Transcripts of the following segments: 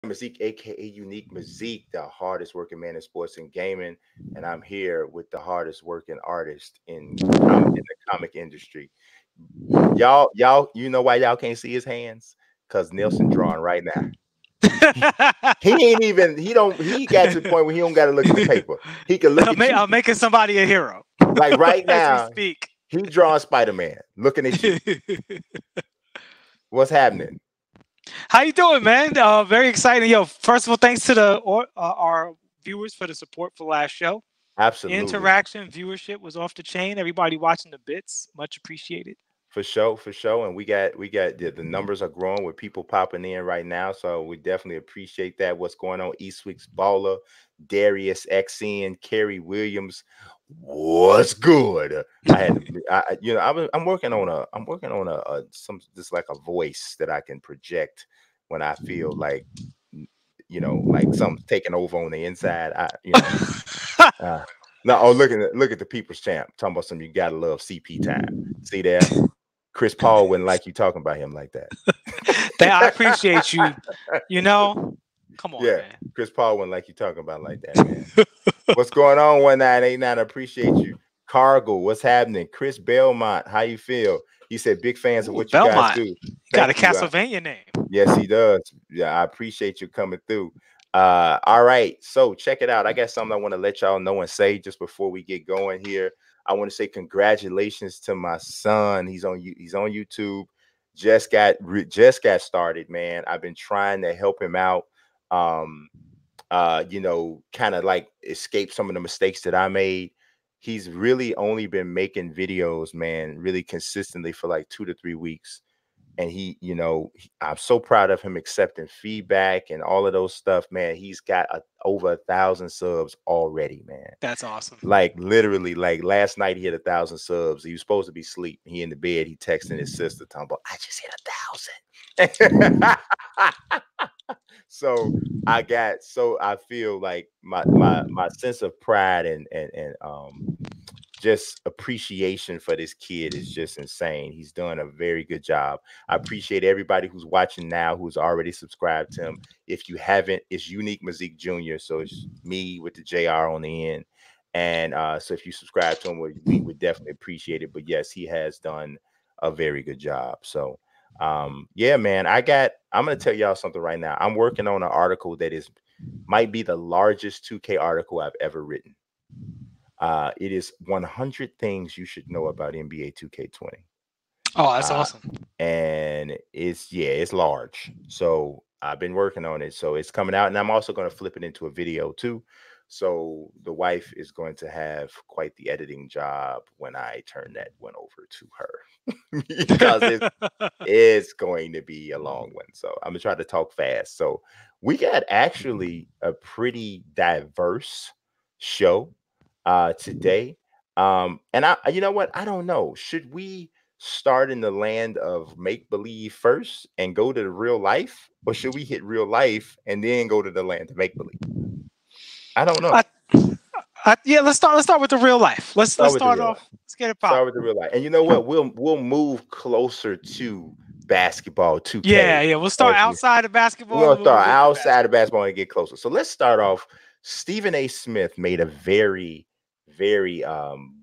Mazik, aka Unique Mazik, the hardest working man in sports and gaming, and I'm here with the hardest working artist in the comic industry. Y'all, you know why y'all can't see his hands? Cause Nelson drawing right now. He ain't even. He don't. He got to the point where he don't got to look at the paper. He can look at you. I'm making somebody a hero Like right as we now, speak. he drawing Spider-Man, looking at you. What's happening? How you doing, man? Very exciting. Yo, first of all, thanks to our viewers for the support for last show. Absolutely. Interaction, viewership was off the chain. Everybody watching the bits, much appreciated. For sure, for sure. And we got the numbers are growing with people popping in right now. So we definitely appreciate that. What's going on? Eastwick's Baller, Darius XN, Kerry Williams. What's good? I had to I'm working on a some just like a voice that I can project when I feel like like something's taking over on the inside. Uh, no, oh look at the people's champ talking about some you gotta love CP time. See there? Chris Paul wouldn't like you talking about him like that. I appreciate you. You know, come on, Yeah, man. Chris Paul wouldn't like you talking about like that, man. What's going on? 1989. I appreciate you. Cargo, what's happening? Chris Belmont, how you feel? He said, big fans of Ooh, what you guys Belmont. do. Got a Thank you. Castlevania name. Yes, he does. Yeah, I appreciate you coming through. All right, so check it out. I got something I want to let y'all know and say just before we get going here. I want to say congratulations to my son. He's on YouTube. Just got started, man. I've been trying to help him out. Um, kind of like escape some of the mistakes that I made. He's really only been making videos, man, really consistently for like 2 to 3 weeks. And I'm so proud of him accepting feedback and all of those stuff, man. He's got over 1,000 subs already, man. That's awesome. Like literally, like last night he hit 1,000 subs. He was supposed to be asleep. He in the bed. He texting his sister, talking about, I just hit 1,000. So I feel like my sense of pride and just appreciation for this kid is just insane. He's doing a very good job. I appreciate everybody who's watching now, who's already subscribed to him. If you haven't, it's Unique Mazik Jr. So it's me with the JR on the end. And so if you subscribe to him, we would definitely appreciate it. But yes, he has done a very good job. So yeah, man, I'm gonna tell y'all something right now. I'm working on an article that might be the largest 2K article I've ever written. It is 100 things you should know about NBA 2K20. Oh, that's Uh, awesome. and it's large. So I've been working on it. So it's coming out, and I'm also going to flip it into a video too. So the wife is going to have quite the editing job when I turn that one over to her because it's going to be a long one. So I'm gonna try to talk fast. So we got actually a pretty diverse show today. And you know what? I don't know. Should we start in the land of make believe first and go to the real life, or should we hit real life and then go to the land of make believe? I don't know. I, yeah, let's start. Let's start with the real life. Let's Start with the start real life. off. Let's get it Start popping. with the real life. And you know what? We'll move closer to basketball Yeah, 2K yeah. We'll start as we outside of we're basketball, gonna and we'll start move into outside of basketball. basketball and get closer. So let's start off. Stephen A. Smith made a very, very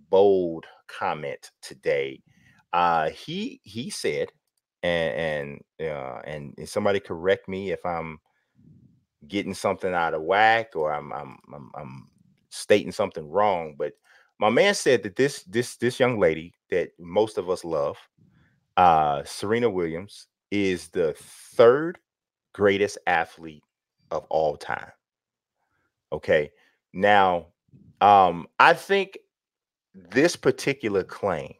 bold comment today. He said, and somebody correct me if I'm getting something out of whack or I'm stating something wrong, but my man said that this young lady that most of us love, Serena Williams, is the third greatest athlete of all time. Okay. Now, I think this particular claim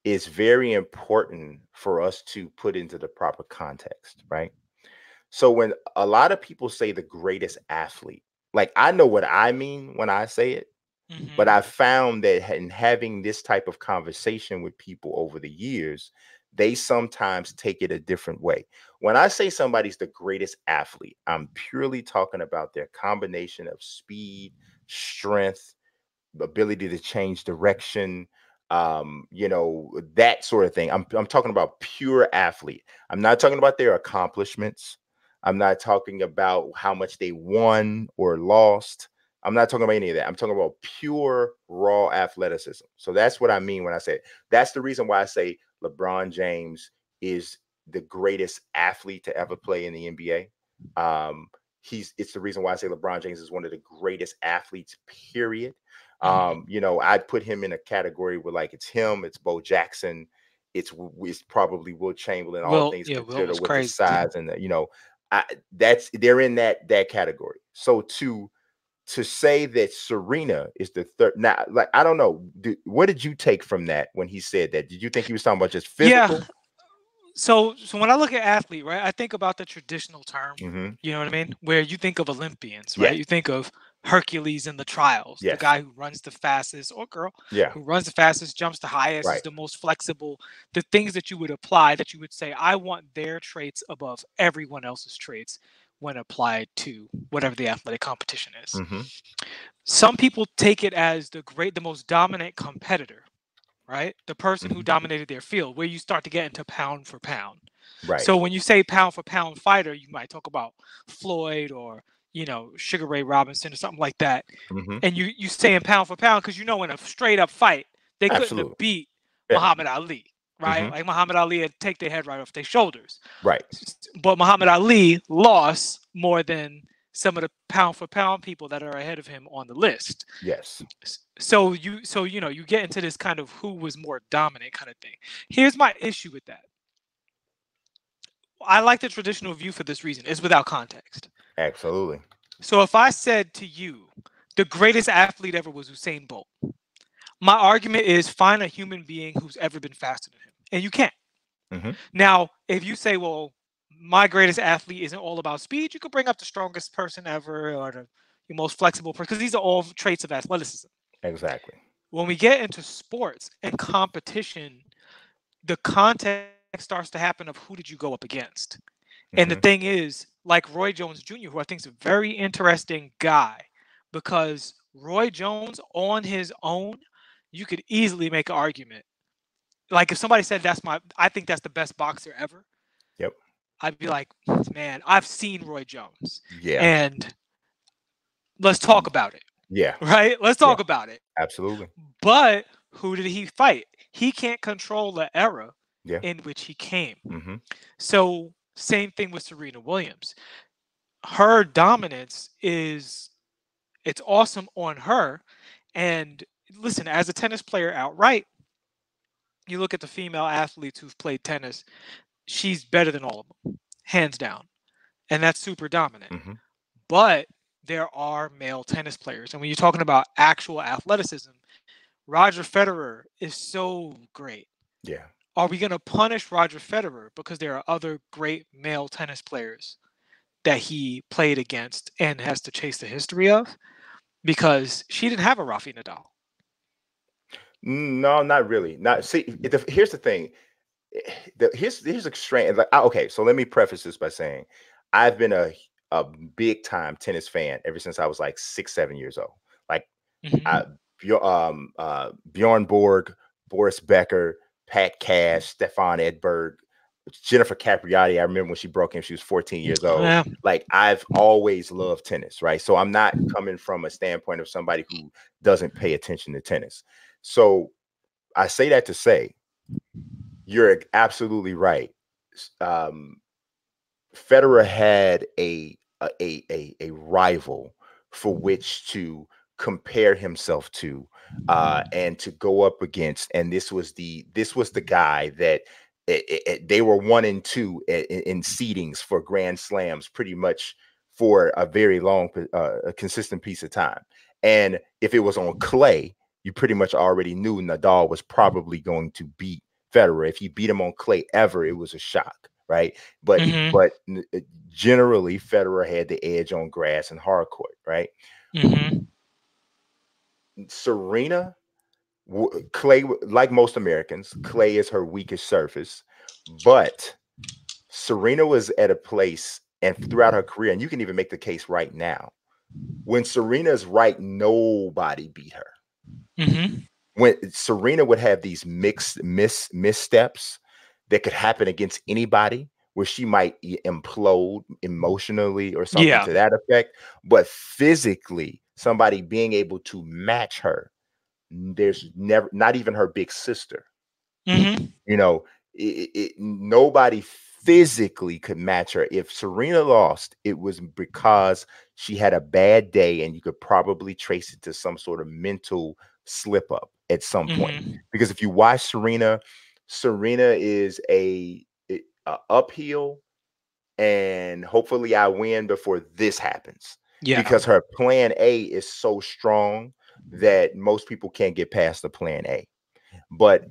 is very important for us to put into the proper context, right? So when a lot of people say the greatest athlete, like I know what I mean when I say it, but Hmm. I found that in having this type of conversation with people over the years, they sometimes take it a different way. When I say somebody's the greatest athlete, I'm purely talking about their combination of speed, strength, ability to change direction, that sort of thing. I'm talking about pure athlete. I'm not talking about their accomplishments. I'm not talking about how much they won or lost. I'm not talking about any of that. I'm talking about pure raw athleticism. So that's what I mean when I say it. That's the reason why I say LeBron James is the greatest athlete to ever play in the NBA. It's the reason why I say LeBron James is one of the greatest athletes, period. You know, I'd put him in a category where like it's him, it's Bo Jackson, it's probably Will Chamberlain, all Will, things yeah, Will considered was with his crazy. size and you know, they're in that category. So to say that Serena is the third, now, like I don't know, what did you take from that when he said that? Did you think he was talking about just physical? Yeah. So when I look at athlete, right, I think about the traditional term, Mm-hmm. you know what I mean? Where you think of Olympians, Yeah. right? You think of Hercules in the trials, the Yes. guy who runs the fastest, or girl, Yeah. who runs the fastest, jumps the highest, is Right. the most flexible, the things that you would apply that you would say, I want their traits above everyone else's traits when applied to whatever the athletic competition is. Mm-hmm. Some people take it as the most dominant competitor, right? The person who Mm-hmm. dominated their field, where you start to get into pound for pound. Right. So when you say pound for pound fighter, you might talk about Floyd or, you know, Sugar Ray Robinson or something like that. Mm-hmm. And you saying pound for pound because you know in a straight up fight they couldn't have Absolutely. beat Yeah. Muhammad Ali, right? Mm-hmm. Like Muhammad Ali would take their head right off their shoulders. Right. But Muhammad Ali lost more than some of the pound for pound people that are ahead of him on the list. Yes. So you know you get into this kind of who was more dominant kind of thing. Here's my issue with that. I like the traditional view for this reason. It's without context. Absolutely. So if I said to you, the greatest athlete ever was Usain Bolt, my argument is find a human being who's ever been faster than him, and you can't. Mm-hmm. Now, if you say, well, my greatest athlete isn't all about speed, you could bring up the strongest person ever or the most flexible person, because these are all traits of athleticism. Exactly. When we get into sports and competition, the context starts to happen of who did you go up against. And the Mm-hmm. thing is, like Roy Jones Jr., who I think is a very interesting guy, because Roy Jones on his own, you could easily make an argument. Like if somebody said I think that's the best boxer ever, Yep. I'd be like, man, I've seen Roy Jones, Yeah. and let's talk about it, Yeah. right? Let's Yeah. talk about it. Absolutely. But who did he fight? He can't control the era Yeah. in which he came. Mm-hmm. So same thing with Serena Williams. Her dominance it's awesome on her. And listen, as a tennis player outright, you look at the female athletes who've played tennis, she's better than all of them, hands down. And that's super dominant. Mm-hmm. But there are male tennis players. And when you're talking about actual athleticism, Roger Federer is so great. Yeah. Are we going to punish Roger Federer because there are other great male tennis players that he played against and has to chase the history of? Because she didn't have a Rafi Nadal. No, not really. Not see. Here's the thing. Here's a strange. Like, okay, so let me preface this by saying, I've been a big time tennis fan ever since I was like 6, 7 years old. Like, Bjorn Borg, Boris Becker, Pat Cash, Stefan Edberg, Jennifer Capriati. I remember when she broke in, she was 14 years old. Yeah. Like, I've always loved tennis, right? So I'm not coming from a standpoint of somebody who doesn't pay attention to tennis. So I say that to say, you're absolutely right. Federer had a rival for which to compare himself to, and to go up against. And this was the guy that they were 1 and 2 in seedings for Grand Slams, pretty much for a very long, a consistent piece of time. And if it was on clay, you pretty much already knew Nadal was probably going to beat Federer. If he beat him on clay ever, it was a shock, right? But generally, Federer had the edge on grass and hard court, right? Serena, clay, like most Americans, clay is her weakest surface. But Serena was at a place, and throughout her career, and you can even make the case right now, when Serena's right, nobody beat her. When Serena would have these missteps that could happen against anybody, where she might implode emotionally or something Yeah. to that effect. But physically, somebody being able to match her, there's never, not even her big sister. Mm-hmm. You know, nobody physically could match her. If Serena lost, it was because she had a bad day, and you could probably trace it to some sort of mental slip up at some point. Mm-hmm. Because if you watch Serena, Serena is a uphill, and hopefully I win before this happens. Yeah. Because her plan A is so strong that most people can't get past the plan A. But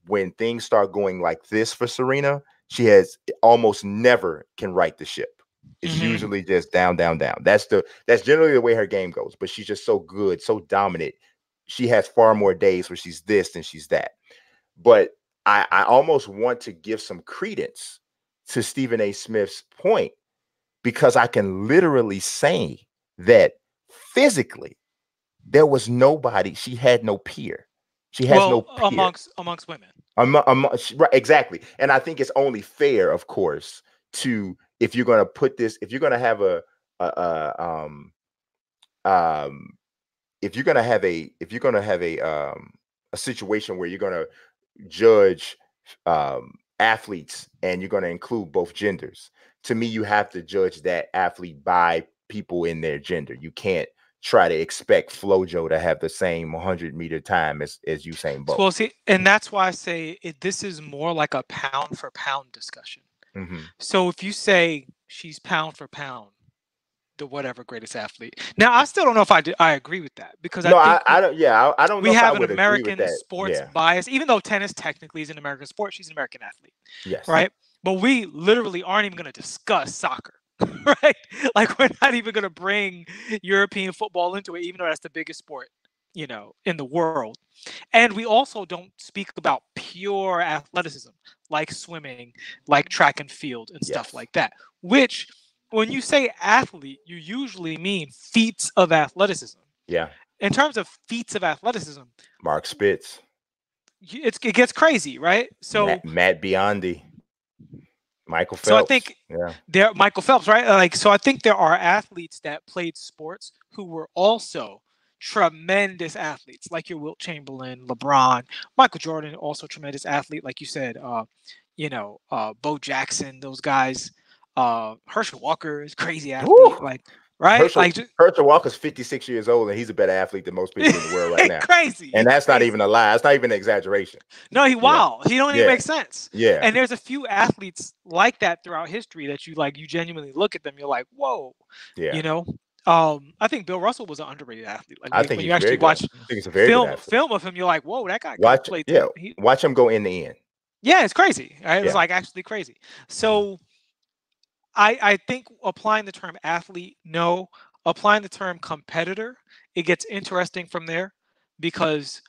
when things start going like this for Serena, she has almost never can right the ship. It's Mm-hmm. usually just down, down, down. That's generally the way her game goes. But she's just so good, so dominant. She has far more days where she's this than she's that. But I almost want to give some credence to Stephen A. Smith's point, because I can literally say that physically there was nobody. She had no peer. She has no Well, peer. amongst women. Right, exactly. And I think it's only fair, of course, to, if you're going to put this, if you're going to have um if you're going to have a situation where you're going to judge athletes, and you're going to include both genders, to me you have to judge that athlete by people in their gender. You can't try to expect Flojo to have the same 100-meter time as Usain Bolt. Well, see, and that's why I say this is more like a pound for pound discussion. Mm-hmm. So if you say she's pound for pound the whatever greatest athlete, now I still don't know if I agree with that, because No, I think I don't. Yeah, I don't know we if I have an would agree with American that. sports Yeah. bias, even though tennis technically is an American sport. She's an American athlete, Yes. right? But we literally aren't even going to discuss soccer, right? Like, we're not even going to bring European football into it, even though that's the biggest sport, in the world. And we also don't speak about pure athleticism, like swimming, like track and field, and stuff Yes. like that. Which, when you say athlete, you usually mean feats of athleticism. Yeah. In terms of feats of athleticism, Mark Spitz, it gets crazy, right? So Matt Biondi, Michael so I Phelps. think Yeah. Michael Phelps, right? Like, so I think there are athletes that played sports who were also tremendous athletes, like your Wilt Chamberlain, LeBron, Michael Jordan, also tremendous athlete, like you said, Bo Jackson, those guys, Herschel Walker is crazy athlete, Woo! like, right? Like, Herschel Walker's 56 years old, and he's a better athlete than most people in the world right now. crazy. And that's not crazy. even a lie. That's not even an exaggeration. No, he don't even make sense. Yeah. And there's a few athletes like that throughout history that you genuinely look at them, you're like, whoa. Yeah. I think Bill Russell was an underrated athlete. Like, I think when he's you actually very good. watch I think he's a very good athlete. film of him, you're like, whoa, that guy Watch, played. yeah, watch him go in the end. Yeah, it's crazy. Right? It's Yeah. like actually crazy. So I think applying the term athlete, no. Applying the term competitor, it gets interesting from there, because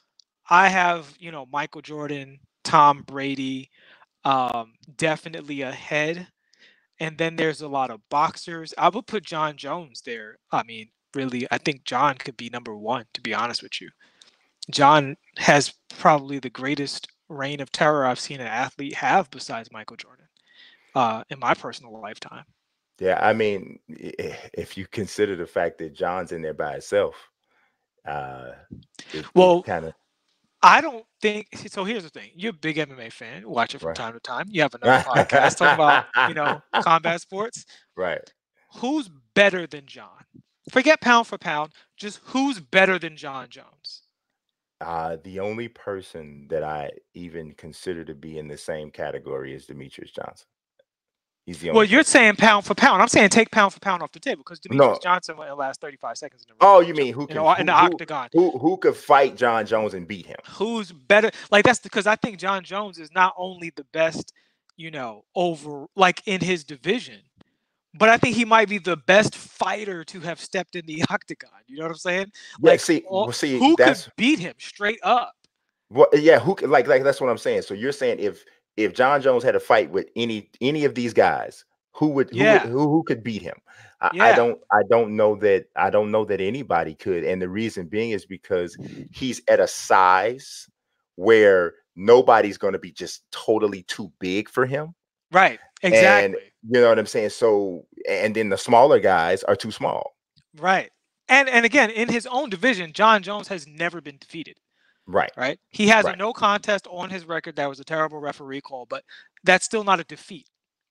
I have, Michael Jordan, Tom Brady, definitely ahead. And then there's a lot of boxers. I would put John Jones there. I mean, really, I think John could be number one, to be honest with you. John has probably the greatest reign of terror I've seen an athlete have besides Michael Jordan, in my personal lifetime. Yeah, I mean, if you consider the fact that John's in there by himself, it Well, kind of, I don't think so. Here's the thing: you're a big MMA fan, watch it from right. time to time. You have another podcast talking about combat sports. Right. Who's better than John? Forget pound for pound. Just who's better than John Jones? The only person that I even consider to be in the same category is Demetrius Johnson. He's the only. Well, you're saying pound for pound. I'm saying take pound for pound off the table, because Demetrius No. Johnson went the last 35 seconds in the ring. Oh, you mean in the octagon? Who could fight John Jones and beat him? Who's better? Like, that's because I think John Jones is not only the best, over, like, in his division, but I think he might be the best fighter to have stepped in the octagon. You know what I'm saying? Yeah, Like, who could beat him straight up? Well, yeah, who like that's what I'm saying. So you're saying if John Jones had a fight with any of these guys, who could beat him? I don't know that anybody could, and the reason being is because he's at a size where nobody's going to be just totally too big for him. Right. And Exactly. you know what I'm saying? So, and then the smaller guys are too small. Right. And again, in his own division, John Jones has never been defeated. Right. Right. He has a Right. no contest on his record. That was a terrible referee call, but that's still not a defeat.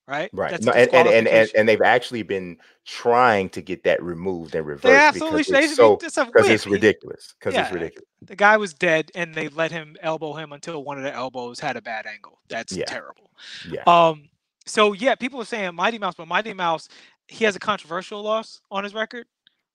Right. Right. That's a No, disqualification. and they've actually been trying to get that removed and They reversed absolutely because they it's should be. so It's a because win. it's ridiculous. Because it's Yeah, ridiculous. the guy was dead, and they let him elbow him until one of the elbows had a bad angle. That's Yeah. terrible. Yeah. So yeah, people are saying Mighty Mouse, but Mighty Mouse, he has a controversial loss on his record.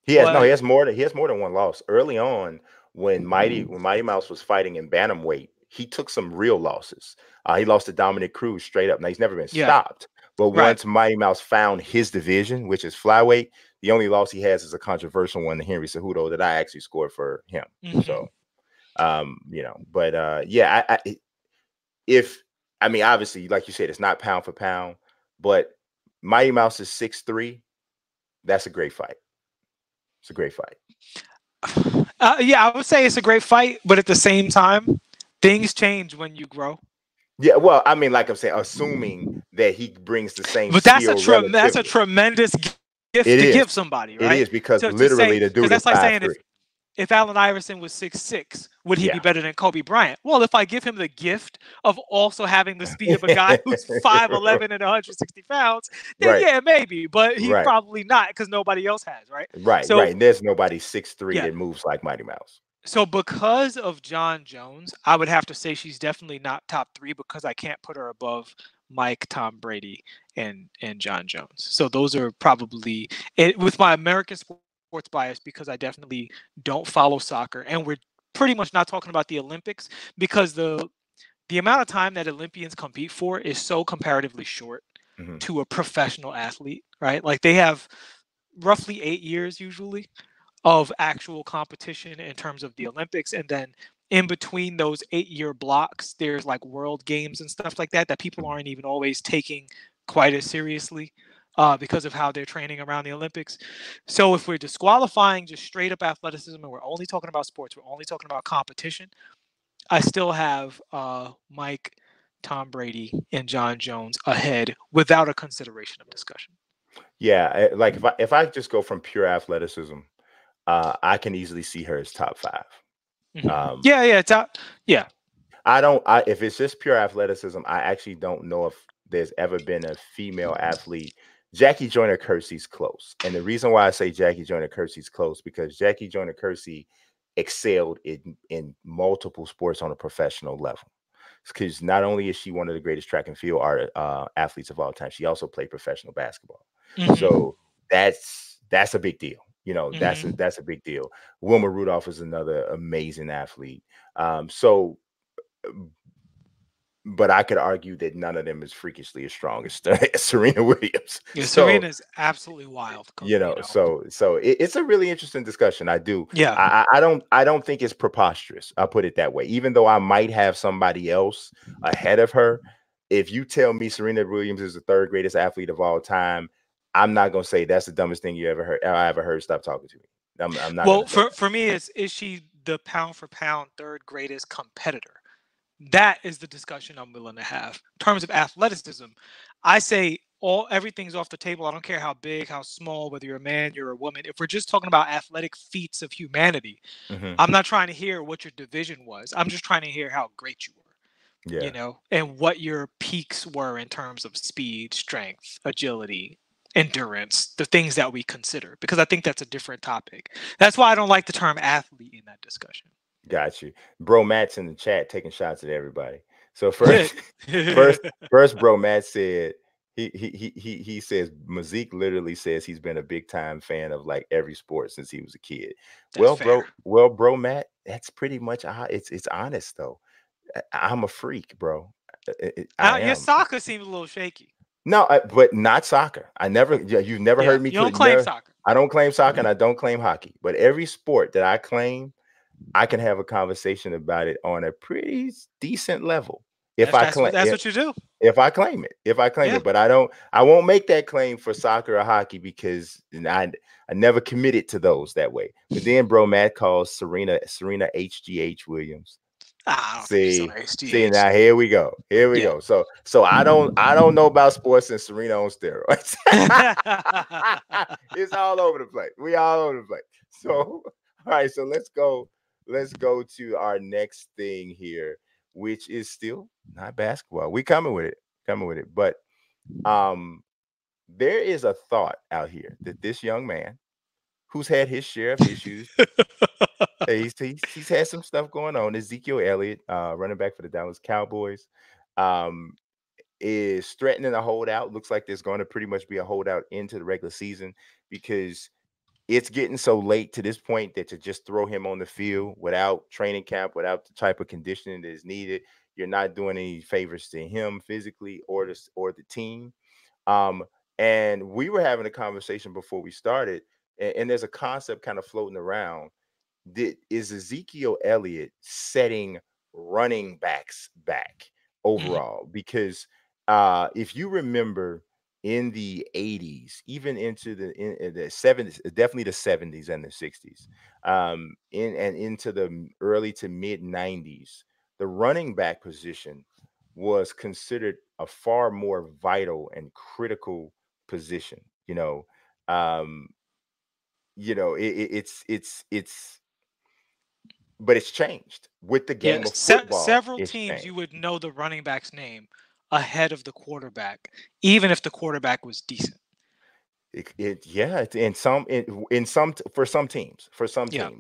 He But has more than one loss. Early on, when Mighty Mouse was fighting in bantamweight, he took some real losses. He lost to Dominic Cruz straight up. Now he's never been yeah, stopped. But right. once Mighty Mouse found his division, which is flyweight, the only loss he has is a controversial one to Henry Cejudo that I actually scored for him. So but yeah, if I mean, obviously, like you said, it's not pound for pound, but Mighty Mouse is 6'3". That's a great fight. It's a great fight. Yeah, I would say it's a great fight, but at the same time, things change when you grow. Yeah, well, I mean, like I'm saying, assuming that he brings the same But that's skill a relatively. tremendous gift It to is. give somebody, It right? is because To say, literally the because dude is that's like saying 5'3". if Allen Iverson was 6'6", would he be Yeah. better than Kobe Bryant? Well, if I give him the gift of also having the speed of a guy who's 5'11" and 160 pounds, then Right. yeah, maybe. But he's Right. probably not because nobody else has, right? Right. So Right. And there's nobody 6'3" yeah. that moves like Mighty Mouse. So because of John Jones, I would have to say she's definitely not top 3 because I can't put her above Mike, Tom Brady, and John Jones. So those are probably it with my American sports bias because I definitely don't follow soccer, and we're pretty much not talking about the Olympics because the amount of time that Olympians compete for is so comparatively short to a professional athlete, right? Like they have roughly 8 years usually of actual competition in terms of the Olympics. And then in between those 8-year blocks, there's like world games and stuff like that people aren't even always taking quite as seriously because of how they're training around the Olympics. So if we're disqualifying just straight up athleticism and we're only talking about sports, we're only talking about competition, I still have Mike, Tom Brady, and John Jones ahead without a consideration of discussion. Yeah, like if I just go from pure athleticism, I can easily see her as top 5. Yeah. If it's just pure athleticism, I actually don't know if there's ever been a female athlete. Jackie Joyner Kersey's close. And the reason why I say Jackie Joyner Kersey's close, because Jackie Joyner Kersey excelled in multiple sports on a professional level. Because not only is she one of the greatest track and field athletes of all time, she also played professional basketball. So that's a big deal. You know, that's a big deal. Wilma Rudolph is another amazing athlete. But I could argue that none of them is freakishly as strong as Serena Williams. Yeah, So, Serena is absolutely wild. so it's a really interesting discussion. I do. Yeah. I don't think it's preposterous. I'll put it that way. Even though I might have somebody else ahead of her, if you tell me Serena Williams is the 3rd greatest athlete of all time, I'm not gonna say that's the dumbest thing you ever heard. I ever heard. Stop talking to me. I'm not. Well, for me, is she the pound for pound 3rd greatest competitor? That is the discussion I'm willing to have. In terms of athleticism, I say everything's off the table. I don't care how big, how small, whether you're a man, you're a woman. If we're just talking about athletic feats of humanity, I'm not trying to hear what your division was. I'm just trying to hear how great you were. Yeah. And what your peaks were in terms of speed, strength, agility, endurance, the things that we consider, because I think that's a different topic. That's why I don't like the term athlete in that discussion. Got you. Bro Matt's in the chat taking shots at everybody. So first Bro Matt said he says Mazik literally says he's been a big time fan of like every sport since he was a kid. That's fair. Bro Matt, that's pretty much it's honest though. I'm a freak, bro. I Your am. soccer seems a little shaky. No, but not soccer. You've never heard me. You don't claim soccer. I don't claim soccer and I don't claim hockey. But every sport that I claim, I can have a conversation about it on a pretty decent level. That's what you do. If I claim it, but I won't make that claim for soccer or hockey because I never committed to those that way. But then bro Matt calls Serena HGH Williams. I don't think he's on See, see HGH. now here we go. Here we Yeah. go. So I don't know about sports and Serena on steroids. It's all over the place. We all over the place. So all right, so let's go to our next thing here, which is still not basketball. We coming with it. Coming with it. But um there is a thought out here that this young man who's had his share of issues. He's had some stuff going on. Ezekiel Elliott, running back for the Dallas Cowboys, um, is threatening a holdout. Looks like there's going to pretty much be a holdout into the regular season because it's getting so late to this point that to just throw him on the field without training camp, without the type of conditioning that is needed, you're not doing any favors to him physically or the team. Um, and we were having a conversation before we started, and there's a concept kind of floating around. Is Ezekiel Elliott setting running backs back Mhm. overall? Because if you remember in the 80s, even into the 70s, definitely the 70s and the 60s, and into the early to mid 90s, the running back position was considered a far more vital and critical position. Um, it's but it's changed with the Yeah, game of football. several It's teams you changed. would know the running back's name ahead of the quarterback, even if the quarterback was decent. Yeah,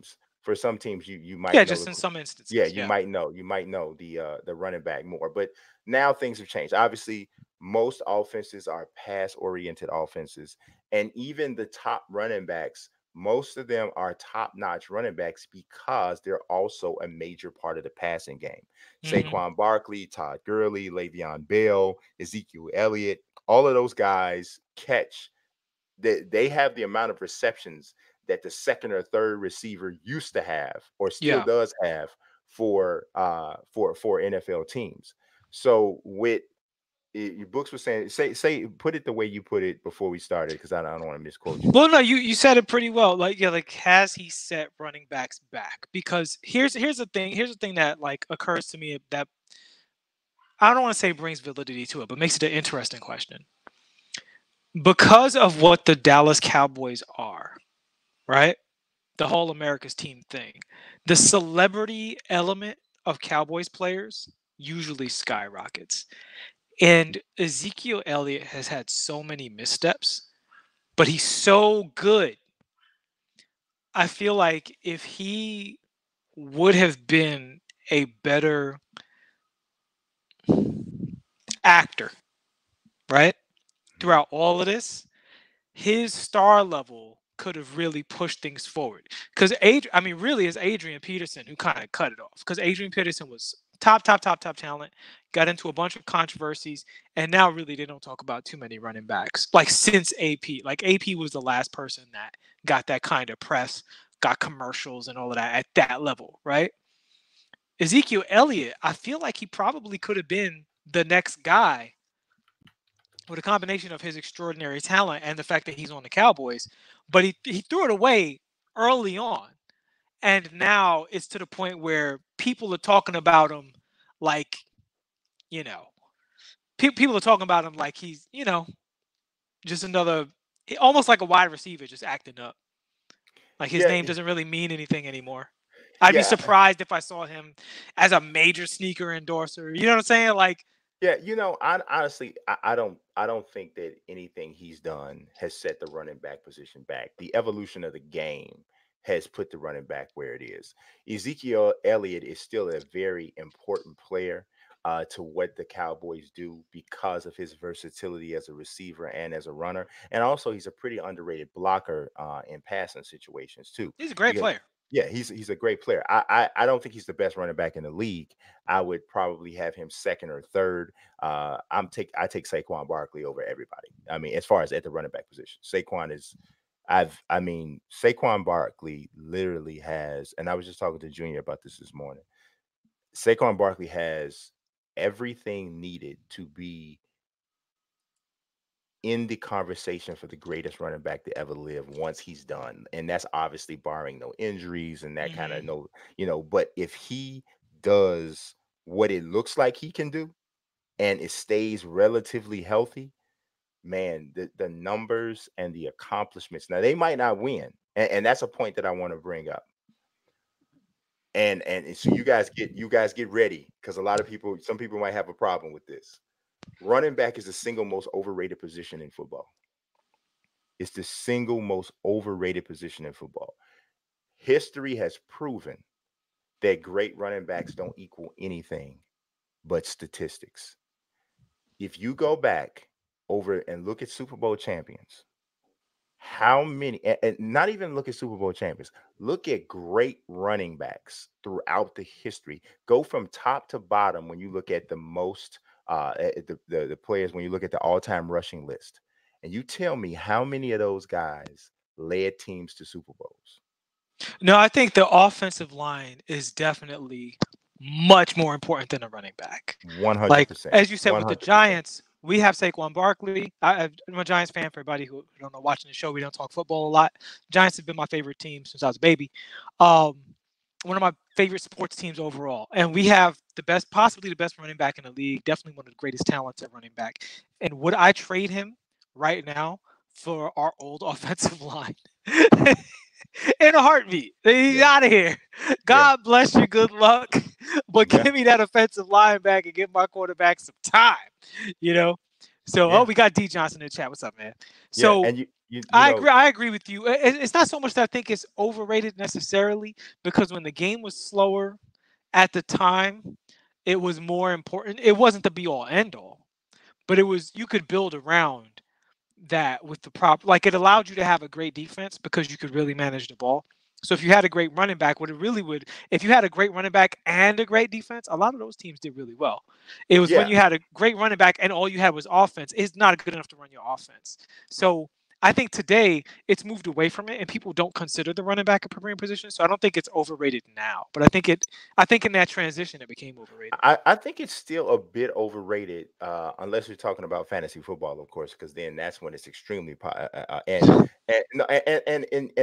for some teams, Yeah. you might Yeah, know just in some yeah, instances. Yeah. you might know the running back more. But now things have changed. Obviously, most offenses are pass oriented offenses, and even the top running backs, most of them are top notch running backs because they're also a major part of the passing game. Hmm. Saquon Barkley, Todd Gurley, Le'Veon Bell, Ezekiel Elliott, all of those guys catch, they have the amount of receptions that the second or third receiver used to have or still Yeah. does have for NFL teams. So with your books were saying, say put it the way you put it before we started, because I don't want to misquote you. Well, no, you said it pretty well. Like, yeah, like has he set running backs back? Because here's the thing. Here's the thing that like occurs to me that I don't want to say brings validity to it, but makes it an interesting question. Because of what the Dallas Cowboys are, right? The whole America's team thing. The celebrity element of Cowboys players usually skyrockets. And Ezekiel Elliott has had so many missteps, but he's so good. I feel like if he would have been a better actor, right? Mhm. Throughout all of this, his star level could have really pushed things forward. Because I mean, really, it's Adrian Peterson who kind of cut it off. Because Adrian Peterson was top talent, got into a bunch of controversies, and now really they don't talk about too many running backs. Like since AP, like AP was the last person that got that kind of press, got commercials and all of that at that level, right? Ezekiel Elliott, I feel like he probably could have been the next guy with a combination of his extraordinary talent and the fact that he's on the Cowboys, but he threw it away early on. And now it's to the point where people are talking about him like, you know, people are talking about him like he's, just another, almost like a wide receiver just acting up. Like his Yeah, name doesn't really mean anything anymore. I'd be yeah, surprised if I saw him as a major sneaker endorser. You know what I'm saying? Like, yeah. I honestly, I don't think that anything he's done has set the running back position back. The evolution of the game has put the running back where it is. Ezekiel Elliott is still a very important player to what the Cowboys do because of his versatility as a receiver and as a runner, and also he's a pretty underrated blocker in passing situations too. he's a great Because player. yeah, he's a great player. I don't think he's the best running back in the league. I would probably have him second or third. I take Saquon Barkley over everybody. I mean, as far as at the running back position, Saquon Barkley literally has, and I was just talking to Junior about this morning. Saquon Barkley has everything needed to be in the conversation for the greatest running back to ever live once he's done. And that's obviously barring no injuries and that kind of Hmm. no, but if he does what it looks like he can do, and it stays relatively healthy, man, the numbers and the accomplishments. Now they might not win, and that's a point that I want to bring up. And so you guys get ready, because some people might have a problem with this. Running back is the single most overrated position in football. It's the single most overrated position in football. History has proven that great running backs don't equal anything but statistics. If you go back over and look at Super Bowl champions, how many, and not even look at Super Bowl champions, look at great running backs throughout the history. Go from top to bottom when you look at the most, the players, when you look at the all-time rushing list, and you tell me how many of those guys led teams to Super Bowls. No, I think the offensive line is definitely much more important than a running back. 100%. As you said, with the 100%. Giants, we have Saquon Barkley. I'm a Giants fan. For everybody who don't know, watching the show, we don't talk football a lot. Giants have been my favorite team since I was a baby. One of my favorite sports teams overall. And we have possibly the best running back in the league, definitely one of the greatest talents at running back. And would I trade him right now for our old offensive line? In a heartbeat. He's out of here. God bless you. Good luck. But give me that offensive line back and give my quarterback some time. So, we got D Johnson in the chat. What's up, man? So, and I agree with you. It's not so much that I think it's overrated necessarily, because when the game was slower at the time, it was more important. It wasn't the be all end all, but you could build around that with the it allowed you to have a great defense because you could really manage the ball. So if you had a great running back, if you had a great running back and a great defense, a lot of those teams did really well. It was when you had a great running back and all you had was offense, it's not good enough to run your offense. So I think today it's moved away from it, and people don't consider the running back a premier position. So I don't think it's overrated now, but I think in that transition it became overrated. I think it's still a bit overrated, unless you're talking about fantasy football, of course, because then that's when it's extremely and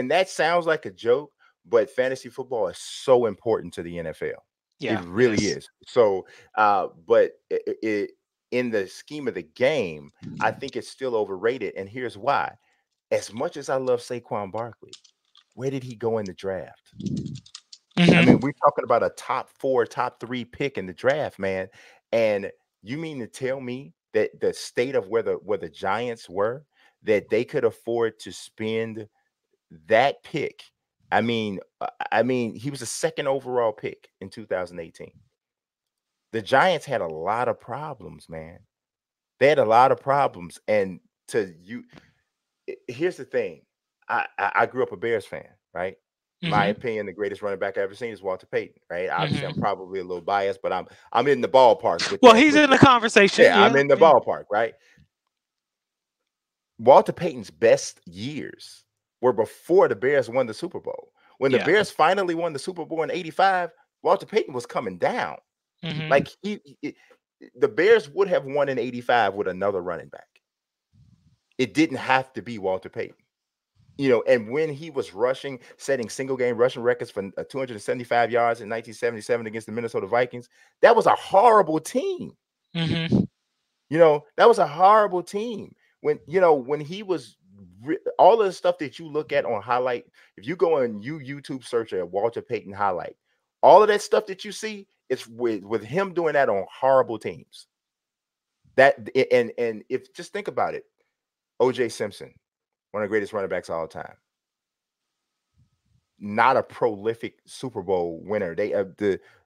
that sounds like a joke, but fantasy football is so important to the NFL. Yeah, it really is. So, but in the scheme of the game, I think it's still overrated, and here's why. As much as I love Saquon Barkley, where did he go in the draft? I mean, we're talking about a top 4, top 3 pick in the draft, man. And you mean to tell me that the state of where the Giants were, that they could afford to spend that pick? I mean, he was a 2nd overall pick in 2018. The Giants had a lot of problems, man. They had a lot of problems. And here's the thing. I grew up a Bears fan, right? My opinion, the greatest running back I've ever seen is Walter Payton, right? Obviously, I'm probably a little biased, but I'm in the ballpark with that. Well, he's in the conversation. Yeah, I'm in the ballpark, right? Walter Payton's best years were before the Bears won the Super Bowl. When the Bears finally won the Super Bowl in '85, Walter Payton was coming down. Like the Bears would have won in '85 with another running back. It didn't have to be Walter Payton. And when he was setting single game rushing records for 275 yards in 1977 against the Minnesota Vikings, that was a horrible team. That was a horrible team. When he was all of the stuff that you look at on highlight, if you go and YouTube search a Walter Payton highlight, all of that stuff that you see, it's with him doing that on horrible teams. And if just think about it, O.J. Simpson, one of the greatest running backs of all time. Not a prolific Super Bowl winner. They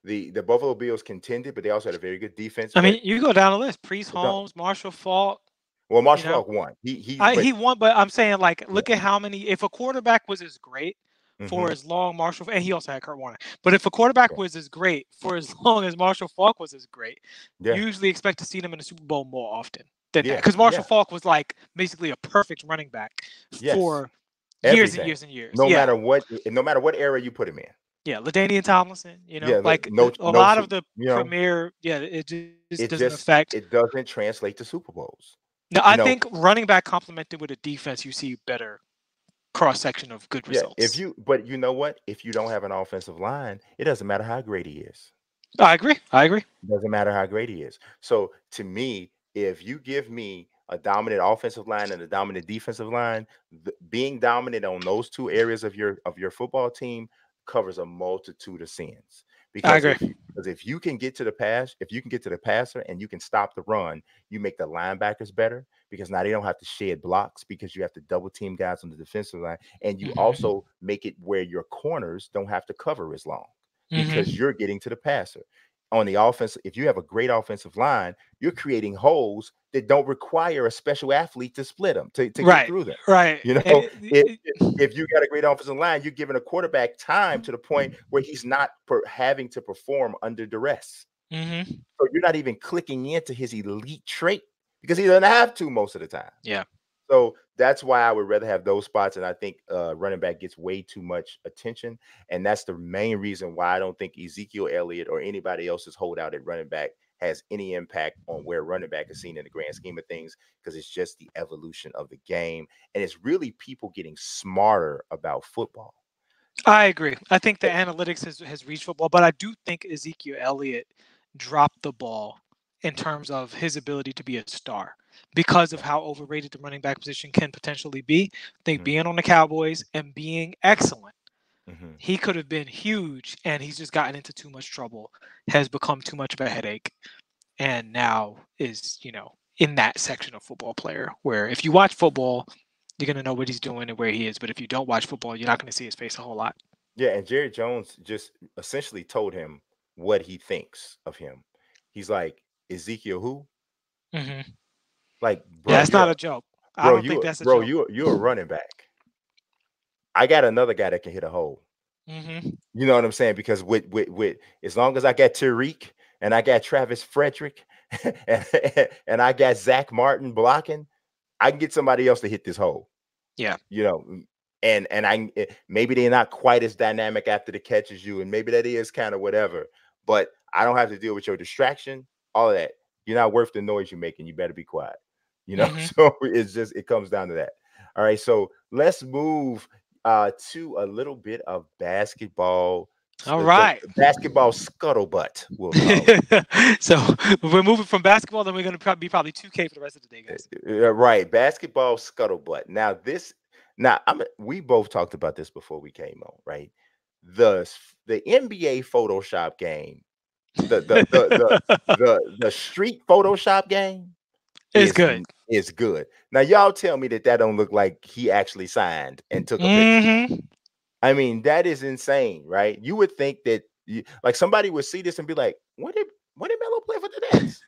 the Buffalo Bills contended, but they also had a very good defense. I mean, you go down the list: Priest Holmes, Marshall Faulk. Well, Marshall Faulk won. He won, but I'm saying, look at how many. If a quarterback was as great for as long Marshall, and he also had Kurt Warner, but if a quarterback was as great for as long as Marshall Faulk was as great, you usually expect to see them in the Super Bowl more often than that, because Marshall Faulk was basically a perfect running back for years and years and years. No matter what era you put him in. Yeah, LaDainian Tomlinson, a lot of the premier, it just doesn't affect. It doesn't translate to Super Bowls. No, I think running back complemented with a defense, you see better cross section of good results. But you know what? If you don't have an offensive line, it doesn't matter how great he is. I agree. I agree. Doesn't matter how great he is. So to me, if you give me a dominant offensive line and a dominant defensive line, being dominant on those two areas of your football team covers a multitude of sins. I Because agree. if you can get to the pass, if you can get to the passer and you can stop the run, you make the linebackers better because now they don't have to shed blocks because you have to double team guys on the defensive line, and you Mm-hmm. also make it where your corners don't have to cover as long because Mm-hmm. you're getting to the passer on the offense. If you have a great offensive line, you're creating holes that don't require a special athlete to split them, to get Right. through them. Right. You know, if you got a great offensive line, you're giving a quarterback time to the point where he's not having to perform under duress. Mm-hmm. So you're not even clicking into his elite trait because he doesn't have to most of the time. Yeah. So that's why I would rather have those spots. And I think running back gets way too much attention. And that's the main reason why I don't think Ezekiel Elliott or anybody else's holdout at running back has any impact on where running back is seen in the grand scheme of things, because it's just the evolution of the game. And it's really people getting smarter about football. I agree. I think the analytics has reached football, but I do think Ezekiel Elliott dropped the ball in terms of his ability to be a star because of how overrated the running back position can potentially be. I think Mm-hmm. being on the Cowboys and being excellent, Mm-hmm. he could have been huge, and he's just gotten into too much trouble, has become too much of a headache, and now is, in that section of football player where if you watch football, you're going to know what he's doing and where he is. But if you don't watch football, you're not going to see his face a whole lot. Yeah, and Jerry Jones just essentially told him what he thinks of him. He's like, Ezekiel who? Hmm. Like, Yeah, bro, it's not a joke. I bro, don't think that's a joke. you're a running back. I got another guy that can hit a hole. Hmm. You know what I'm saying? Because with as long as I got Tariq and I got Travis Frederick and, and I got Zach Martin blocking, I can get somebody else to hit this hole. Yeah. You know, maybe they're not quite as dynamic after the catch as you, and maybe that is kind of whatever. But I don't have to deal with your distraction, all of that. You're not worth the noise you're making. You better be quiet. You know, Hmm. so it comes down to that. All right, so let's move to a little bit of basketball, All the right. basketball scuttlebutt, we'll call it. So we're moving from basketball, then we're going to be probably 2K for the rest of the day, guys. Right, basketball scuttlebutt. We both talked about this before we came on, right? The NBA Photoshop game, the street Photoshop game It's good. is good. Now y'all tell me that don't look like he actually signed and took a picture. Hmm. I mean, that is insane, right? You would think that like somebody would see this and be like, when did Melo play for the Nets?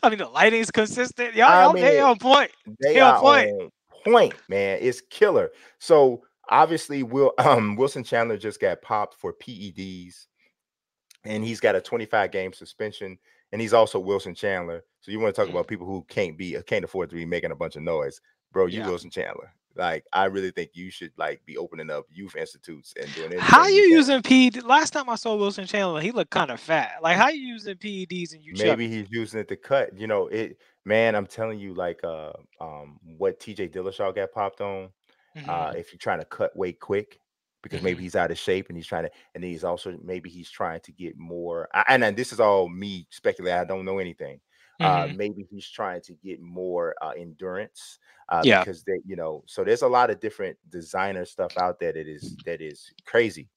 I mean, the lighting's consistent. I They mean, on point. they They on are point. on point, man. It's killer. So obviously, Wilson Chandler just got popped for PEDs, and he's got a 25-game suspension. And he's also Wilson Chandler. So you want to talk Mm. about people who can't afford to be making a bunch of noise, bro? You Yeah. Wilson Chandler. Like, I really think you should like be opening up youth institutes and doing How anything you you can. using PED? Last time I saw Wilson Chandler, he looked kind of fat. Like, how you using PEDs and you Maybe chubby? he's using it to cut. Man, I'm telling you, like what TJ Dillashaw got popped on. Hmm. If you're trying to cut weight quick, because maybe Hmm. he's out of shape and he's trying to, and then he's trying to get more. And then this is all me speculating. I don't know anything. Hmm. Maybe he's trying to get more endurance, Yeah. because so there's a lot of different designer stuff out there that is crazy.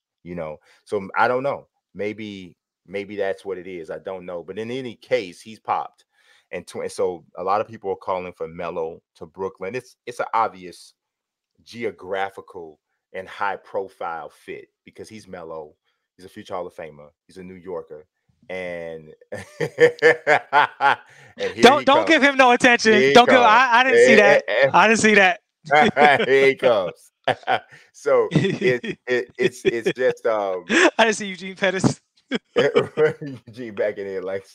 So I don't know. Maybe that's what it is. I don't know. But in any case, he's popped, and so a lot of people are calling for Melo to Brooklyn. It's an obvious geographical and high profile fit because he's Mellow. He's a future Hall of Famer. He's a New Yorker. And and here he Don't comes. give him no attention. Here he Don't give. comes. I didn't see that. I didn't see that. Here he comes. So it's just I didn't see Eugene Pettis. Eugene back in here like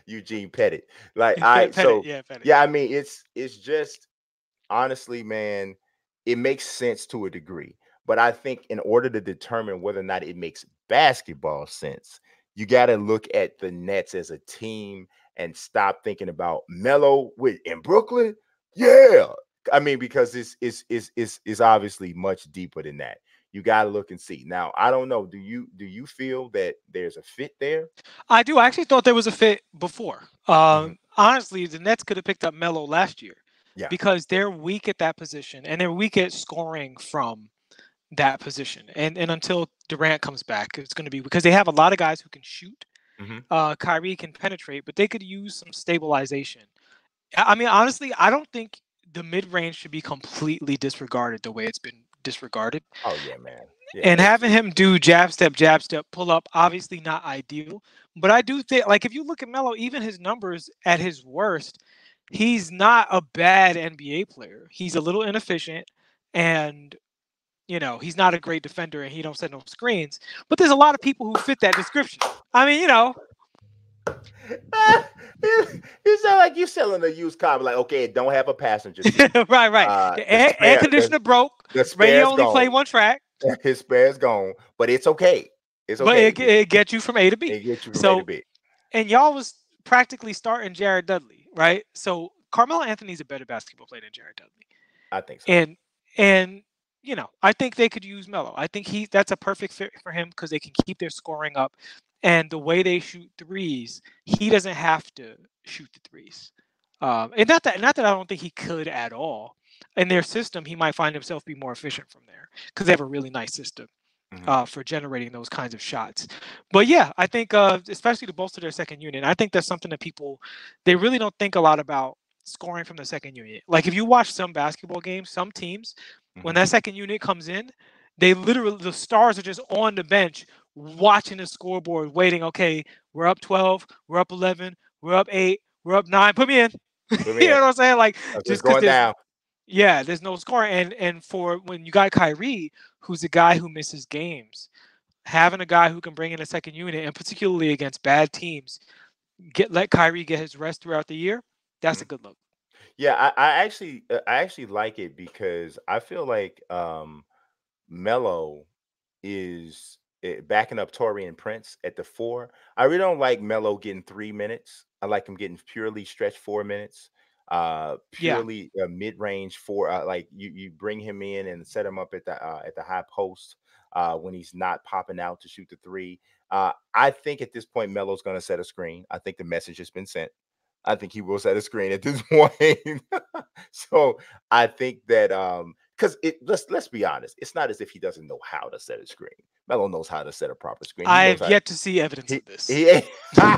Eugene Pettit. Like, all right, Pettit. so Yeah, Pettit. yeah, I mean it's just honestly, man, it makes sense to a degree. But I think in order to determine whether or not it makes basketball sense, you got to look at the Nets as a team and stop thinking about Melo with in Brooklyn. Yeah. I mean, because it's obviously much deeper than that. you got to look and see. Now, I don't know. Do you feel that there's a fit there? I do. I actually thought there was a fit before. Mhm. Honestly, the Nets could have picked up Melo last year Yeah. because they're weak at that position and they're weak at scoring from that position. And until Durant comes back, it's going to be because they have a lot of guys who can shoot. Hmm. Kyrie can penetrate, but they could use some stabilization. I mean, honestly, I don't think the mid range should be completely disregarded the way it's been disregarded. Oh yeah, man. Yeah, And it's having him do jab step, pull up, obviously not ideal. But I do think, like, if you look at Melo, even his numbers at his worst, he's not a bad NBA player. He's a little inefficient, and he's not a great defender, and he don't set no screens. But there's a lot of people who fit that description. I mean, you sound like you selling a used car. Like, okay, it don't have a passenger seat. right. The air conditioner broke. The Radio spare's only play gone. one track. His spare's gone, but it's okay. It's But okay. it gets you from A to B. It gets you from A to So, B. and y'all was practically starting Jared Dudley, right? So Carmelo Anthony's a better basketball player than Jared Dudley. I think so. And I think they could use Melo. I think that's a perfect fit for him because they can keep their scoring up. And the way they shoot threes, he doesn't have to shoot the threes. And not that I don't think he could at all. In their system, he might find himself be more efficient from there because they have a really nice system for generating those kinds of shots. But yeah, I think especially to bolster their second unit, I think that's something that they really don't think a lot about scoring from the second unit. Like if you watch some basketball games, some teams, when that second unit comes in, the stars are just on the bench watching the scoreboard, waiting. Okay, we're up 12, we're up 11, we're up 8, we're up 9. Put me in. You know what I'm saying? Like just because going down. there's no scoring. And for when you got Kyrie, who's a guy who misses games, having a guy who can bring in a second unit, and particularly against bad teams, let Kyrie get his rest throughout the year. That's a good look. Yeah, I actually like it because I feel like Melo is backing up Torian Prince at the 4. I really don't like Melo getting 3 minutes. I like him getting purely stretched 4 minutes. Yeah. Purely mid-range 4. Like you bring him in and set him up at the high post when he's not popping out to shoot the 3. I think at this point Melo's going to set a screen. I think the message has been sent. I think he will set a screen at this point. So I think that because let's be honest, it's not as if he doesn't know how to set a screen. Melo knows how to set a proper screen. I have yet to see evidence of this. He knows how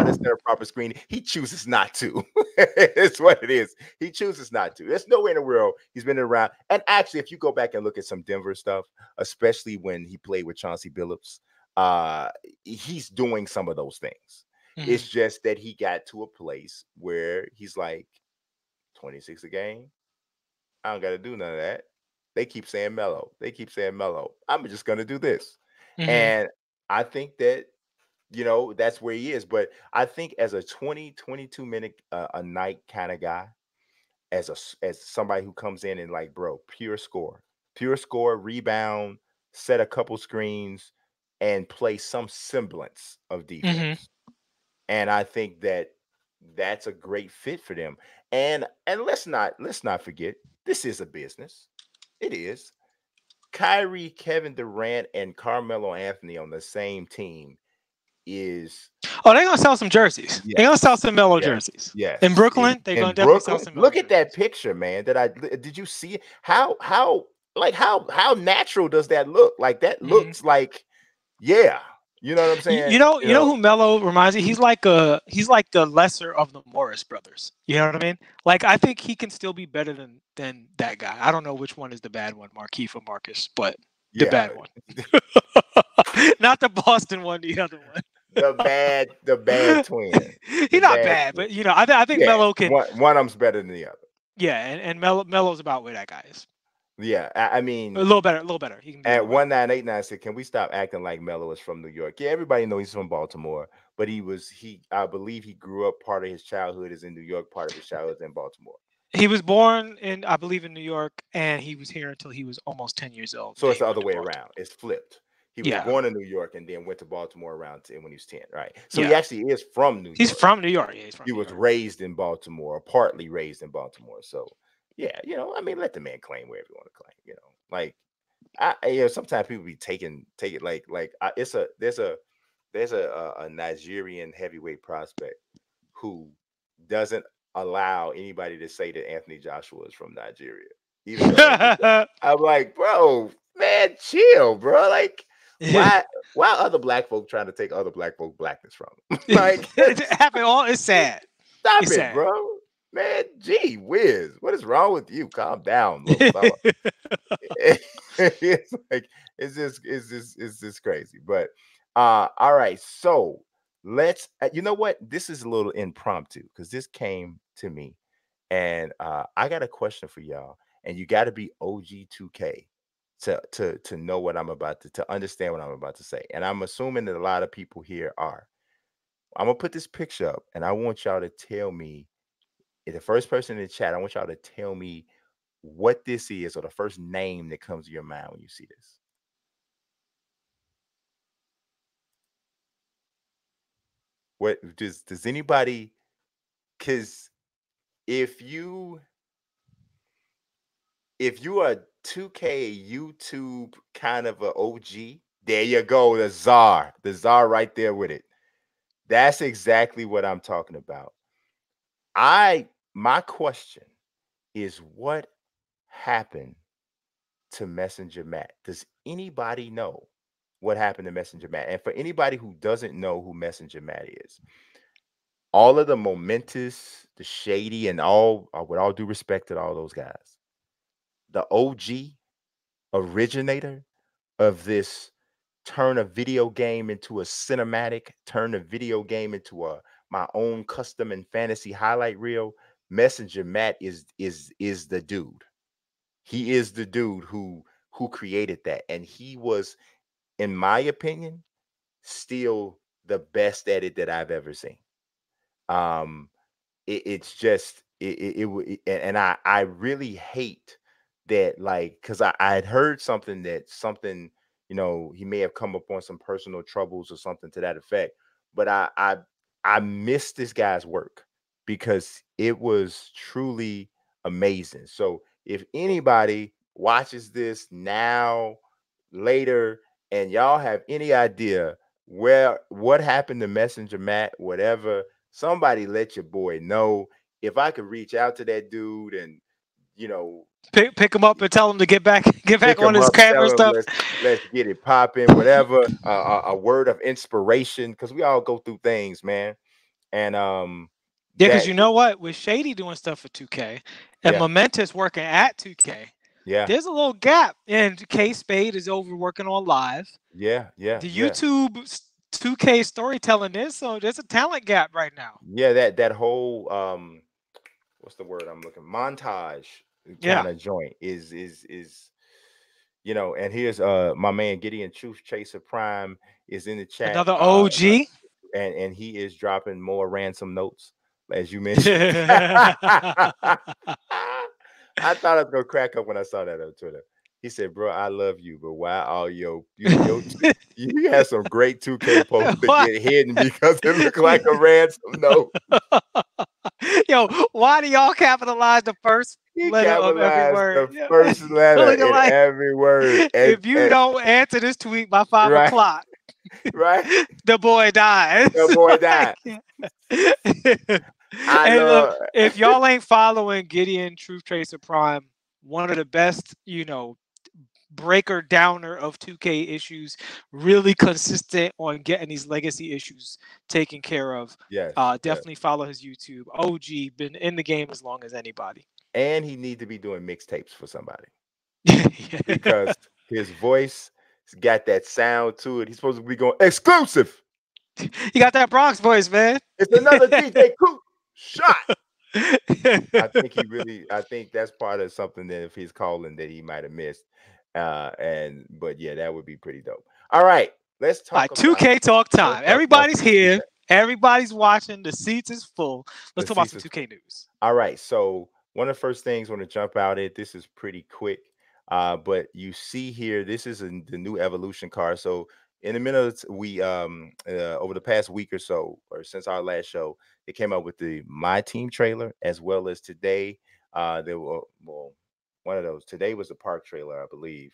to set a proper screen. He chooses not to. It's what it is. He chooses not to. There's no way in the world he's been around. And actually, if you go back and look at some Denver stuff, especially when he played with Chauncey Billups, he's doing some of those things. It's just that he got to a place where he's like 26 a game. I don't got to do none of that. They keep saying Melo. They keep saying Melo. I'm just going to do this. And I think that, that's where he is. But I think as a 22 minute a night kind of guy, as somebody who comes in and like, bro, pure score, rebound, set a couple screens, and play some semblance of defense. And I think that that's a great fit for them. And let's not forget, this is a business. It is. Kyrie, Kevin Durant, and Carmelo Anthony on the same team is. Oh, they're gonna sell some jerseys. Yes. They're gonna sell some Melo jerseys. Yes. In Brooklyn, they're gonna definitely sell some Melo Look at that picture, man. Did you see how natural does that look? Like that looks like, yeah. You know what I'm saying? You know who Melo reminds me? He's like the lesser of the Morris brothers. You know what I mean? Like I think he can still be better than that guy. I don't know which one is the bad one, Markieff or Marcus, but the bad one. Not the Boston one, the other one. the bad twin. He's not bad, but I think Melo can. One of them's better than the other. Yeah, and Melo's about where that guy is. Yeah, I mean, a little better. He can be at 1989 said, "Can we stop acting like Melo is from New York?" Yeah, everybody knows he's from Baltimore, but I believe he grew up. Part of his childhood is in New York. Part of his childhood is in Baltimore. He was born I believe in New York, and he was here until he was almost 10 years old. So it's the other way around. It's flipped. He was Yeah. born in New York and then went to Baltimore around 10 when he was 10, right? So he actually is from New York. He's from New York. Yeah, he was raised in Baltimore, partly raised in Baltimore. So Yeah, I mean, let the man claim wherever you want to claim. Like sometimes people be take it like it's a there's a Nigerian heavyweight prospect who doesn't allow anybody to say that Anthony Joshua is from Nigeria, even though I'm like, bro, man, chill, bro. Like, why other black folk trying to take other black folk blackness from them? Like, It happened all. It's sad. stop It's it, sad. bro. Man, gee whiz, what is wrong with you? Calm down, little fella. It's like it's just crazy. But all right, so let's you know what? This is a little impromptu because this came to me, and I got a question for y'all, and you got to be OG2K to know what I'm about to understand what I'm about to say. And I'm assuming that a lot of people here are. I'm gonna put this picture up, and I want y'all to tell me, the first person in the chat, I want y'all to tell me what this is, or the first name that comes to your mind when you see this. What does anybody? Because if you are 2K YouTube kind of a OG, there you go, the czar right there with it. That's exactly what I'm talking about. My question is, what happened to Messenger Matt? Does anybody know what happened to Messenger Matt? And for anybody who doesn't know who Messenger Matt is, all of the momentous, the shady, and all, with all due respect to all those guys, the OG originator of this turn a video game into a cinematic, turn a video game into my own custom and fantasy highlight reel. Messenger Matt is the dude. He is the dude who created that, and he was, in my opinion, still the best at it that I've ever seen. It's just and I really hate that, like, because I had heard something he may have come up on some personal troubles or something to that effect, but I miss this guy's work because it was truly amazing. So if anybody watches this now, later, and y'all have any idea what happened to Messenger Matt, whatever, somebody let your boy know. If I could reach out to that dude and you know Pick him up and tell him to get back pick on him his up, camera tell him stuff. let's get it popping, whatever, a word of inspiration, because we all go through things, man. And Yeah, because that you know what? With Shady doing stuff for 2K and yeah, Momentous working at 2K, yeah, there's a little gap. And K Spade is over working on live. yeah, yeah, The yeah, YouTube 2K storytelling there's a talent gap right now. yeah, that whole what's the word I'm looking, montage Yeah. kind of joint is and here's my man Gideon Truth Chaser Prime is in the chat, Another OG. and he is dropping more ransom notes, as you mentioned. I thought I was gonna crack up when I saw that on Twitter. He said, "Bro, I love you, but why all you have some great 2K posts to Why? get hidden because it looked like a ransom note." Yo, why do y'all capitalize the first He letter of every capitalized word? the Yeah. first letter Looking in like, every word, if you don't answer this tweet by 5 right, o'clock, right. the boy dies. The boy died. I And love. if y'all ain't following Gideon Truth Tracer Prime, one of the best, breaker downer of 2K issues, really consistent on getting these legacy issues taken care of. Yes, yes. Definitely follow his YouTube. OG, been in the game as long as anybody. And he need to be doing mixtapes for somebody You because his voice got that sound to it. He's supposed to be going exclusive. got that Bronx voice, man. It's another DJ Coop shot. I think that's part of something that if he's calling that he might have missed. But yeah, that would be pretty dope. All right, let's All talk right, about 2K talk let's time. talk about Everybody's 2K. here. Everybody's watching. The seats is full. The Let's talk about some season. 2K news. All right, so one of the first things I want to jump out at, this is pretty quick, but you see here, this is the new evolution card. So in a minute, we over the past week or so, or since our last show, they came out with the My Team trailer, as well as today There were one of those. Today was the park trailer, I believe.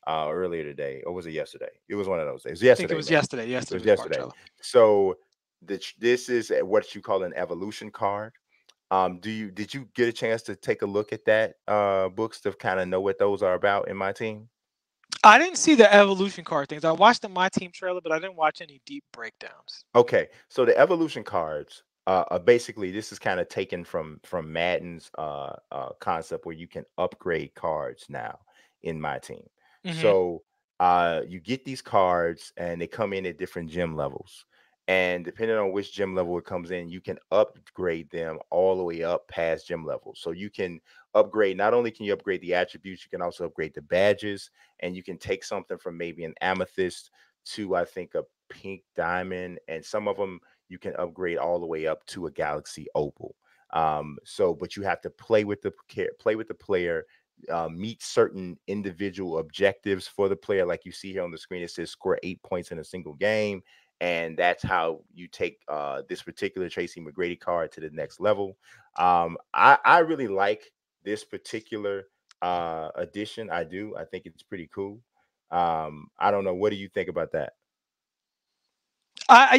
Earlier today, or was it yesterday? It was one of those days. I think it Yesterday, was maybe. yesterday. It Yesterday was was Park yesterday. Trailer. So this is what you call an evolution card. Did you get a chance to take a look at that books to kind of know what those are about in my team? I didn't see the evolution card things. I watched the MyTeam trailer, but I didn't watch any deep breakdowns. Okay, so the evolution cards are basically, this is kind of taken from Madden's concept where you can upgrade cards now in my team. Mm-hmm. So you get these cards and they come in at different gym levels. And depending on which gym level it comes in, you can upgrade them all the way up past gym levels. So you can upgrade, not only can you upgrade the attributes, you can also upgrade the badges, and you can take something from maybe an amethyst to, I think, a pink diamond, and some of them you can upgrade all the way up to a galaxy opal. So but you have to play with the player, meet certain individual objectives for the player. Like you see here on the screen, it says score 8 points in a single game, and that's how you take this particular Tracy McGrady card to the next level. I really like this particular edition. I think it's pretty cool. I don't know, what do you think about that? I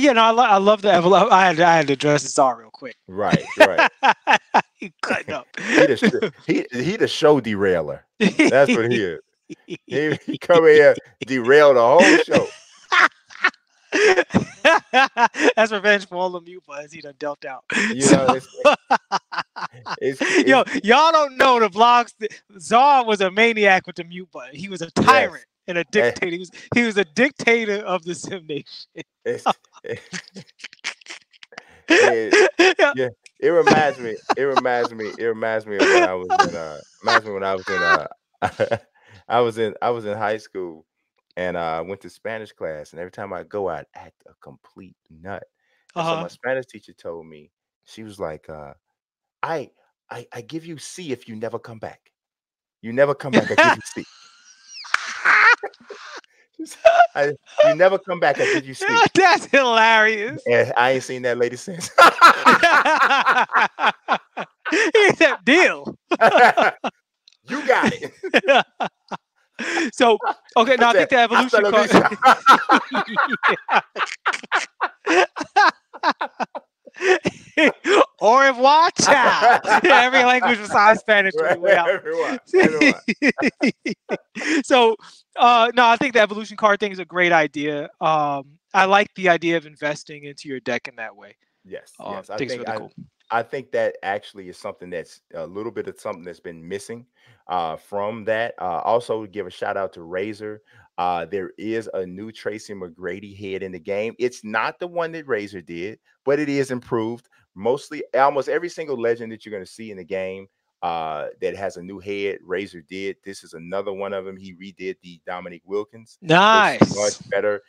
love the evolution. I had to address Zar real quick. Right, right. He cutting up. He the show derailer. That's what he is. He come here, derail the whole show. That's revenge for all the mute buttons he done dealt out. You know, Yo, y'all don't know the vlogs. Zar was a maniac with the mute button. He was a tyrant and a dictator. He was a dictator of the Sim Nation. Yeah, it reminds me of when I was in I was in high school, and I went to Spanish class, and every time I go, I'd act a complete nut. And so my Spanish teacher told me, she was like, I I give you C if you never come back. You never come back, I give you C. You never come back, I give you C. That's hilarious. And I ain't seen that lady since. He said, deal. You got it. So, okay, now I think the evolution card. Au revoir, ciao. Every language besides Spanish. Everyone. So, no, I think the evolution card thing is a great idea. I like the idea of investing into your deck in that way. Yes, I think it's really cool. I think that actually is something that's a little bit of something that's been missing from that. Also, give a shout out to Razor. There is a new Tracy McGrady head in the game. It's not the one that Razor did, but it is improved. Mostly, almost every single legend that you're going to see in the game that has a new head, Razor did. This is another one of them. He redid the Dominique Wilkins. Nice. Much better.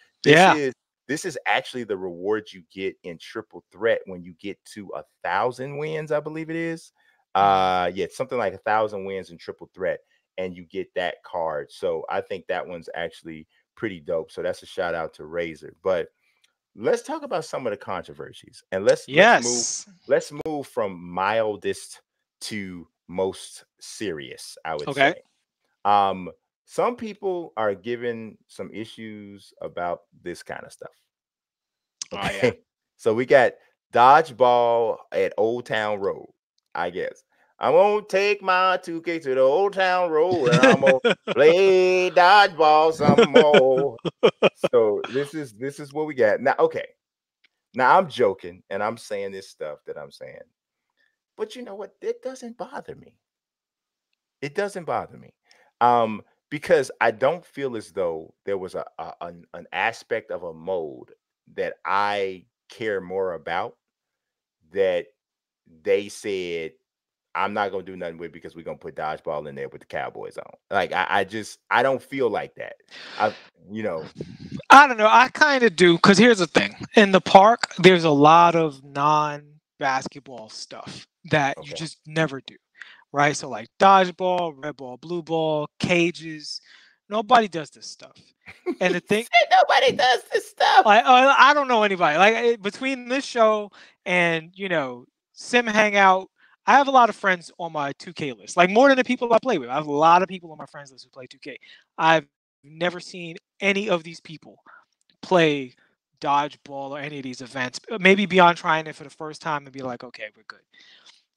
This is actually the reward you get in Triple Threat when you get to 1,000 wins, I believe it is. Yeah, something like 1,000 wins in Triple Threat, and you get that card. So I think that one's actually pretty dope. So that's a shout out to Razor. But let's talk about some of the controversies, and let's move from mildest to most serious, I would say. Some people are given some issues about this kind of stuff. Okay. Oh, yeah. So we got dodgeball at Old Town Road, I guess. I'm gonna take my 2K to the Old Town Road, and I'm gonna play dodgeball some more. So this is what we got. Now, okay. Now I'm joking and I'm saying this stuff that I'm saying. But you know what? It doesn't bother me. It doesn't bother me. Because I don't feel as though there was an aspect of a mode that I care more about that they said I'm not gonna do nothing with, because we're gonna put dodgeball in there with the Cowboys on. Like I don't feel like that. I don't know. I kind of do, because here's the thing: in the park, there's a lot of non-basketball stuff that you just never do, right? So like dodgeball, red ball, blue ball, cages. Nobody does this stuff. And the thing, nobody does this stuff. I don't know anybody. Like between this show and Sim Hangout, I have a lot of friends on my 2K list, like more than the people I play with. I have a lot of people on my friends list who play 2K. I've never seen any of these people play dodgeball or any of these events. Maybe beyond trying it for the first time and be like, okay, we're good.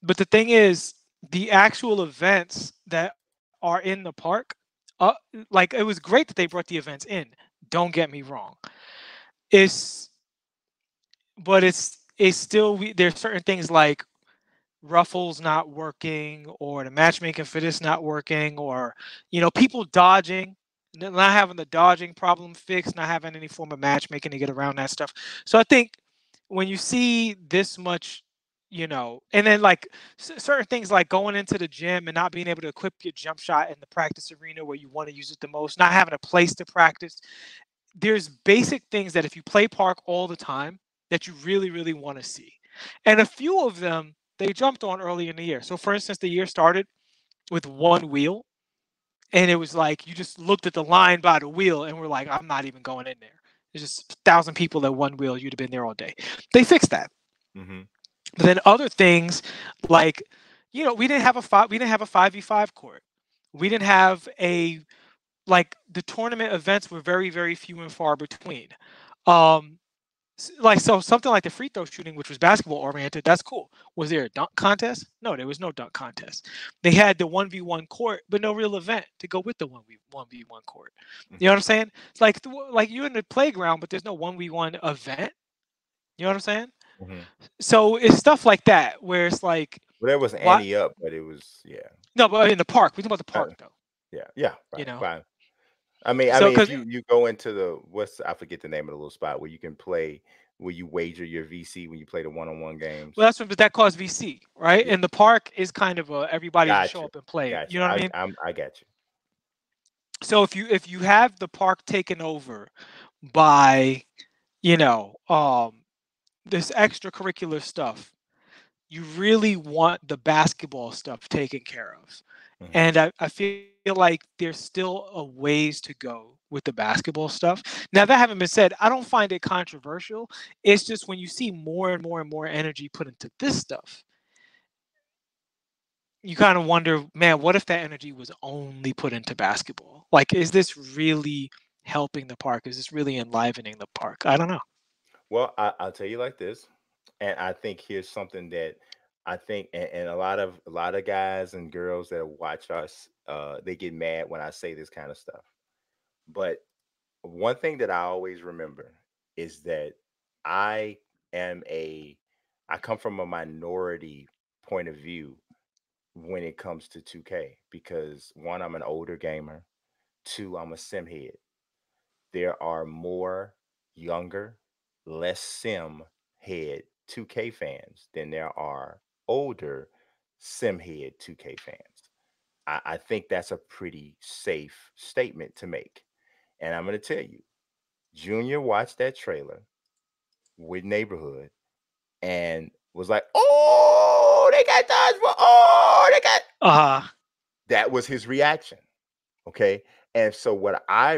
But the thing is, the actual events that are in the park, like it was great that they brought the events in. Don't get me wrong. It's but it's still there's certain things like ruffles not working or the matchmaking for this not working or people dodging, not having the dodging problem fixed, not having any form of matchmaking to get around that stuff. So I think when you see this much, and then like certain things like going into the gym and not being able to equip your jump shot in the practice arena where you want to use it the most, not having a place to practice, there's basic things that if you play park all the time that you really really want to see, and a few of them they jumped on early in the year. So for instance, the year started with one wheel, and it was like you just looked at the line by the wheel and we're like, I'm not even going in there. There's just 1,000 people at one wheel, you'd have been there all day. They fixed that. Mm-hmm. But then other things like, we didn't have a 5v5 court. We didn't have a like the tournament events were very very few and far between. Um, like so something like the free throw shooting, which was basketball oriented, that's cool. Was there a dunk contest? No, there was no dunk contest. They had the 1v1 court, but no real event to go with the 1v1 court. You know what I'm saying? It's like you're in the playground, but there's no 1v1 event. You know what I'm saying? Mm-hmm. So it's stuff like that where it's like, Well, there was what? Annie up, but it was No, but in the park, we're talking about the uh, park though. yeah, You right, know, fine. I mean, so if because you go into the I forget the name of the little spot where you can play, where you wager your VC when you play the one-on-one games. well, that's what but that caused VC, right? Yeah, And the park is kind of a everybody just show gotcha, up and play. You gotcha. know what I I mean? I got you. So if you have the park taken over by you know this extracurricular stuff, you really want the basketball stuff taken care of. Hmm. And I feel like there's still a ways to go with the basketball stuff. Now that having been said, I don't find it controversial. It's just when you see more and more and more energy put into this stuff, you kind of wonder, man, what if that energy was only put into basketball? Like, is this really helping the park? Is this really enlivening the park? I don't know. Well, I'll tell you like this, and I think here's something that I think, and a lot of guys and girls that watch us, they get mad when I say this kind of stuff. But one thing that I always remember is that I am a I come from a minority point of view when it comes to 2K, because one, I'm an older gamer. Two, I'm a sim head. There are more younger, less sim head 2K fans than there are older sim head 2K fans. I think that's a pretty safe statement to make. And I'm going to tell you, Junior watched that trailer with Neighborhood and was like, "Oh, they got dodgeball. Oh, they got." Uh, That was his reaction. Okay, and so what I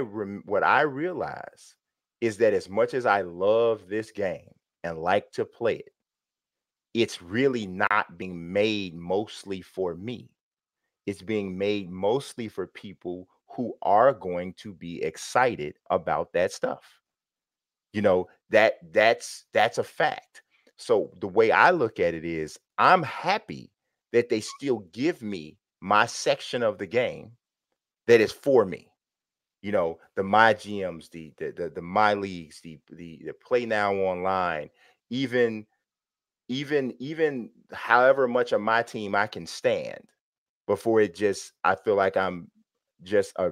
realize is that as much as I love this game and like to play it, it's really not being made mostly for me. It's being made mostly for people who are going to be excited about that stuff. That's a fact. So the way I look at it is I'm happy that they still give me my section of the game that is for me. The my GMs, the my leagues, the play now online, even even however much of my team I can stand before I feel like I'm just a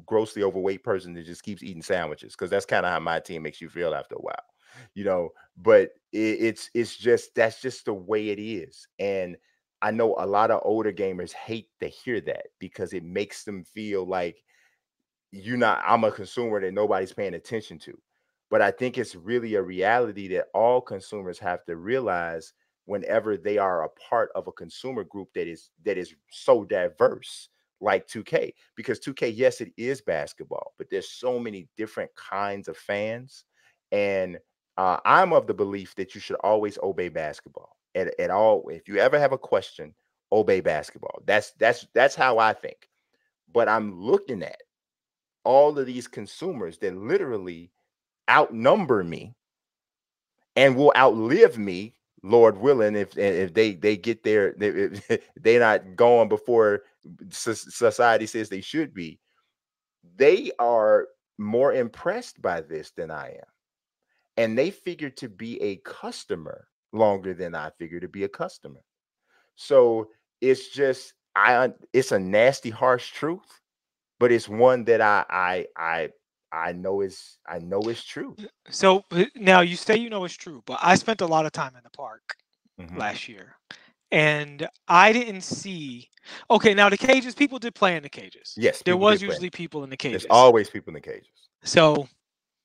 grossly overweight person that just keeps eating sandwiches, because that's kind of how my team makes you feel after a while. But it's just that's just the way it is. And I know a lot of older gamers hate to hear that because it makes them feel like I'm a consumer that nobody's paying attention to. But I think it's really a reality that all consumers have to realize whenever they are a part of a consumer group that is so diverse, like 2K. Because 2K, yes, it is basketball, but there's so many different kinds of fans. And I'm of the belief that you should always obey basketball. at all. If you ever have a question, obey basketball. That's how I think. But I'm looking at all of these consumers that literally outnumber me and will outlive me, Lord willing, if they get there, they're not going before society says they should be. They are more impressed by this than I am, and they figure to be a customer longer than I figure to be a customer. So it's just it's a nasty, harsh truth, but it's one that I know is true. So now you say you know it's true, but I spent a lot of time in the park Mhm. last year, and I didn't see. Okay, now the cages, people did play in the cages. Yes, There people was did play. usually people in the There's cages. always people in the cages. So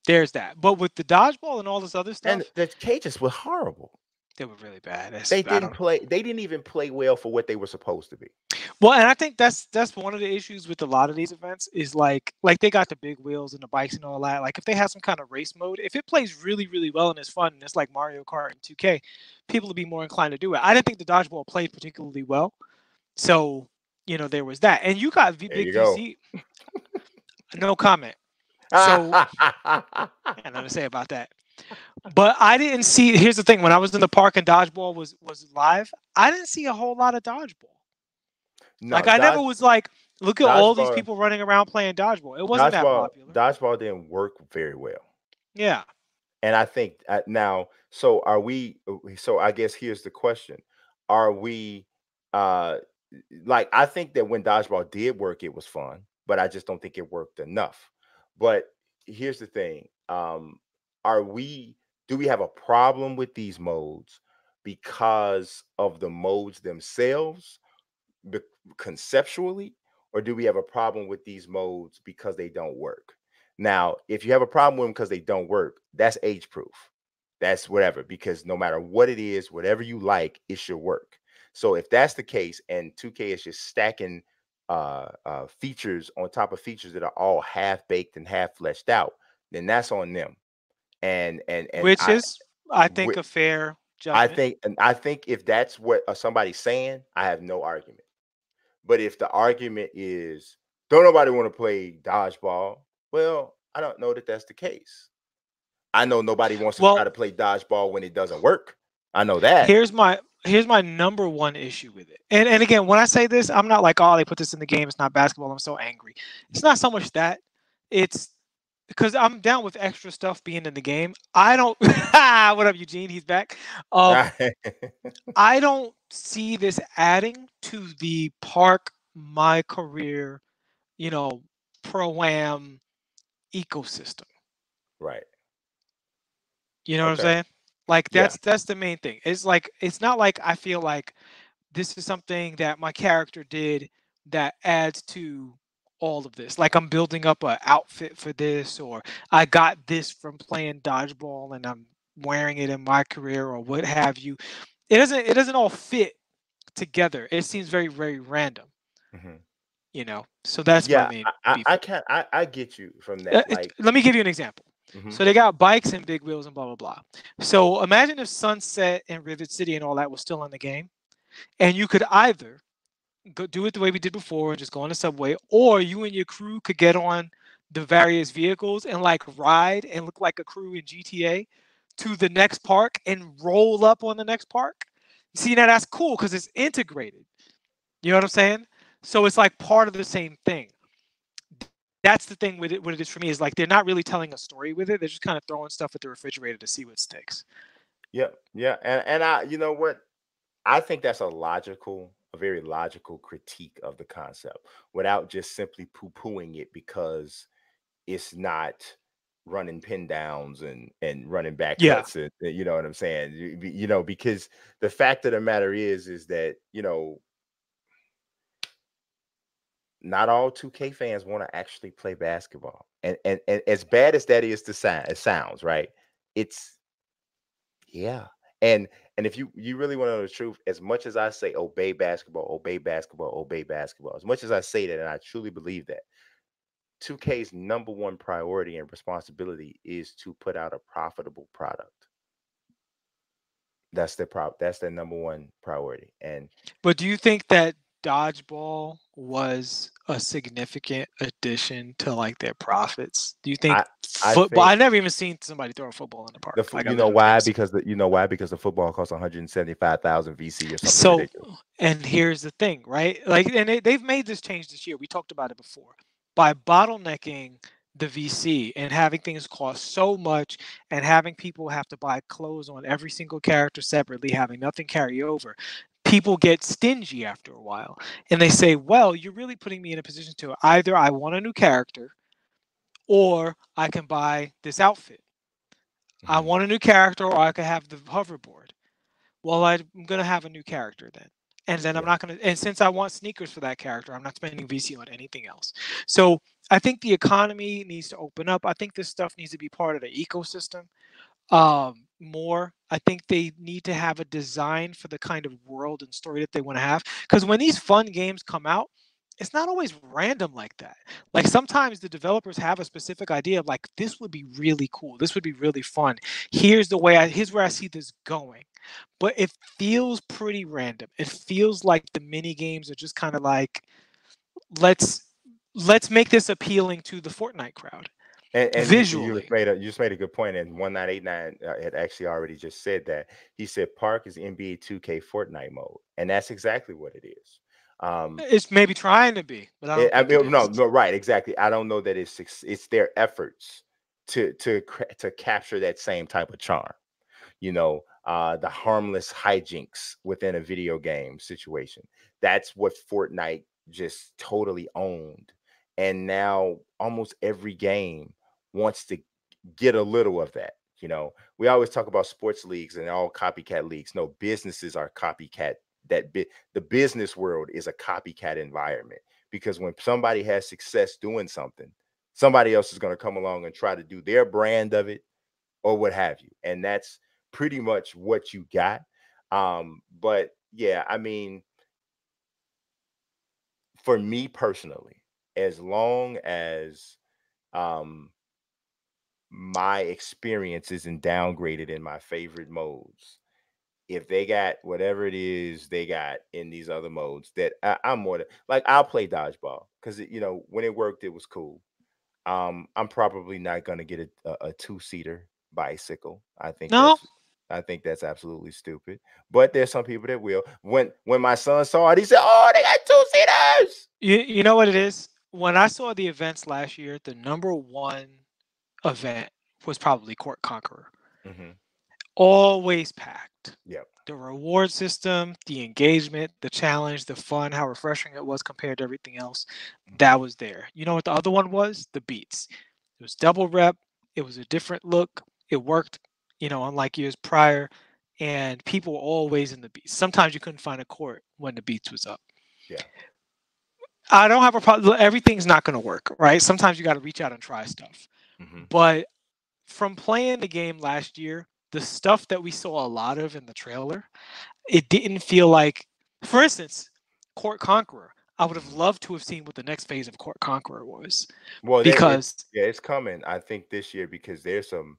there's that. But with the dodgeball and all this other And stuff, the cages were horrible. they were really bad. They I didn't don't. play, they didn't even play well for what they were supposed to be. Well, and I think that's one of the issues with a lot of these events is like they got the big wheels and the bikes and all that. Like if they have some kind of race mode, if it plays really really well and it's fun and it's like Mario Kart and 2K, people will be more inclined to do it. I didn't think the dodgeball played particularly well, so there was that. And you got There big you go. VC, no comment. So and nothing to say about that. But I didn't see. Here's the thing: when I was in the park and dodgeball was live, I didn't see a whole lot of dodgeball. No, Like I never was like, look at all these dodgeball people running around playing dodgeball. It wasn't that dodgeball popular. dodgeball didn't work very well. Yeah. And I think now, so are we? So I guess here's the question: Are we? Uh, like I think that when dodgeball did work, it was fun, but I just don't think it worked enough. But here's the thing: Are we? Do we have a problem with these modes because of the modes themselves, be- conceptually, or do we have a problem with these modes because they don't work? Now, if you have a problem with them because they don't work, that's age proof. That's whatever, because no matter what it is, whatever you like, it should work. So if that's the case, and 2K is just stacking features on top of features that are all half baked and half fleshed out, then that's on them. And Which is, I think, a fair judgment. I think if that's what somebody's saying, I have no argument. But if the argument is, don't nobody want to play dodgeball, well, I don't know that that's the case. I know nobody wants to try Well, to play dodgeball when it doesn't work. I know that. here's my number one issue with it. And again, when I say this, I'm not like, oh, they put this in the game. It's not basketball. I'm so angry. It's not so much that. It's because I'm down with extra stuff being in the game. I don't. What up, Eugene? He's back. Um, I don't see this adding to the park my career, you know, pro am ecosystem. Right. You know what I'm Okay. saying? Like Yeah. that's the main thing. It's like it's not like I feel like this is something that my character did that adds to all of this. Like I'm building up a outfit for this, or I got this from playing dodgeball and I'm wearing it in my career or what have you. It doesn't all fit together. It seems very, very random, Mhm. So that's my Yeah. main beef with it. I get you from that. Like, Let me give you an example. mhm. So they got bikes and big wheels and blah blah blah. So imagine if Sunset and Rivet City and all that was still in the game, and you could either go do it the way we did before and just go on the subway, or you and your crew could get on the various vehicles and like ride and look like a crew in GTA to the next park and roll up on the next park. See, now that's cool because it's integrated. You know what I'm saying? So it's like part of the same thing. That's the thing with it. What it is for me is like they're not really telling a story with it. They're just kind of throwing stuff at the refrigerator to see what sticks. Yeah. Yeah. And I, you know what? I think that's a very logical critique of the concept without just simply poo-pooing it because it's not running pin downs and running back Yeah. cuts, and you know what I'm saying? Because the fact of the matter is that, not all 2K fans want to actually play basketball. And as bad as that is to sound, it sounds, right? It's Yeah. And and if you really want to know the truth, as much as I say obey basketball, obey basketball, obey basketball, as much as I say that, and I truly believe that, 2K's number one priority and responsibility is to put out a profitable product. That's that's their number one priority. And But do you think that dodgeball was a significant addition to like their profits? Do you think I I football? I think never even seen somebody throw a football in the park. Like I you know literally never why? seen. Because the football costs 175,000 VC or something So, ridiculous. and here's the thing, right? Like, and they've made this change this year. We talked about it before. By bottlenecking the VC and having things cost so much and having people have to buy clothes on every single character separately, having nothing carry over, people get stingy after a while. And they say, well, you're really putting me in a position to either I want a new character or I can buy this outfit. I Mhm. want a new character or I could have the hoverboard. Well, I'm gonna have a new character then, and then I'm Yeah. not gonna. And since I want sneakers for that character, I'm not spending VC on anything else. So I think the economy needs to open up. I think this stuff needs to be part of the ecosystem more. I think they need to have a design for the kind of world and story that they want to have. Because when these fun games come out, it's not always random like that. Like sometimes the developers have a specific idea of like this would be really cool. This would be really fun. Here's where I see this going. But it feels pretty random. It feels like the mini games are just kind of like let's let's make this appealing to the Fortnite crowd And visually. you just made a good point. And 1989 had actually already just said that. He said Park is NBA 2K Fortnite mode, and that's exactly what it is. Um, It's maybe trying to be, but I don't I think it mean, no, is. no, right, exactly. I don't know that it's their efforts to capture that same type of charm. The harmless hijinks within a video game situation. That's what Fortnite just totally owned. And now almost every game wants to get a little of that. We always talk about sports leagues and all copycat leagues. No, businesses are copycat. The business world is a copycat environment because when somebody has success doing something, somebody else is going to come along and try to do their brand of it or what have you. And that's pretty much what you got. But yeah, I mean, for me personally, as long as um my experience isn't downgraded in my favorite modes, if they got whatever it is they got in these other modes that I'm more than like, I'll play dodgeball because when it worked, it was cool. I'm probably not gonna get a two-seater bicycle. No, I think that's absolutely stupid. But there's some people that will. When my son saw it, he said, "Oh, they got two-seaters." you know what it is? When I saw the events last year, the number one event was probably Court Conqueror. Hmm. Always packed. Yep. The reward system, the engagement, the challenge, the fun, how refreshing it was compared to everything else, Hmm. that was there. You know what the other one was? The beats. It was double rep. It was a different look. It worked, unlike years prior. And people were always in the beats. Sometimes you couldn't find a court when the beats was up. Yeah. I don't have a problem. Everything's not going to work, right? Sometimes you got to reach out and try stuff. Hmm. But from playing the game last year, the stuff that we saw a lot of in the trailer, it didn't feel like, for instance, Court Conqueror. I would have Hmm. loved to have seen what the next phase of Court Conqueror was, Well, because it's coming. I think this year because there's some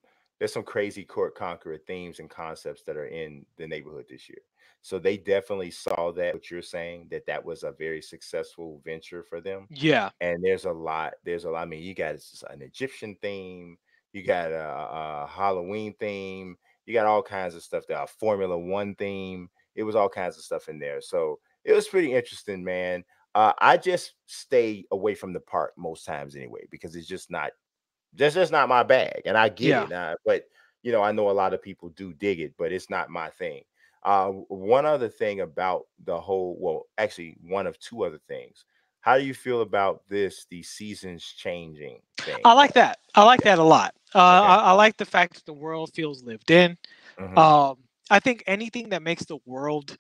crazy court conqueror themes and concepts that are in the neighborhood this year. So they definitely saw that what you're saying, that was a very successful venture for them. yeah, And there's a lot. I mean, you got an Egyptian theme, you got a Halloween theme, you got all kinds of stuff there, a Formula One theme. It was all kinds of stuff in there. So it was pretty interesting, man. I just stay away from the park most times anyway because it's just not my bag, and I get yeah. it. But I know a lot of people do dig it, but it's not my thing. One other thing about the whole, well, actually, one of two other things. How do you feel about the seasons changing I thing? like that. I like Yeah. that a lot. Okay. I like the fact that the world feels lived in. Hmm. Um, I think anything that makes the world,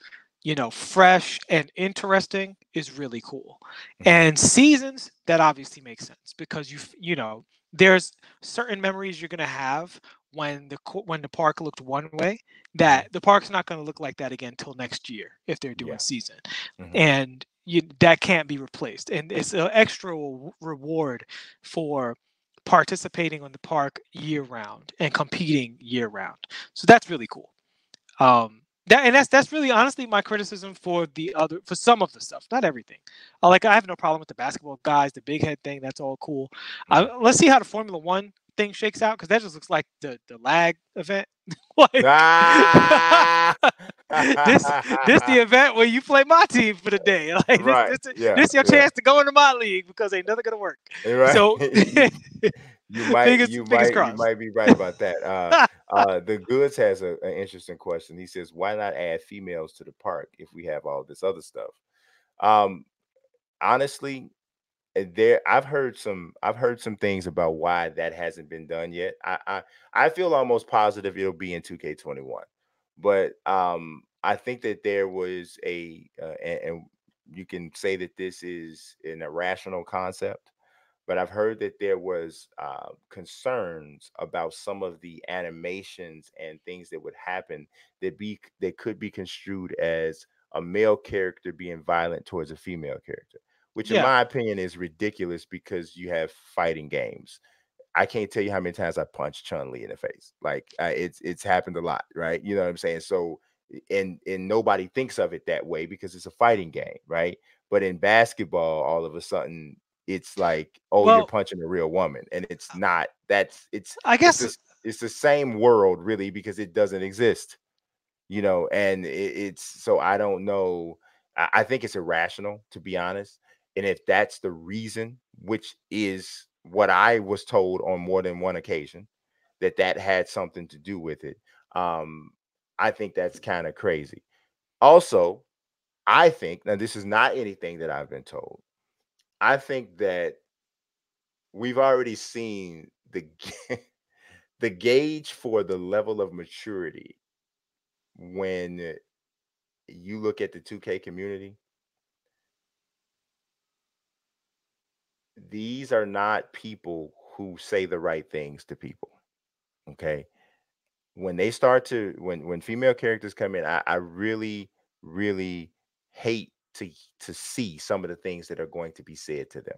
fresh and interesting is really cool. Hmm. And seasons, that obviously makes sense because there's certain memories you're gonna have when the park looked one way, Hmm. that the park's not gonna look like that again until next year if they're doing Yeah. season, Hmm. and that can't be replaced. And it's an extra reward for participating on the park year round and competing year round. So that's really cool. That's really honestly my criticism for some of the stuff, not everything. Like I have no problem with the basketball guys, the big head thing. That's all cool. Let's see how the Formula One thing shakes out because that just looks like the lag event. Like Ah! this the event where you play my team for the day. Like Right. Yeah. this your Yeah. chance to go into my league because ain't nothing gonna work. Right. So fingers You crossed. might be right about that. The Goods has an interesting question. He says, "Why not add females to the park if we have all this other stuff?" Um, honestly, I've heard some things about why that hasn't been done yet. I feel almost positive it'll be in 2K21, but I think that there was and you can say that this is an irrational concept, but I've heard that there was concerns about some of the animations and things that would happen that could be construed as a male character being violent towards a female character, which in Yeah. my opinion is ridiculous because you have fighting games. I can't tell you how many times I punched Chun-Li in the face. Like it's happened a lot, right? You know what I'm saying? So and nobody thinks of it that way because it's a fighting game, right? But in basketball, all of a sudden it's like, oh, you're Well, punching a real woman, and it's not. That's I it's guess this it's the same world really because it doesn't exist, you know. And it's so I don't know. I think it's irrational, to be honest. And if that's the reason, which is what I was told on more than one occasion, that had something to do with it, um I think that's kind of crazy. Also, I think, now this is not anything that I've been told, I think that we've already seen the gauge for the level of maturity when you look at the 2K community. These are not people who say the right things to people. Okay. When they start to when female characters come in, I really, really hate to see some of the things that are going to be said to them.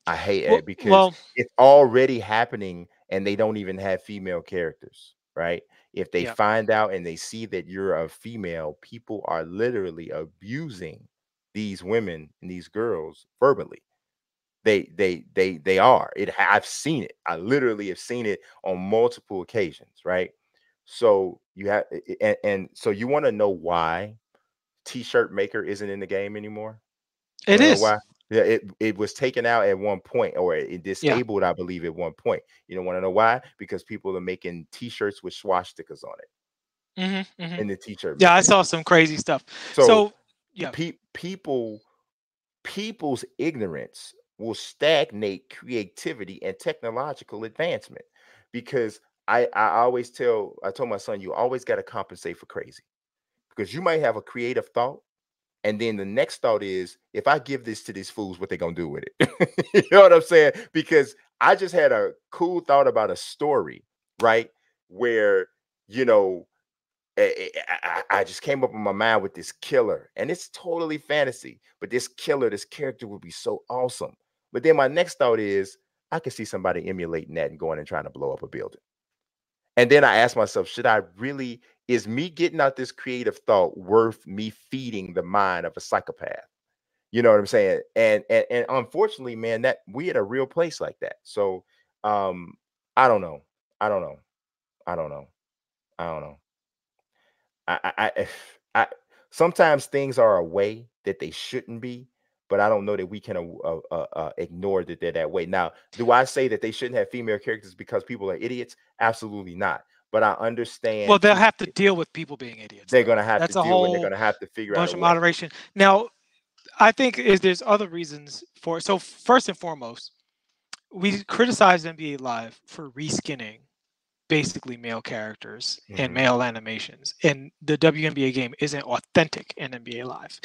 I hate well, it because well it's already happening and they don't even have female characters, right? If they yeah. find out and they see that you're a female, people are literally abusing these women and these girls verbally. They are. I've seen it. I literally have seen it on multiple occasions, right? So you have and so you want to know why T-shirt maker isn't in the game anymore? You It wanna know is. why? Yeah, it was taken out at one point, or it Yeah. disabled, I believe, at one point. You don't wanna know why? Because people are making T-shirts with swastikas on it Hmm. in the T-shirt Yeah, I making saw industry. some crazy stuff. So So yeah. people people's ignorance will stagnate creativity and technological advancement because I told my son, you always got to compensate for crazy because you might have a creative thought. And then the next thought is, if I give this to these fools, what they gonna do with it? You know what I'm saying? Because I just had a cool thought about a story, right? Where, you know, I just came up in my mind with this killer, and it's totally fantasy. But this killer, this character would be so awesome. But then my next thought is, I could see somebody emulating that and going and trying to blow up a building. And then I asked myself, should I really, is me getting out this creative thought worth me feeding the mind of a psychopath? You know what I'm saying? And unfortunately, man, that we at a real place like that. So um I don't know. I don't know. I don't know. I don't know. I sometimes things are a way that they shouldn't be, but I don't know that we can ignore that they're that way. Now, do I say that they shouldn't have female characters because people are idiots? Absolutely not. But I Well, understand they'll people. have to deal with people being idiots, They're though. gonna have to That's a deal, and they're whole gonna have to figure out a bunch of way. moderation. Now, I think there's other reasons for it. So first and foremost, we criticize NBA Live for reskinning basically male characters and Hmm. male animations, and the WNBA game isn't authentic in NBA Live.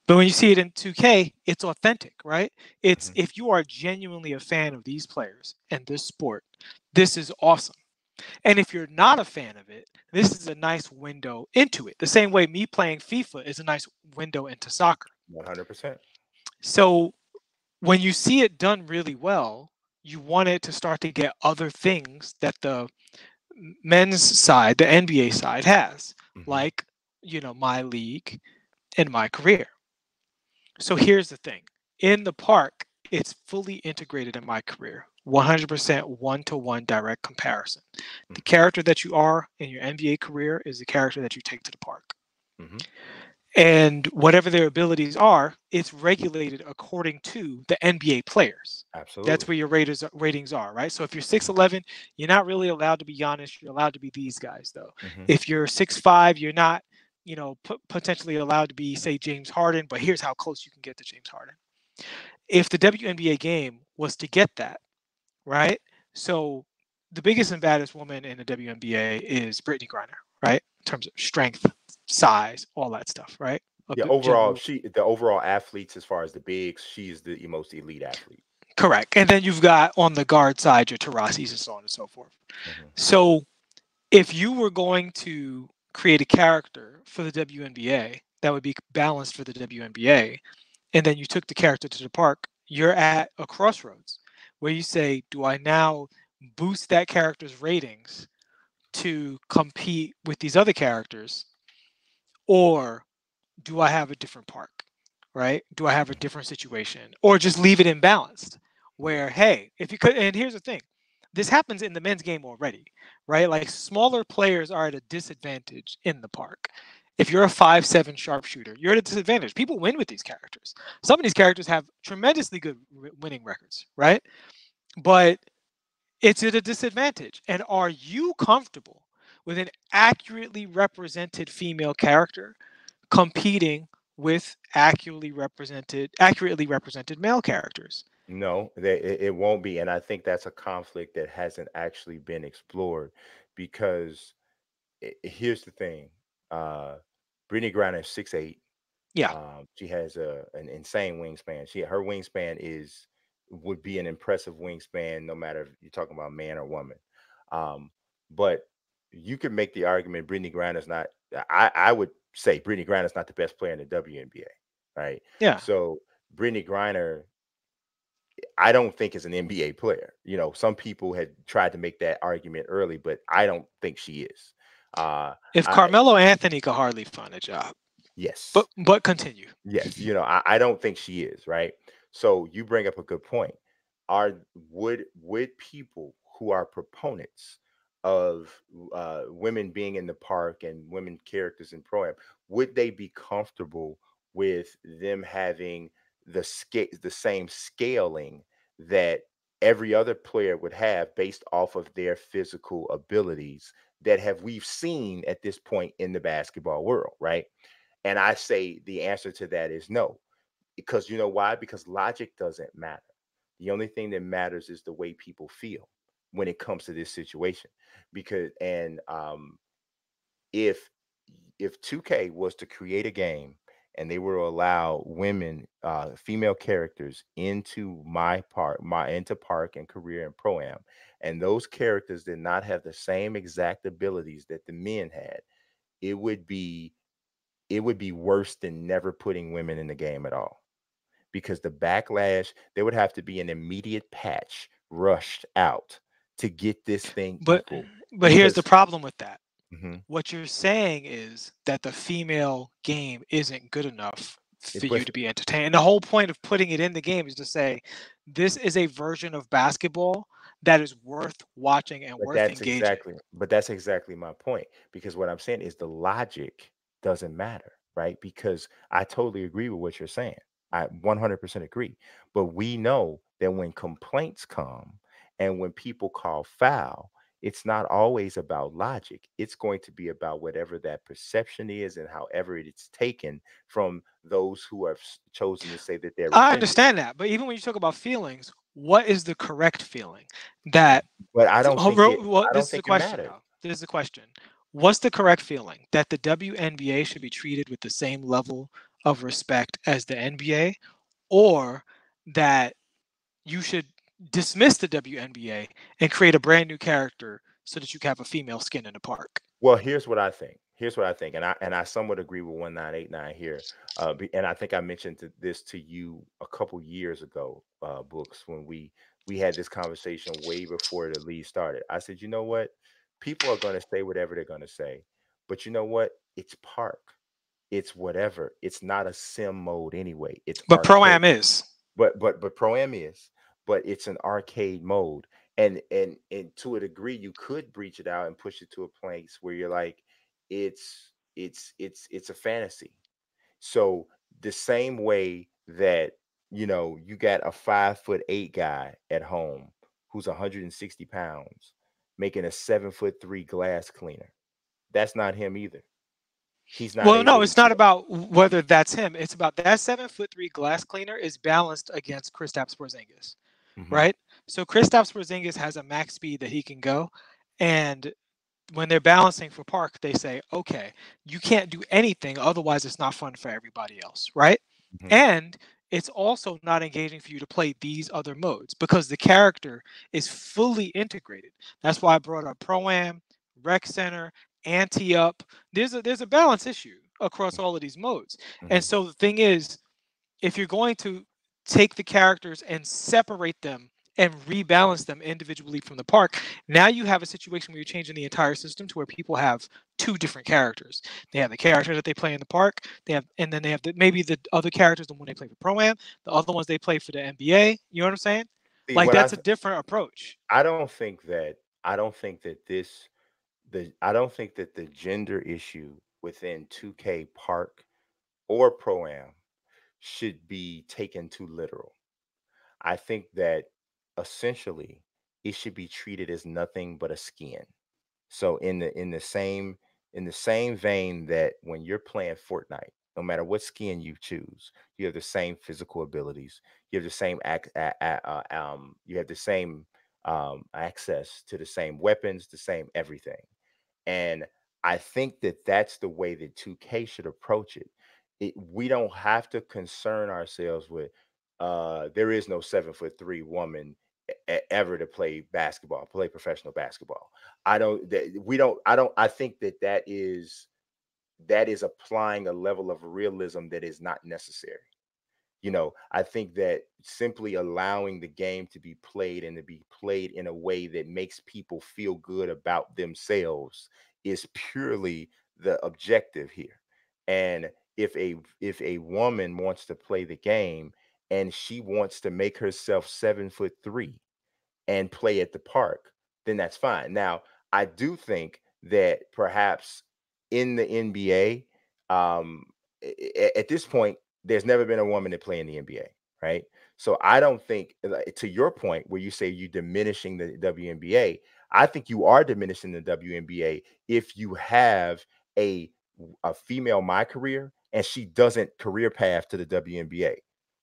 But when you see it in 2K, it's authentic, right? It's Hmm. if you are genuinely a fan of these players and this sport, this is awesome. And if you're not a fan of it, this is a nice window into it. The same way me playing FIFA is a nice window into soccer. 100%. So when you see it done really well, you want it to start to get other things that the men's side, the NBA side has, Hmm. like my league and my career. So here's the thing. In the park, it's fully integrated in my career. 100% one-to-one direct comparison. The Mhm. character that you are in your NBA career is the character that you take to the park. Mhm. And whatever their abilities are, it's regulated according to the NBA players. That's Absolutely. where your ratings are, right? So if you're Mhm. 6'11", you're not really allowed to be Giannis. You're allowed to be these guys, though. Mhm. If you're 6'5", you're not, potentially allowed to be, say, James Harden. But here's how close you can get to James Harden. If the WNBA game was to get that, right? So the biggest and baddest woman in the WNBA is Brittany Griner, right? In terms of strength, size, all that stuff, right? Of Yeah, the overall, general. the overall athletes as far as the bigs, she is the most elite athlete. Correct. And then you've got on the guard side your Tarasis and so on and so forth. Mhm. So if you were going to create a character for the WNBA that would be balanced for the WNBA, and then you took the character to the park, you're at a crossroads where you say, do I now boost that character's ratings to compete with these other characters, or do I have a different park, right? Do I have a Mhm. different situation, or just leave it imbalanced? Yeah. Where, hey, if you could, and here's the thing, this happens in the men's game already, right? Like smaller players are at a disadvantage in the park. If you're a 5'7" sharpshooter, you're at a disadvantage. People win with these characters. Some of these characters have tremendously good winning records, right? But it's at a disadvantage. And are you comfortable with an accurately represented female character competing with accurately represented male characters? No, it won't be, and I think that's a conflict that hasn't actually been explored because here's the thing: uh, Brittany Griner is 6'8". Yeah. She has an insane wingspan. Her wingspan would be an impressive wingspan, no matter if you're talking about man or woman. Um, but you could make the argument Brittany Griner's not. I would say Brittany Griner's not the best player in the WNBA, right? Yeah. So Brittany Griner, I don't think is an NBA player. Some people had tried to make that argument early, but I don't think she is. Uh, If I Carmelo Anthony could hardly find a job. But yes, but continue. yes, I don't think she is, right? So you bring up a good point. Are would people who are proponents of women being in the park and women characters in pro am, would they be comfortable with them having the same scaling that every other player would have based off of their physical abilities that have we've seen at this point in the basketball world, right? And I say the answer to that is no. Because you know why? Because logic doesn't matter. The only thing that matters is the way people feel when it comes to this situation. Because and if 2K was to create a game and they were to allow women, female characters into into park and career and pro am, and those characters did not have the same exact abilities that the men had, it would be worse than never putting women in the game at all, because the backlash, there would have to be an immediate patch rushed out to get this thing But equal. but here's the Because problem with that. Mhm. What you're saying is that the female game isn't good enough for you But to be entertained. And the whole point of putting it in the game is to say this is a version of basketball that is worth watching and worth engaging. that's exactly my point, because what I'm saying is the logic doesn't matter, right? Because I totally agree with what you're saying. I 100% agree. But we know that when complaints come and when people call foul, it's not always about logic. It's going to be about whatever that perception is and however it's taken from those who have chosen to say that they're I offended. understand that, but even when you talk about feelings, what is the correct feeling? That But I this don't is the think it question matters. though. This is the question. What's the correct feeling? That the WNBA should be treated with the same level of respect as the NBA, or that you should dismiss the WNBA and create a brand new character so that you can have a female skin in the park? Well, here's what I think. And I somewhat agree with 1989 here. And I think I mentioned this to you a couple years ago, books, when we had this conversation way before the league started. I said, you know what? People are going to say whatever they're going to say, but you know what? it's park, it's whatever. It's not a sim mode anyway. It's But Pro arcade. Am is. But Pro Am is, but it's an arcade mode. And to a degree you could breach it out and push it to a place where you're like, it's a fantasy. So the same way that, you got a 5'8" guy at home who's 160 pounds making a 7'3" glass cleaner. That's not him either. He's not Well, no, able to it's not do it. about whether that's him. It's about that 7'3" glass cleaner is balanced against Kristaps Porzingis, Hmm. right? So Kristaps Porzingis has a max speed that he can go, and when they're balancing for park, they say, okay, you can't do anything, otherwise it's not fun for everybody else, right? Hmm. And it's also not engaging for you to play these other modes because the character is fully integrated. That's why I brought up Pro Am, Rec Center, Ante Up. There's a balance issue across all of these modes. And Hmm. so the thing is, if you're going to take the characters and separate them and rebalance them individually from the park, now you have a situation where you're changing the entire system to where people have two different characters. They have the character that they play in the park, and then they have maybe the other characters, the one they play for Pro Am, the other ones they play for the NBA. You know what I'm saying? See, Like what that's a different approach. I don't think that I don't think that the gender issue within 2K Park or Pro Am should be taken too literal. I think that essentially it should be treated as nothing but a skin. So in the same vein that when you're playing Fortnite, no matter what skin you choose, you have the same physical abilities. You have the same you have the same access to the same weapons, the same everything. And I think that that's the way that 2K should approach it. We don't have to concern ourselves with there is no 7'3" woman ever to play basketball, play professional basketball. I don't that we don't I don't I think that that is applying a level of realism that is not necessary. I think that simply allowing the game to be played and to be played in a way that makes people feel good about themselves is purely the objective here. And if a woman wants to play the game and she wants to make herself 7'3" and play at the park, then that's fine. Now, I do think that perhaps in the NBA, at this point, there's never been a woman to play in the NBA, right? So I don't think, to your point, where you say you diminishing the WNBA, I think you are diminishing the WNBA if you have a a female my career and she doesn't career path to the WNBA.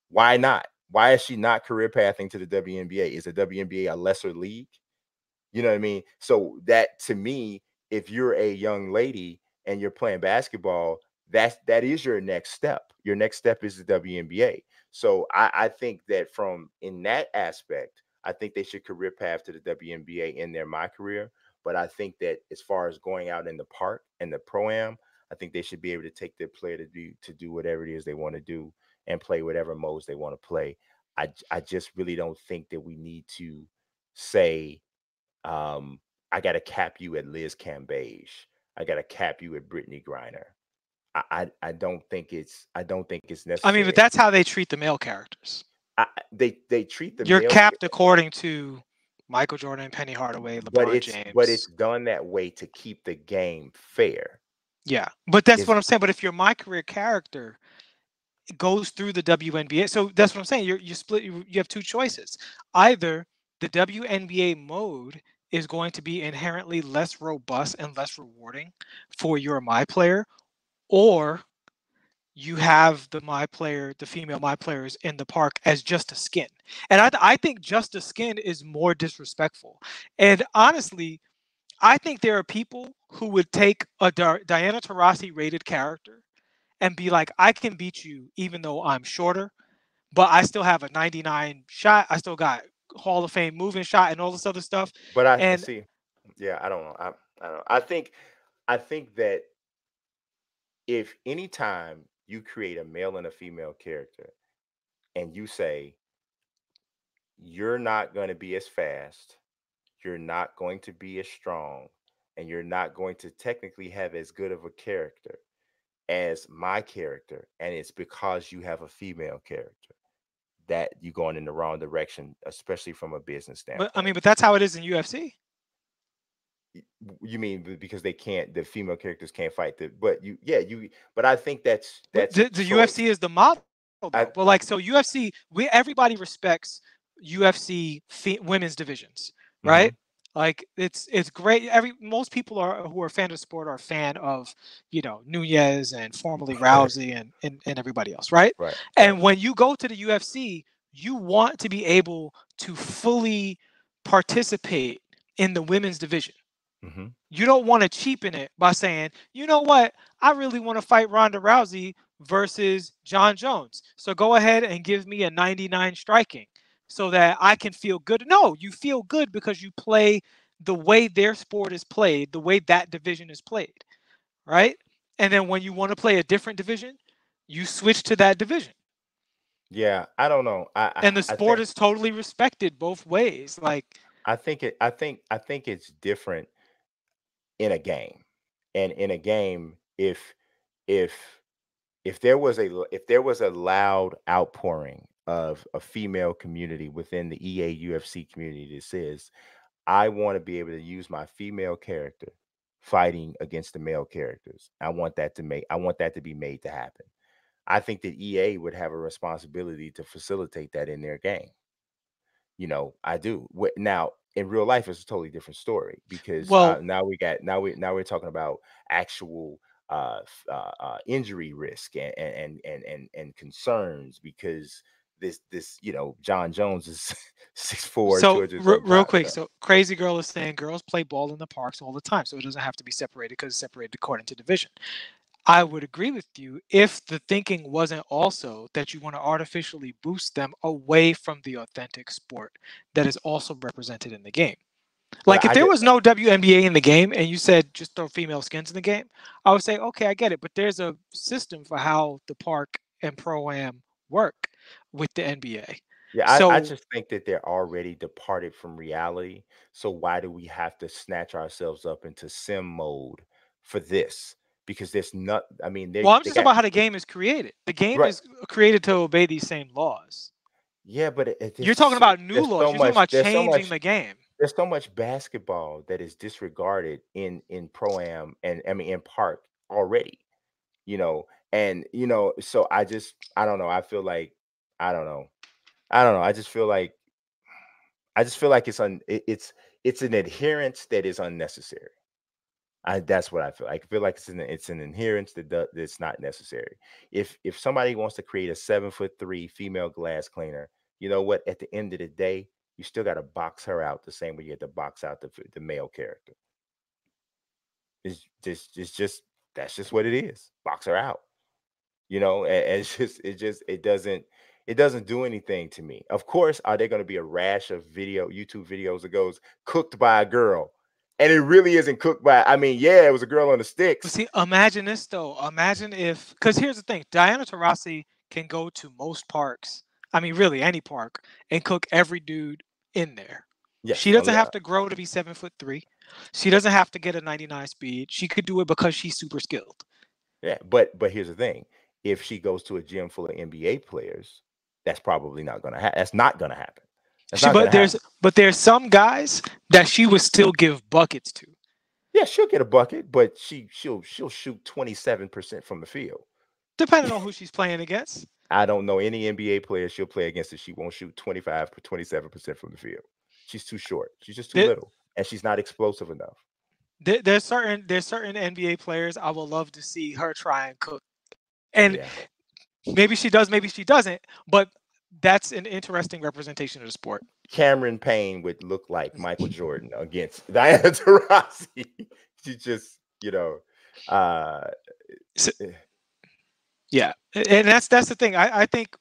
Why not? Why is she not career pathing to the WNBA? Is the WNBA a lesser league? You know what I mean? So that to me, if you're a young lady and you're playing basketball, that is your next step. Your next step is the WNBA. So I think that from in that aspect, I think they should career path to the WNBA in their my career. But I think that as far as going out in the park and the pro am, I think they should be able to take their player to do whatever it is they want to do and play whatever modes they want to play. I just really don't think that we need to say um, I got to cap you at Liz Cambage. I got to cap you at Brittany Griner. I don't think it's I mean, but necessary. that's how they treat the male characters. They treat the You're male, capped according to Michael Jordan, Penny Hardaway, but LeBron it's James. done that way to keep the game fair. Yeah, but that's Is what I'm saying. But if you're my career character, goes through the WNBA. So that's what I'm saying. You split. You have two choices. Either the WNBA mode is going to be inherently less robust and less rewarding for your my player, or you have the my player, the female my players in the park as just a skin. And I think just a skin is more disrespectful. And honestly, I think there are people who would take a Diana Taurasi rated character and be like, I can beat you even though I'm shorter, but I still have a 99 shot. I still got Hall of Fame moving shot and all this other stuff. but I And see. Yeah, I don't know. I don't know. I think that if anytime you create a male and a female character and you say you're not going to be as fast, you're not going to be as strong, and you're not going to technically have as good of a character as my character, and it's because you have a female character that you're going in the wrong direction, especially from a business But I standpoint. mean, but that's how it is in UFC. You mean because they can't, the female characters can't fight the, but you, yeah, you, but I think that's a The UFC choice. is the model I though. But like, so UFC, everybody respects UFC women's divisions, hmm right? Like it's great. Most people are who are fans of sport are a fan of, Nunez and formerly Rousey and everybody else, right? right, right. And when you go to the UFC, you want to be able to fully participate in the women's division. hmm You don't want to cheapen it by saying, you know what, I really want to fight Ronda Rousey versus John Jones. So go ahead and give me a 99 striking so that I can feel good. No, you feel good because you play the way their sport is played, the way that division is played, right? And then when you want to play a different division, you switch to that division. Yeah, I don't know. And the I sport think is totally respected both ways. Like, I think it's different in a game. And in a game, if if there was a loud outpouring of a female community within the EA UFC community that says, I want to be able to use my female character fighting against the male characters. I want that to be made to happen. I think that EA would have a responsibility to facilitate that in their game. I do. Now, in real life, it's a totally different story because well, now we're talking about actual injury risk and concerns because this John Jones is 6'4", so 200 some real pounds. quick, so Crazy Girl is saying girls play ball in the parks all the time, so it doesn't have to be separated because it's separated according to division. I would agree with you if the thinking wasn't also that you want to artificially boost them away from the authentic sport that is also represented in the game. But Like if I there just was no WNBA in the game and you said just throw female skins in the game, I would say, okay, I get it. But there's a system for how the park and pro am work with the NBA. Yeah, I So just think that they're already departed from reality. So why do we have to snatch ourselves up into sim mode for this? Because there's not. I mean, well, I'm they just got about how the game is created. The game right. is created to obey these same laws. Yeah, but You're talking about new laws. You're talking about changing the game. there's so much basketball that is disregarded in pro am and I mean in park already. You know, and so I don't know. I feel like I don't know. I don't know. I just feel like it's an adherence that is unnecessary. That's what I feel. I feel like it's an adherence that's not necessary. If somebody wants to create a 7'3" female glass cleaner, you know what? At the end of the day, you still got to box her out the same way you had to box out the male character. It's just that's just what it is. Box her out. And it doesn't do anything to me. Of course, are there going to be a rash of YouTube videos that goes cooked by a girl, and it really isn't cooked by, I mean, yeah, it was a girl on the But sticks. see, imagine this though. Imagine if, because here's the thing: Diana Taurasi can go to most parks. I mean, really any park, and cook every dude in there. She Yes, doesn't only have to grow to be 7'3". She doesn't have to get a 99 speed. She could do it because she's super skilled. yeah, but here's the thing: if she goes to a gym full of NBA players, that's probably not going to happen. That's not going to happen. That's She, not going but to happen. there's some guys that she would still give buckets to. Yeah, she'll get a bucket, but she'll shoot 27% from the field. Depending on who she's playing against. I don't know any NBA player she'll play against that she won't shoot 25 to 27% from the field. She's too short. She's just too There, little, and she's not explosive enough. there's certain NBA players I would love to see her try and cook. And Yeah. maybe she does, maybe she doesn't, but that's an interesting representation of the sport. Cameron Payne would look like Michael Jordan against Diana Taurasi. She just, uh So, eh, yeah, and that's the thing. I think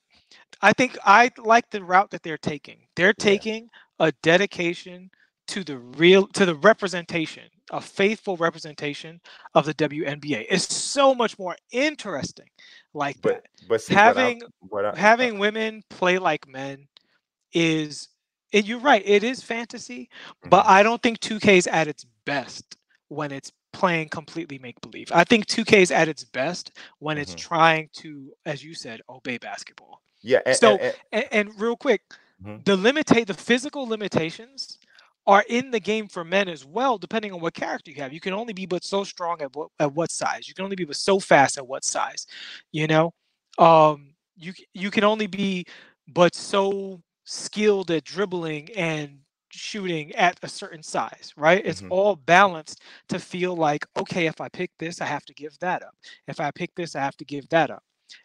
I like the route that they're taking. They're yeah. taking a dedication to the representation, a faithful representation of the WNBA. It's so much more interesting like that. But see Having what I having women play like men is, and you're right, it is fantasy, but mhm. I don't think 2K is at its best when it's playing completely make believe. I think 2K is at its best when it's trying to, as you said, obey basketball. Yeah, So, and real quick, mhm. the physical limitations are in the game for men as well, depending on what character you have. You can only be but so strong at what size. You can only be but so fast at what size. You know, you can only be but so skilled at dribbling and shooting at a certain size, right? It's Mhm. all balanced to feel like, okay, if I pick this, I have to give that up. If I pick this, I have to give that up.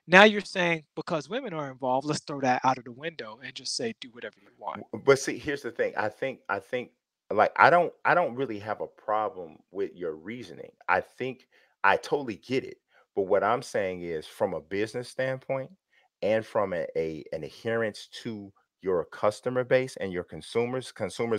Now you're saying because women are involved, let's throw that out of the window and just say do whatever you want. But see, here's the thing. I think like I don't really have a problem with your reasoning. I think I totally get it. But what I'm saying is from a business standpoint and from an adherence to your customer base and your consumers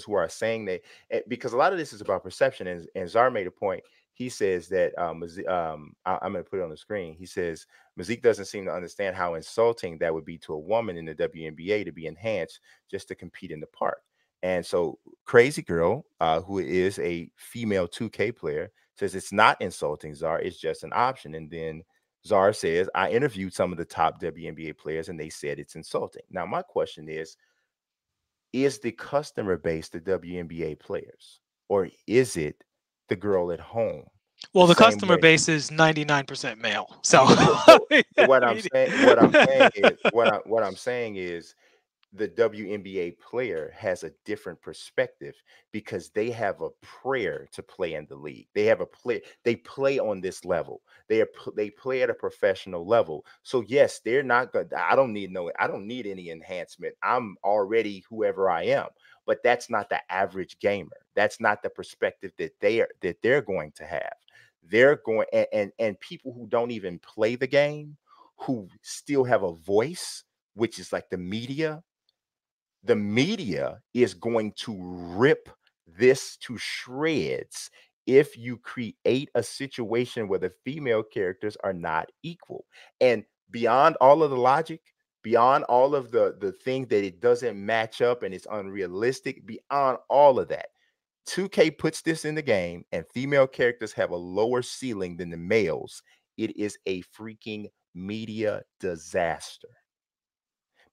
who are saying that because a lot of this is about perception and Czar made a point. He says that I'm going to put it on the screen. He says Mazik doesn't seem to understand how insulting that would be to a woman in the WNBA to be enhanced just to compete in the park. And so Crazy Girl, who is a female 2K player, says it's not insulting, Czar. It's just an option. And then Czar says, I interviewed some of the top WNBA players and they said it's insulting. Now, my question is the customer base the WNBA players? Or is it the girl at home? The Well, the same customer way. base is 99% male. So But what I I'm mean, saying, what I'm saying is the WNBA player has a different perspective because they have a prayer to play in the league. They have a play. They play on this level. They play at a professional level. So yes, they're not good. I don't need no. I don't need any enhancement. I'm already whoever I am. But that's not the average gamer. That's not the perspective that they're going to have. They're going and people who don't even play the game, who still have a voice, which is like the media is going to rip this to shreds if you create a situation where the female characters are not equal. And beyond all of the logic, beyond all of the thing that it doesn't match up and it's unrealistic, beyond all of that, 2K puts this in the game and female characters have a lower ceiling than the males. It is a freaking media disaster.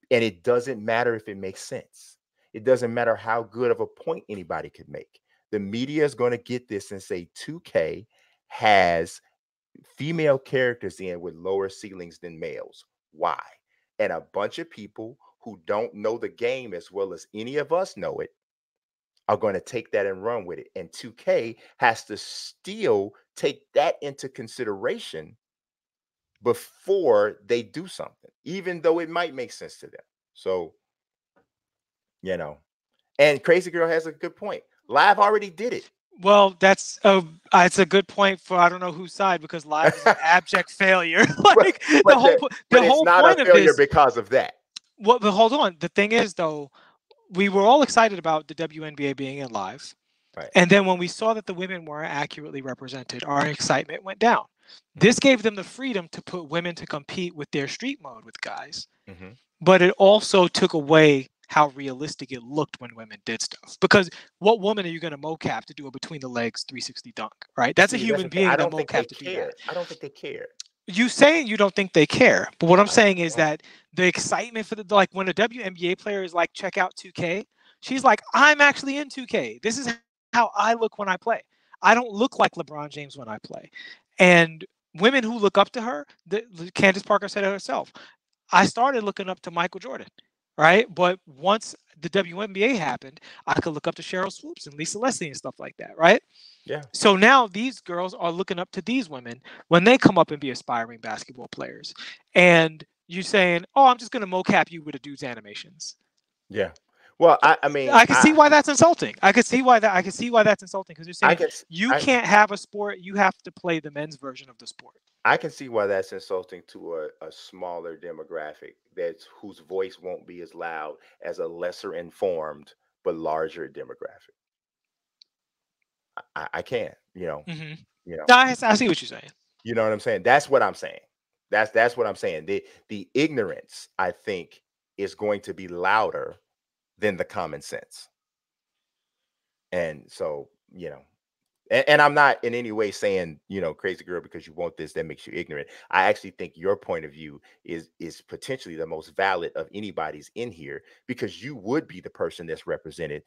And it doesn't matter if it makes sense. It doesn't matter how good of a point anybody could make. The media is going to get this and say 2K has female characters in with lower ceilings than males. Why? And a bunch of people who don't know the game as well as any of us know it are going to take that and run with it. And 2K has to still take that into consideration before they do something, even though it might make sense to them. So, you know, and Crazy Girl has a good point. Live already did it. well, it's a good point for I don't know whose side because live is an abject failure. but Like the but but the it's whole not a point of failure this. because of that. Well, but hold on. The thing is, though, we were all excited about the WNBA being in live. Right. And then when we saw that the women weren't accurately represented, our excitement went down. Hmm. This gave them the freedom to put women to compete with their street mode with guys, Hmm. but it also took away how realistic it looked when women did stuff. Because what woman are you going to mocap to do a between the legs 360 dunk, right? That's a See, that's human the thing. being I that don't think they mocap to do care. that. I don't think they care. You saying you don't think they care, but what I'm I saying is don't. that the excitement for the like when a WNBA player is like check out 2K, she's like I'm actually in 2K. This is how I look when I play. I don't look like LeBron James when I play. And women who look up to her, Candace Parker said it herself. I started looking up to Michael Jordan, right? But once the WNBA happened, I could look up to Cheryl Swoops and Lisa Leslie and stuff like that, right? Yeah. So now these girls are looking up to these women when they come up and be aspiring basketball players. And you saying, "Oh, I'm just going to mocap you with a dude's animations." Yeah. Well, I mean, I can see why that's insulting. I can see why that. I can see why that's insulting because you're I saying can you I can't have a sport. You have to play the men's version of the sport. I can see why that's insulting to a smaller demographic that's whose voice won't be as loud as a lesser informed but larger demographic. I can't, Hmm. you know, No, I see what you're saying. you know what I'm saying? That's what I'm saying. That's what I'm saying. The ignorance, I think, is going to be louder than the common sense. And so, And I'm not in any way saying, crazy girl, because you want this, that makes you ignorant. I actually think your point of view is potentially the most valid of anybody's in here, because you would be the person that's represented.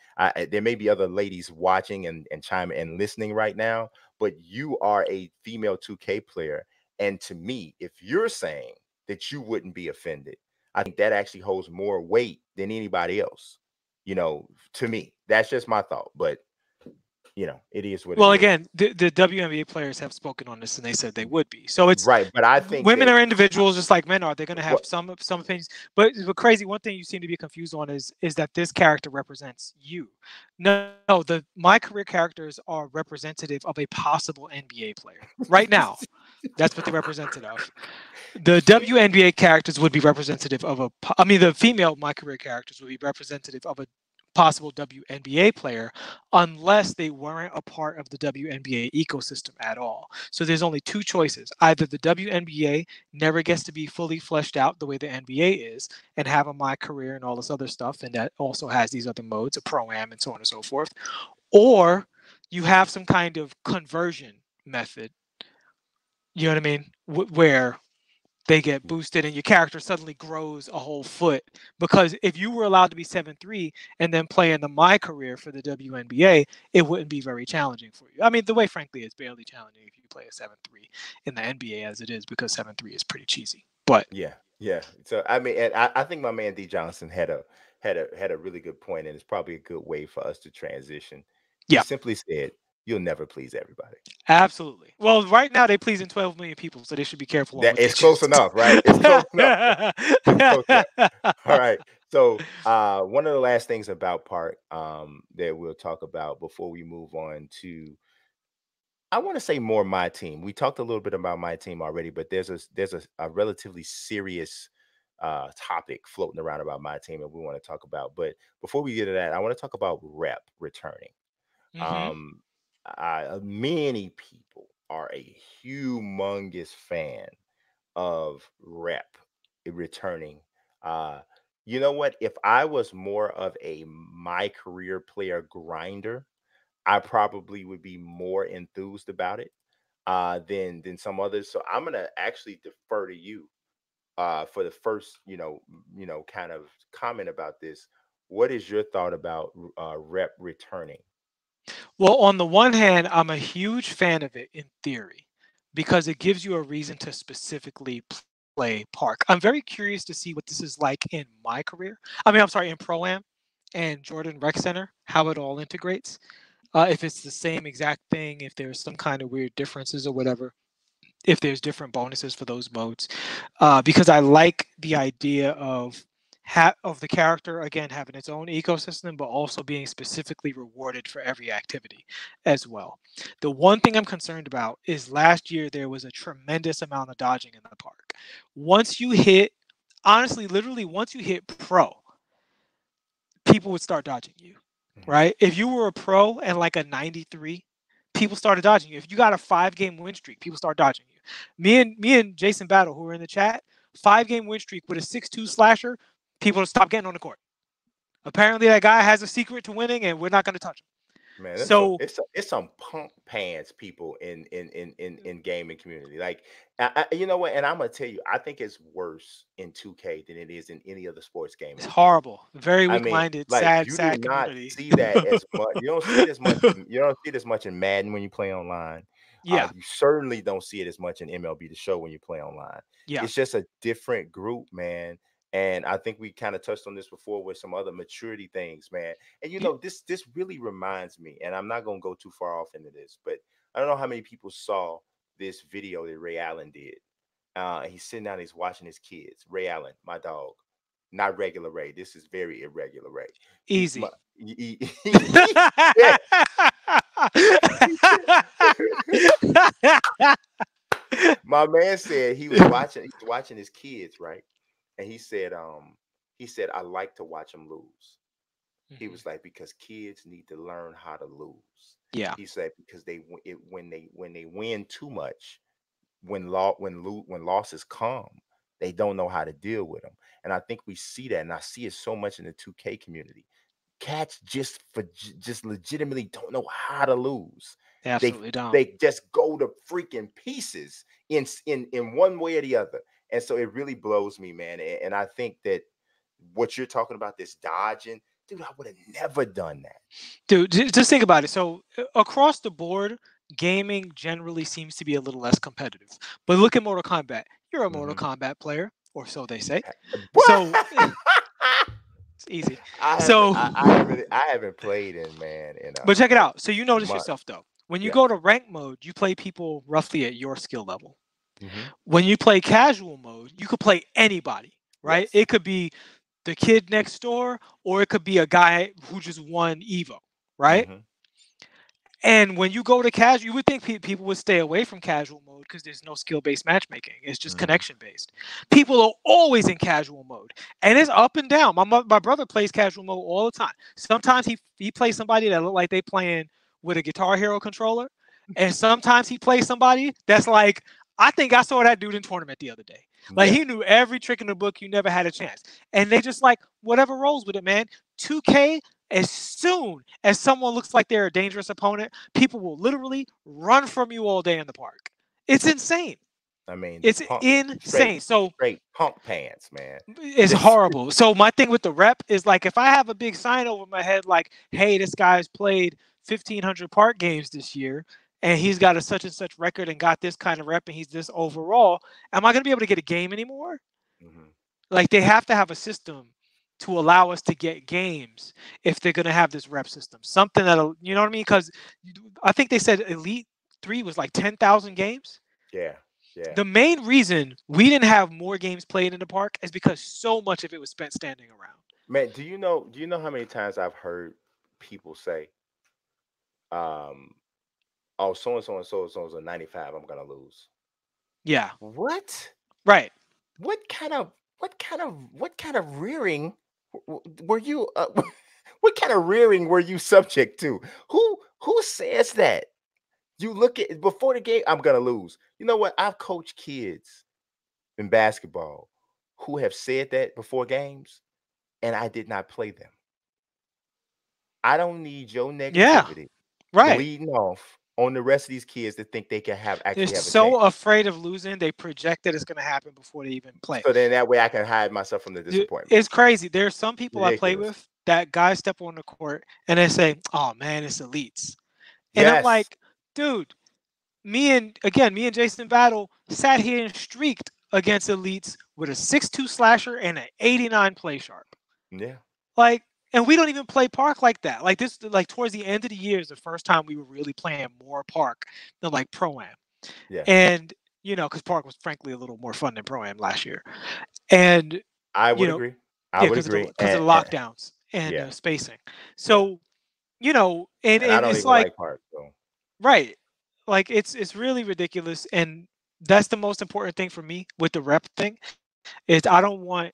There may be other ladies watching and chiming and listening right now, but you are a female 2K player. And to me, if you're saying that you wouldn't be offended, I think that actually holds more weight than anybody else. To me, that's just my thought. But it is what it Well, is. again, the WNBA players have spoken on this, and they said they would be. So it's Right, but I think women that are individuals, just like men are. They're going to have what some opinions. But crazy, one thing you seem to be confused on is that this character represents you. No, the my career characters are representative of a possible NBA player right now. That's what they're representative of. The WNBA characters would be representative of I mean, the female my career characters would be representative of a possible WNBA player unless they weren't a part of the WNBA ecosystem at all. So there's only two choices. Either the WNBA never gets to be fully fleshed out the way the NBA is and have a my career and all this other stuff, and that also has these other modes, a pro-am and so on and so forth, or you have some kind of conversion method, you know what I mean, where they get boosted and your character suddenly grows a whole foot. Because if you were allowed to be 7'3" and then play in the my career for the WNBA, it wouldn't be very challenging for you. I mean, the way, frankly, it's barely challenging if you play a 7'3" in the NBA as it is, because 7'3" is pretty cheesy. But Yeah, yeah. So I mean, and I think my man D Johnson had a really good point, and it's probably a good way for us to transition. He yeah, simply said, "You'll never please everybody." absolutely. Well, right now they're pleasing 12 million people, so they should be careful on That what they it's close choose. enough, right? It's close enough. It's close enough. All right. So one of the last things about part that we'll talk about before we move on to, I want to say, more my team. We talked a little bit about my team already, but there's a relatively serious topic floating around about my team that we want to talk about. But before we get to that, I want to talk about rep returning. hmm Um, Many people are a humongous fan of rep returning. Uh, you know what? If I was more of a my career player grinder, I probably would be more enthused about it than some others. So I'm gonna actually defer to you for the first, kind of comment about this. What is your thought about rep returning? Well, on the one hand, I'm a huge fan of it in theory because it gives you a reason to specifically play Park. I'm very curious to see what this is like in my career. I mean, I'm sorry, in Pro Am and Jordan Rec Center, how it all integrates. If it's the same exact thing, if there's some kind of weird differences or whatever, if there's different bonuses for those modes, because I like the idea of of the character again having its own ecosystem, but also being specifically rewarded for every activity as well. The one thing I'm concerned about is last year there was a tremendous amount of dodging in the park. Once you hit, honestly, literally, once you hit pro, people would start dodging you, Mhm. right? If you were a pro and like a 93, people started dodging you. If you got a 5 game win streak, people start dodging you. Me and Jason Battle, who were in the chat, 5 game win streak with a 6-2 slasher, people stop getting on the court. Apparently, that guy has a secret to winning, and we're not going to touch him. Man, So it's some punk pants people in gaming community. Like, you know what? And I'm gonna tell you, I think it's worse in 2K than it is in any other sports game it's in the game. horrible. Very I mean, weak-minded, like, sad, you do sad not community. see that as much. You don't see it as much. You don't see it as much in Madden when you play online. Yeah, You certainly don't see it as much in MLB The Show when you play online. yeah, It's just a different group, man. And I think we kind of touched on this before with some other maturity things, man. And yeah. this really reminds me, and I'm not gonna go too far off into this, but I don't know how many people saw this video that Ray Allen did. He's sitting down, he's watching his kids. Ray Allen, my dog, not regular Ray. This is very irregular Ray. He, my, Easy. yeah, he said, my man said he's watching his kids, right? And he said, I like to watch them lose. He Mhm. was like, because kids need to learn how to lose. Yeah. He said, because when they win too much, when losses come, they don't know how to deal with them. And I think we see that, and I see it so much in the 2K community. cats just legitimately don't know how to lose. They They absolutely don't. they just go to freaking pieces in one way or the other. And so it really blows me, man. And I think that what you're talking about, this dodging, dude, I would have never done that. Dude, just think about it. So across the board, gaming generally seems to be a little less competitive. But look at Mortal Kombat. You're a Mortal Mhm. Kombat player, or so they say. What? So it's easy. I haven't So, I haven't played in, man, in but check it a out. So you notice month. yourself though. When you Yeah. go to rank mode, you play people roughly at your skill level. Hmm. When you play casual mode, you could play anybody, right? Yes. It could be the kid next door, or it could be a guy who just won Evo, right? Hmm. And when you go to casual, you would think people would stay away from casual mode because there's no skill-based matchmaking. It's just Hmm. connection-based. People are always in casual mode, and it's up and down. My brother plays casual mode all the time. Sometimes he plays somebody that look like they playing with a Guitar Hero controller, and sometimes he plays somebody that's like, I think I saw that dude in tournament the other day. Like Yeah. he knew every trick in the book. You never had a chance, and they just like whatever rolls with it, man. 2K, as soon as someone looks like they're a dangerous opponent, people will literally run from you all day in the park. It's insane. I mean, the It's punk, straight insane. So straight punk pants, man. it's Just horrible. So my thing with the rep is like if I have a big sign over my head like, hey, this guy's played 1,500 park games this year and he's got a such and such record and got this kind of rep and he's this overall, am I going to be able to get a game anymore? mhm. Like they have to have a system to allow us to get games if they're going to have this rep system. Something that'll, you know what I mean? Because I think they said Elite 3 was like 10,000 games. Yeah, yeah. The main reason we didn't have more games played in the park is because so much of it was spent standing around. Man, do you know how many times I've heard people say, um, oh, so and so and so and so is a 95, I'm gonna lose. Yeah, What? right. What kind of rearing were you what kind of rearing were you subject to? Who says that? You look at before the game, I'm gonna lose. You know what? I've coached kids in basketball who have said that before games, and I did not play them. I don't need your Yeah, negativity right. bleeding off on the rest of these kids that think they can They're actually have a chance. so afraid of losing, they project that it's going to happen before they even play. So then that way I can hide myself from the disappointment. It's crazy. There's some people I play Ridiculous. with that guys step on the court and they say, "Oh man, it's elites," and I'm Yes. like, "Dude, me and Jason Battle sat here and streaked against elites with a 6'2" slasher and an 89 play sharp. Yeah. Like, and we don't even play park like that. Like this, like towards the end of the year is the first time we were really playing more park than like pro am, Yeah. and because park was frankly a little more fun than pro am last year, and I you would know, agree. I yeah, would agree. because of the And lockdowns and yeah, spacing. yeah. So and And I and don't it's even like like park, so right, like it's really ridiculous, and that's the most important thing for me with the rep thing is I don't want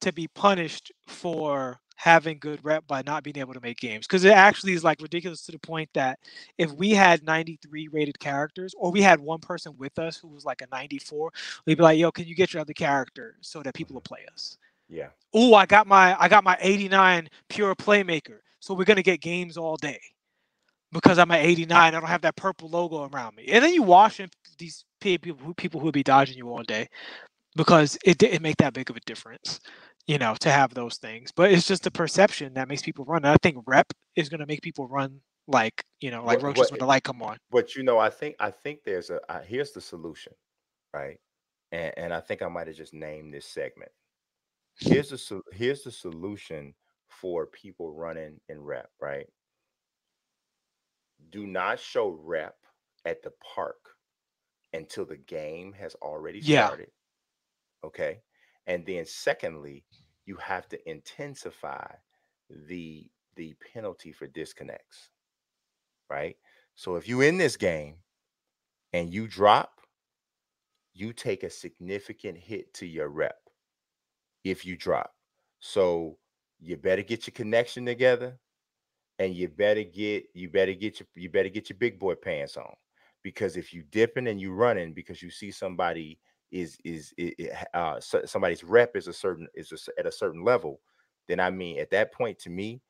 to be punished for having good rep by not being able to make games because it actually is like ridiculous to the point that if we had 93 rated characters or we had one person with us who was like a 94, we'd be like, yo, can you get your other character so that people will mhm. play us? Yeah. Oh, I got my 89 pure playmaker, so we're gonna get games all day because I'm at 89. I don't have that purple logo around me, and then you wash in these people who would be dodging you all day because it didn't make that big of a difference, to have those things. But it's just the perception that makes people run. And I think rep is going to make people run like What roaches what when the light come on. but I think there's here's the solution, right? And I think I might have just named this segment. Here's the solution for people running in rep, right? Do not show rep at the park until the game has already Yeah, started. Okay. And then secondly, you have to intensify the penalty for disconnects, right? So if you in this game and you drop, you take a significant hit to your rep if you drop. So you better get your connection together and you better get your big boy pants on, because if you dipping and you running because you see somebody somebody's rep is at a certain level, then I mean at that point to me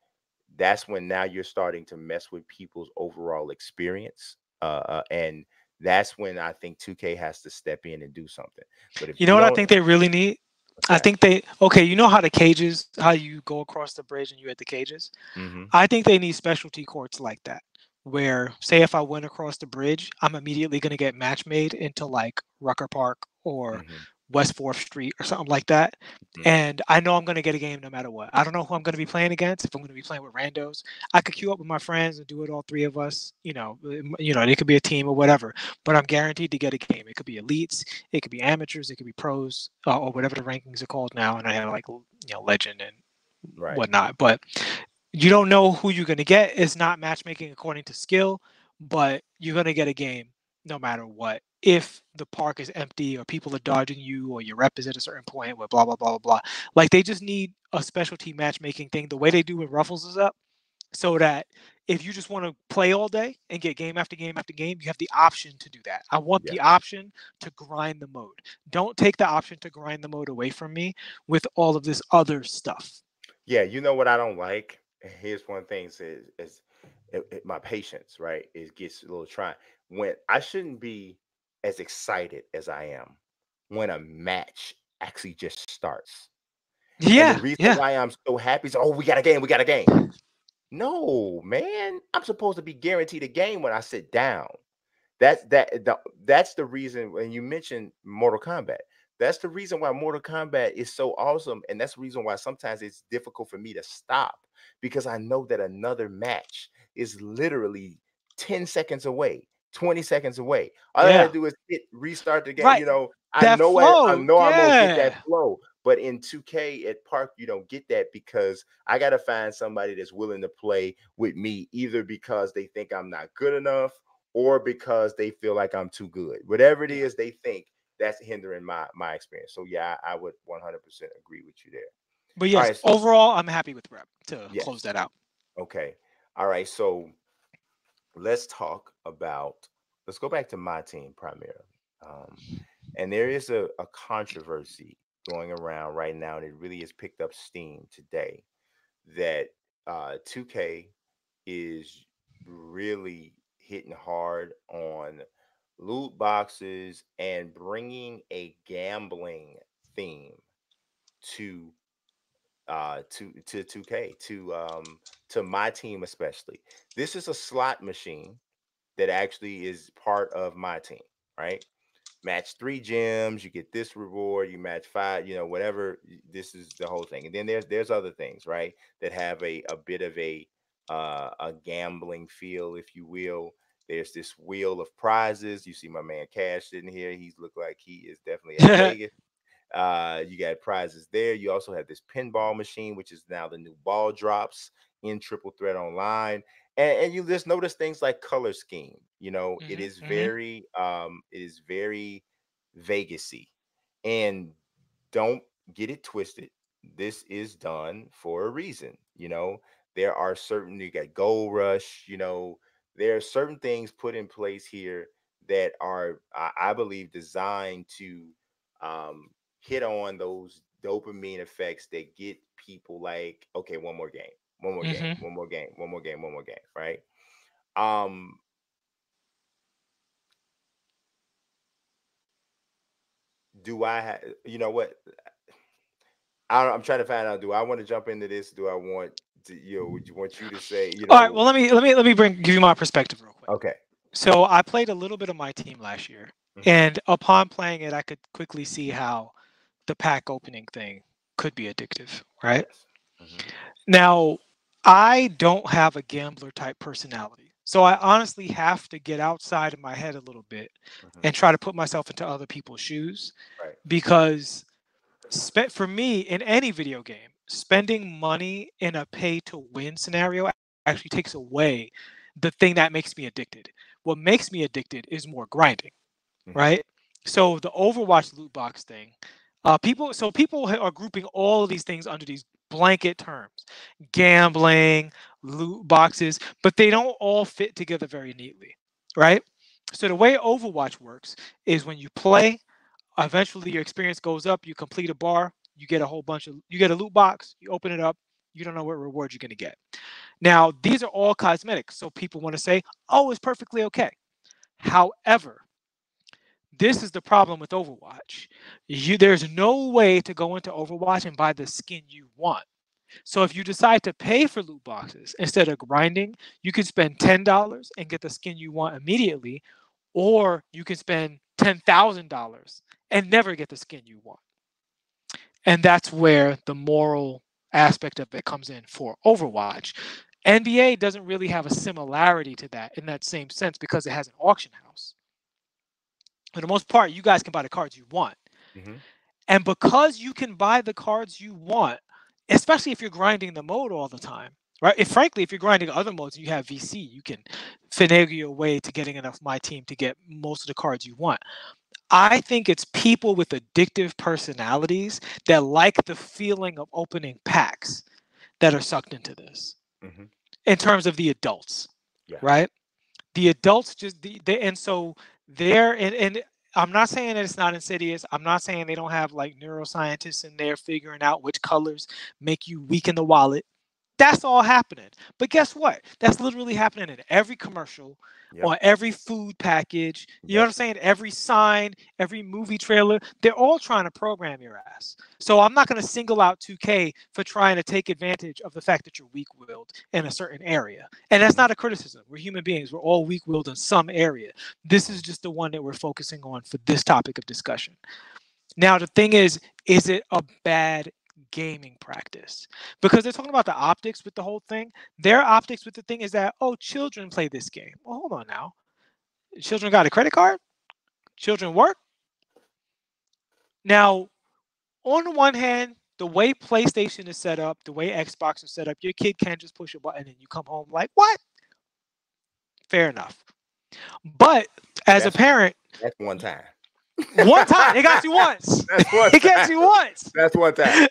that's when now you're starting to mess with people's overall experience. And that's when I think 2K has to step in and do something. But if You know you what I don't, think they really need? what's I that? think they okay. You know how the cages, how you go across the bridge and you hit the cages. Mm-hmm. I think they need specialty courts like that, where say if I went across the bridge, I'm immediately going to get match made into like Rucker Park or Mm-hmm. West Fourth Street or something like that. Hmm. And I know I'm going to get a game no matter what. I don't know who I'm going to be playing against. If I'm going to be playing with randos, I could queue up with my friends and do it all three of us. It could be a team or whatever. But I'm guaranteed to get a game. It could be elites, it could be amateurs, it could be pros, or whatever the rankings are called now. And I have like legend and Right. whatnot. But you don't know who you're going to get. It's not matchmaking according to skill, but you're going to get a game no matter what. If the park is empty or people are dodging you or your rep is at a certain point where blah, blah, blah, blah, blah. Like they just need a specialty matchmaking thing the way they do when Ruffles is up so that if you just want to play all day and get game after game after game, you have the option to do that. I want Yeah. the option to grind the mode. Don't take the option to grind the mode away from me with all of this other stuff. Yeah. You know what I don't like? Here's one thing is my patience, right? It gets a little trying. When I shouldn't be as excited as I am when a match actually just starts. And the Yeah, reason yeah. why I'm so happy is, oh, we got a game, we got a game. No, man, I'm supposed to be guaranteed a game when I sit down. That's the reason when you mentioned Mortal Kombat. That's the reason why Mortal Kombat is so awesome, and that's the reason why sometimes it's difficult for me to stop because I know that another match is literally 10 seconds away, 20 seconds away. All I gotta Yeah. do is hit restart the game. Right. I That know I flow. know I'm gonna get that Yeah. flow. But in 2K at Park, you don't get that because I gotta find somebody that's willing to play with me, either because they think I'm not good enough or because they feel like I'm too good. Whatever it Yeah. is they think, that's hindering my experience. So yeah, I would 100% agree with you there. But All yes, right, so overall, I'm happy with Rep to close yes. that out. Okay. All right, so let's talk about let's go back to my team primarily. Um, and there is a controversy going around right now, and it really has picked up steam today that 2K is really hitting hard on loot boxes and bringing a gambling theme to to 2K to my team especially. This is a slot machine that actually is part of my team, right? Match 3 gems, you get this reward. You match 5, whatever. This is the whole thing. And then there's other things, right, that have a bit of a gambling feel, if you will. There's this wheel of prizes. You see my man Cash sitting here. He's look like he is definitely at Vegas. You got prizes there. You also have this pinball machine, which is now the new ball drops in Triple Threat Online. And you just notice things like color scheme. It Hmm. is Hmm. very Vegasy. And don't get it twisted. This is done for a reason. There are certain, you got Gold Rush, there are certain things put in place here that are, I believe, designed to um, hit on those dopamine effects that get people like, okay, one more game, one more game, Hmm. one more game, one more game, one more game, right? Um, do I have, you know what? I'm trying to find out. Do I want to jump into this? Do I want to, would you want you to say, All right. Well, let me give you my perspective real quick. okay, So I played a little bit of my team last year, hmm, and upon playing it, I could quickly see how the pack opening thing could be addictive. Right yes, hmm, now, I don't have a gambler type personality, so I honestly have to get outside of my head a little bit hmm, and try to put myself into other people's shoes right, because for me in any video game, spending money in a pay to win scenario actually takes away the thing that makes me addicted. What makes me addicted is more grinding, hmm, right? So the Overwatch loot box thing, people are grouping all of these things under these blanket terms, gambling, loot boxes, but they don't all fit together very neatly, right? So the way Overwatch works is when you play, eventually your experience goes up, you complete a bar, you get a loot box, you open it up, you don't know what reward you're going to get. Now, these are all cosmetic, so people want to say, oh, it's perfectly okay. However, this is the problem with Overwatch. There's no way to go into Overwatch and buy the skin you want. So if you decide to pay for loot boxes instead of grinding, you can spend $10 and get the skin you want immediately, or you can spend $10,000 and never get the skin you want. And that's where the moral aspect of it comes in for Overwatch. NBA doesn't really have a similarity to that in that same sense because it has an auction house. For the most part, you guys can buy the cards you want. Mm-hmm. And because you can buy the cards you want, especially if you're grinding the mode all the time, right? If frankly, if you're grinding other modes and you have VC, you can finagle your way to getting enough MyTeam to get most of the cards you want. I think it's people with addictive personalities that like the feeling of opening packs that are sucked into this Mm-hmm. in terms of the adults, Yeah. right? The adults just and so they're and I'm not saying that it's not insidious. I'm not saying they don't have like neuroscientists in there figuring out which colors make you weak in the wallet. That's all happening. But guess what? That's literally happening in every commercial, Yep. on every food package. You know what Yep. I'm saying? Every sign, every movie trailer. They're all trying to program your ass. So I'm not going to single out 2K for trying to take advantage of the fact that you're weak-willed in a certain area. And that's Mm-hmm. not a criticism. We're human beings. We're all weak-willed in some area. This Mm-hmm. is just the one that we're focusing on for this topic of discussion. Now, the thing is it a bad gaming practice? Because they're talking about the optics with the whole thing. Their optics with the thing is that, oh, children play this game. Well, hold on now. Children got a credit card? Children work? Now, on the one hand, the way PlayStation is set up, the way Xbox is set up, your kid can just push a button and you come home like, what? Fair enough. But as a That's parent, that's one time. one time, they got you once. That's one They got time. you once. That's one time.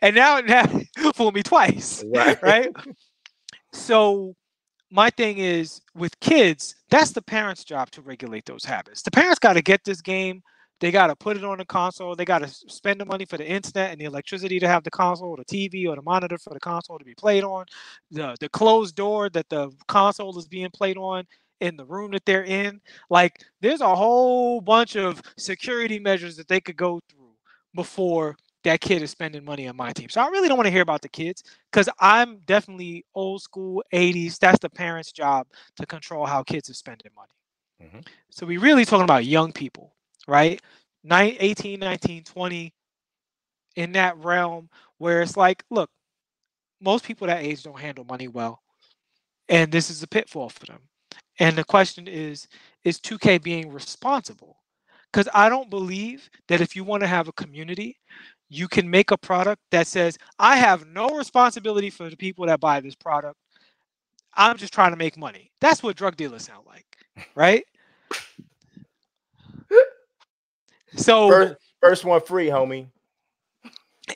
And now fool me twice, Right. right? So my thing is with kids, that's the parents' job to regulate those habits. The parents got to get this game. They got to put it on the console. They got to spend the money for the internet and the electricity to have the console, or the TV, or the monitor for the console to be played on, the closed door that the console is being played on in the room that they're in. Like, there's a whole bunch of security measures that they could go through before that kid is spending money on my team. So I really don't want to hear about the kids because I'm definitely old school 80s. That's the parents' job to control how kids are spending money. Mm-hmm. So we really talking about young people, right? 18, 19, 20, in that realm where it's like, look, most people that age don't handle money well. And this is a pitfall for them. And the question is 2K being responsible? Because I don't believe that if you want to have a community, you can make a product that says, I have no responsibility for the people that buy this product. I'm just trying to make money. That's what drug dealers sound like, right? So First one free, homie.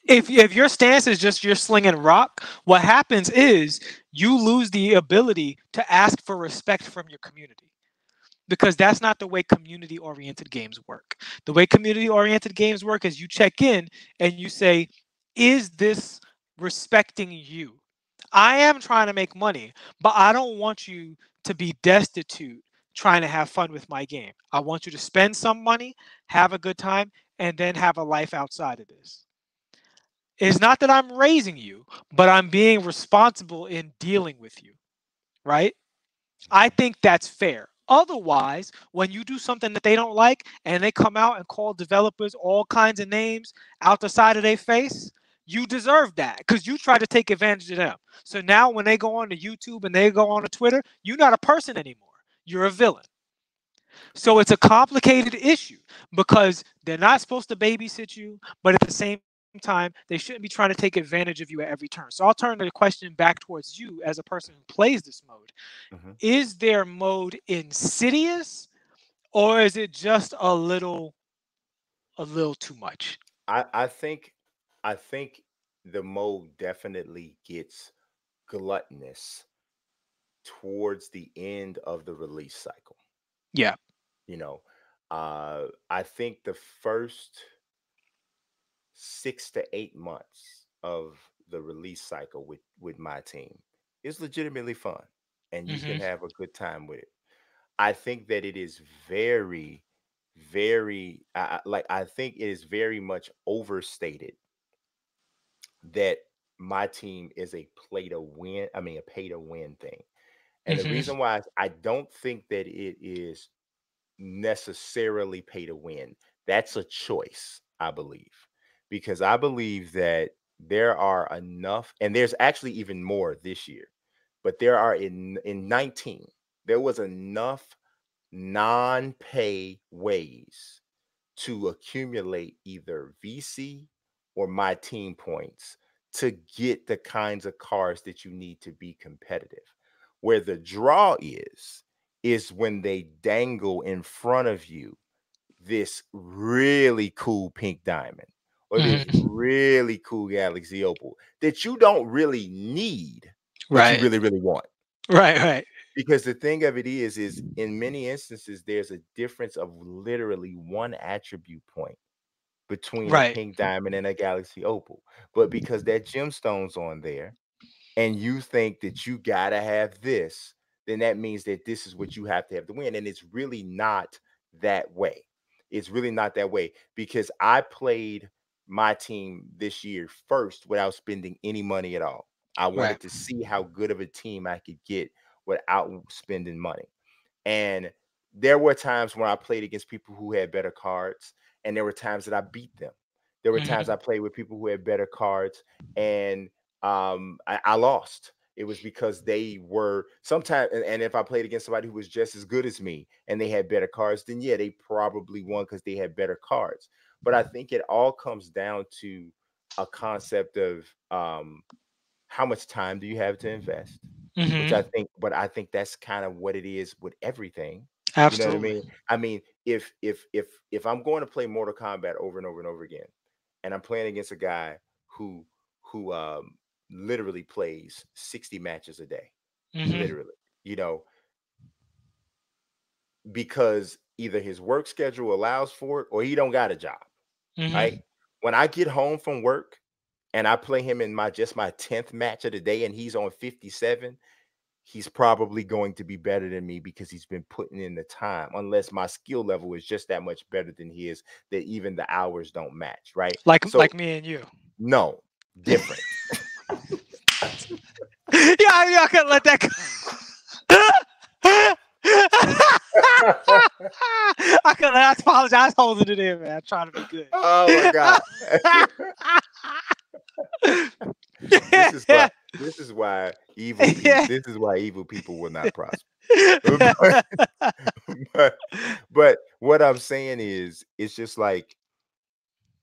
if your stance is just you're slinging rock, what happens is you lose the ability to ask for respect from your community. Because that's not the way community oriented games work. The way community oriented games work is you check in and you say, is this respecting you? I am trying to make money, but I don't want you to be destitute trying to have fun with my game. I want you to spend some money, have a good time, and then have a life outside of this. It's not that I'm raising you, but I'm being responsible in dealing with you, right? I think that's fair. Otherwise, when you do something that they don't like and they come out and call developers all kinds of names out the side of their face, you deserve that because you try to take advantage of them. So now when they go on to YouTube and they go on to Twitter, you're not a person anymore. You're a villain. So it's a complicated issue because they're not supposed to babysit you, but at the same time, they shouldn't be trying to take advantage of you at every turn. So I'll turn the question back towards you as a person who plays this mode. Mm-hmm. Is their mode insidious or is it just a little too much? I think the mode definitely gets gluttonous towards the end of the release cycle. Yeah. You know, I think the first 6 to 8 months of the release cycle with my team, It's legitimately fun, and you can Mm-hmm. have a good time with it. I think that it is very, very, I think it is very much overstated that my team is a play to win. I mean, a pay to win thing. And the Mm-hmm. reason why I don't think that it is necessarily pay to win, that's a choice, I believe, because I believe that there are enough, and there's actually even more this year, but there are in 19, there was enough non-pay ways to accumulate either VC or my team points to get the kinds of cars that you need to be competitive. Where the draw is when they dangle in front of you this really cool pink diamond or this Mm-hmm. really cool galaxy opal that you don't really need, but you Right. really, really want. Right. Right. Because the thing of it is in many instances, there's a difference of literally one attribute point between a Right. pink diamond and a galaxy opal. But because that gemstone's on there and you think that you gotta have this, then that means that this is what you have to have to win. And it's really not that way. It's really not that way because I played my team this year first without spending any money at all. I Right. wanted to see how good of a team I could get without spending money. And there were times when I played against people who had better cards, and there were times that I beat them. There were times Mm-hmm. I played with people who had better cards, and I lost. It was because they were sometimes, and if I played against somebody who was just as good as me and they had better cards, then yeah, they probably won because they had better cards. But I think it all comes down to a concept of how much time do you have to invest? Which I Mm-hmm. think, but I think that's kind of what it is with everything. You know what I Absolutely. mean? I mean, if I'm going to play Mortal Kombat over and over and over again, and I'm playing against a guy who who literally plays 60 matches a day, Mm-hmm. literally, you know, because either his work schedule allows for it or he don't got a job, right? Mm-hmm. When I get home from work and I play him in my 10th match of the day and he's on 57, he's probably going to be better than me because he's been putting in the time, unless my skill level is just that much better than his, that even the hours don't match, right? So Like me and you. no, different. Yeah, I can't let that go. I apologize holding it in, man. I'm trying to be good. Oh my god. This is why evil people Yeah. this is why evil people will not prosper. but, but but what I'm saying is it's just like,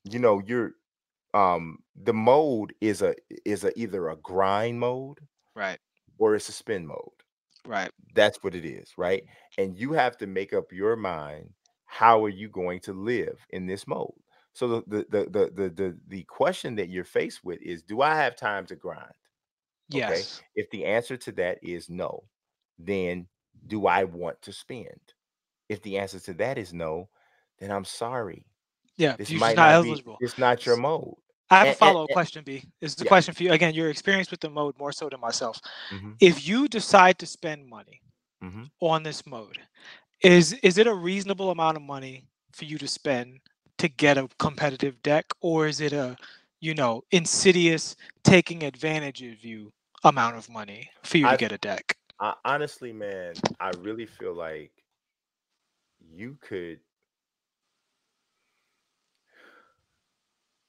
you're the mode is either a grind mode Right. or it's a spin mode. Right. That's what it is, right? And you have to make up your mind, how are you going to live in this mode? So the question that you're faced with is, do I have time to grind? Okay. Yes. If the answer to that is no, then do I want to spend? If the answer to that is no, then I'm sorry. Yeah. This You're just might not not be, eligible. it's not your mode. I have a And follow up question, B. This is a yeah. question for you. Again, your experience with the mode more so than myself. Hmm. If you decide to spend money Hmm. on this mode, is it a reasonable amount of money for you to spend to get a competitive deck, or is it a insidious taking advantage of you amount of money for you to I, get a deck? I honestly, man, I really feel like you could,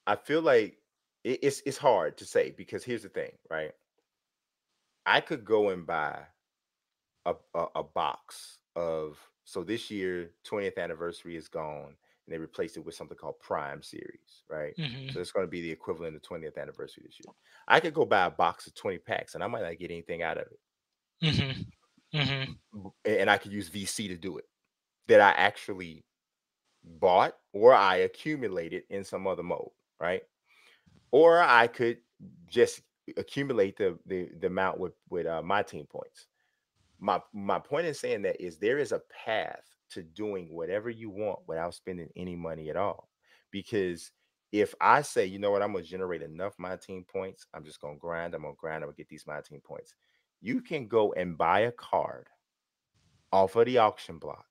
I feel like it's hard to say because here's the thing, right? I could go and buy a box of, so this year 20th anniversary is gone and they replaced it with something called Prime Series, right? So Hmm. it's going to be the equivalent of 20th anniversary this year. I could go buy a box of 20 packs and I might not get anything out of it. Hmm. Hmm. And I could use VC to do it, that I actually bought or I accumulated in some other mode, right? Or I could just accumulate the amount with my team points. My point in saying that is there is a path to doing whatever you want without spending any money at all. Because if I say, you know what, I'm gonna generate enough my team points, I'm just gonna grind, I'm gonna get these my team points. you can go and buy a card off of the auction block,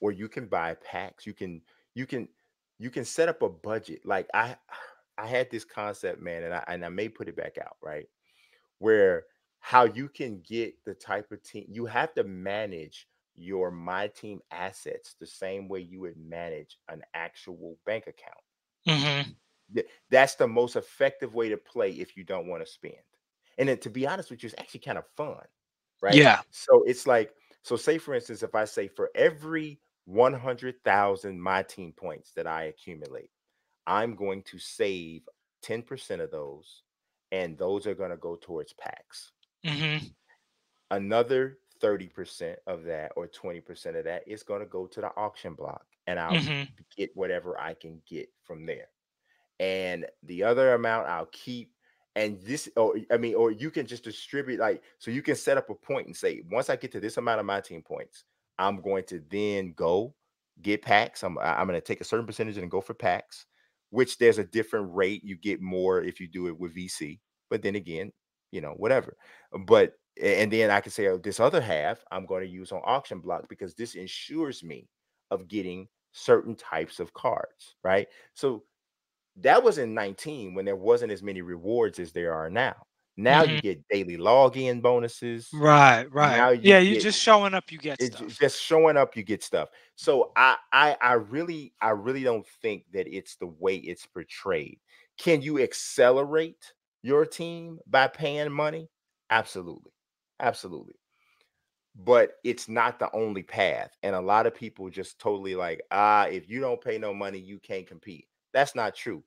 or you can buy packs. You can you can set up a budget. Like I had this concept, man, and I may put it back out, right? Where how you can get the type of team you have to manage your my team assets the same way you would manage an actual bank account. Mm-hmm. That's the most effective way to play if you don't want to spend. And then to be honest with you, it's actually kind of fun, right? Yeah. So it's like, so say for instance, if I say for every 100,000 my team points that I accumulate, I'm going to save 10% of those, and those are going to go towards packs. Mm-hmm. Another 30% of that or 20% of that is going to go to the auction block, and I'll Mm-hmm. get whatever I can get from there. And the other amount I'll keep. And this, or I mean, or you can just distribute, like, so you can set up a point and say, once I get to this amount of my team points, I'm going to then go get packs. I'm going to take a certain percentage and go for packs, which there's a different rate. You get more if you do it with VC, but then again, whatever. But and then I can say, oh, this other half I'm going to use on auction block because this ensures me of getting certain types of cards, right? So that was in 19 when there wasn't as many rewards as there are now. Now you Mm-hmm. get daily login bonuses. Right. Right. Now you Yeah. You get just showing up, you get it's stuff. just showing up, you get stuff. So I really don't think that it's the way it's portrayed. Can you accelerate your team by paying money? Absolutely. Absolutely. But it's not the only path. And a lot of people just totally like, if you don't pay no money, you can't compete. That's not true.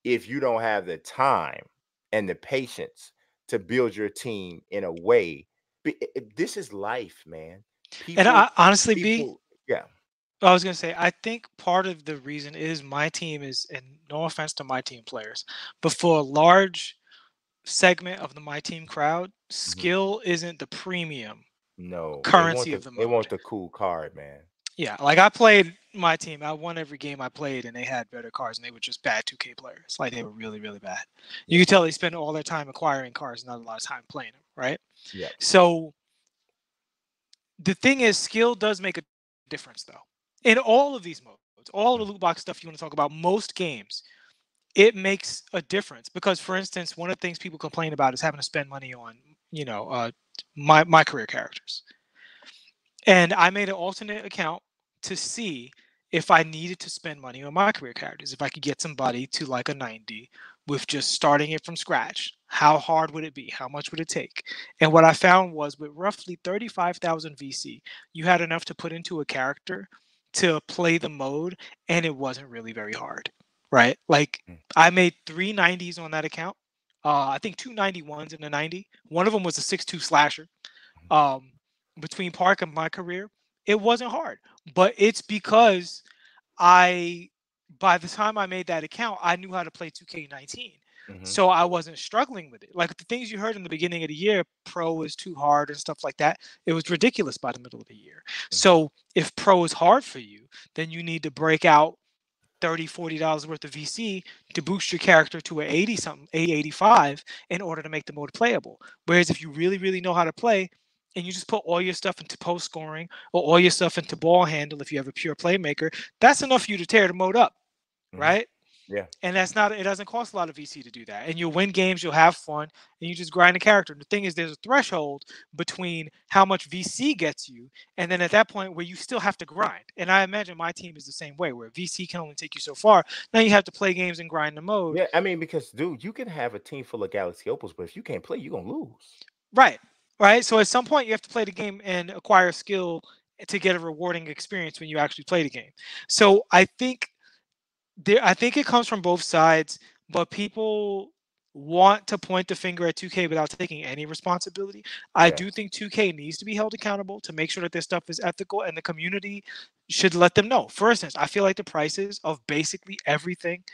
If you don't have the time and the patience to build your team in a way, this is life, man. And People, I honestly, B, people, yeah. I was gonna say, I think part of the reason is my team is, and no offense to my team players, but for a large segment of the my team crowd, Mhm. skill isn't the premium No, they want currency of the mode. the cool card, man. Yeah, like I played my team. I won every game I played, and they had better cards, and they were just bad 2K players. Like they were really, really bad. You Yeah, could tell they spend all their time acquiring cards, not a lot of time playing them, right? yeah. So the thing is, skill does make a difference, though. In all of these modes, all the loot box stuff you want to talk about, most games, it makes a difference. Because, for instance, one of the things people complain about is having to spend money on, you know, uh, my career characters. And I made an alternate account to see if I needed to spend money on my career characters, if I could get somebody to like a 90 with just starting it from scratch. How hard would it be? How much would it take? And what I found was with roughly 35,000 VC, you had enough to put into a character to play the mode, and it wasn't really very hard, right? Like Mm, I made 390s on that account. I think 291s in the 90. One of them was a 6-2 slasher. mhm, um, Between Park and my career, it wasn't hard. But it's because I, by the time I made that account, I knew how to play 2K19. mhm, So I wasn't struggling with it. Like the things you heard in the beginning of the year, pro is too hard and stuff like that. It was ridiculous by the middle of the year. mhm, So if pro is hard for you, then you need to break out 30 $40 worth of VC to boost your character to an 80 something, 80, 85 in order to make the mode playable. Whereas if you really, really know how to play and you just put all your stuff into post scoring or all your stuff into ball handle, if you have a pure playmaker, that's enough for you to tear the mode up, mhm. right? Yeah. And that's not, it doesn't cost a lot of VC to do that. And you'll win games, you'll have fun, and you just grind the character. The thing is, there's a threshold between how much VC gets you, and then at that point where you still have to grind. And I imagine my team is the same way, where VC can only take you so far. Now you have to play games and grind the mode. Yeah, I mean, because dude, you can have a team full of Galaxy Opals, but if you can't play, you're gonna lose. Right. Right. So at some point you have to play the game and acquire skill to get a rewarding experience when you actually play the game. So I think it comes from both sides, but people want to point the finger at 2K without taking any responsibility. I do Yes. think 2K needs to be held accountable to make sure that their stuff is ethical, and the community should let them know. For instance, I feel like the prices of basically everything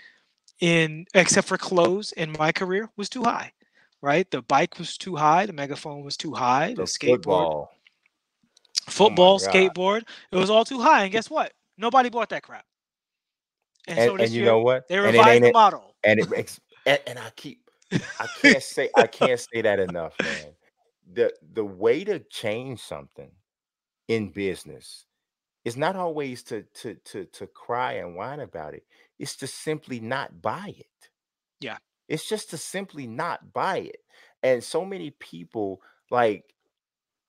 in except for clothes in my career was too high. Right? The bike was too high, the megaphone was too high, the The skateboard, football. Oh my football, God. skateboard, it was all too high. And guess what? Nobody bought that crap. And so And this you year know what? they And it revised ain't the it. model. And it makes and I can't say that enough, man. the way to change something in business is not always to cry and whine about it. It's to simply not buy it. Yeah. It's just to simply not buy it. And so many people like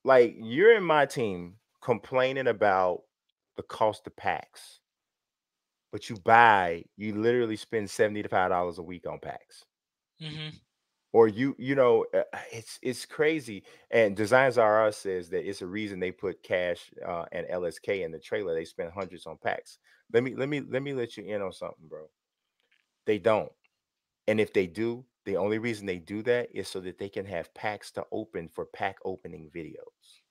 you're in my team complaining about the cost of packs, but you literally spend $75 a week on packs. Hmm. Or it's crazy. And Designs R Us says that it's a reason they put Cash and LSK in the trailer. They spend hundreds on packs. Let me let you in on something, bro. They don't. And if they do, the only reason they do that is so that they can have packs to open for pack opening videos.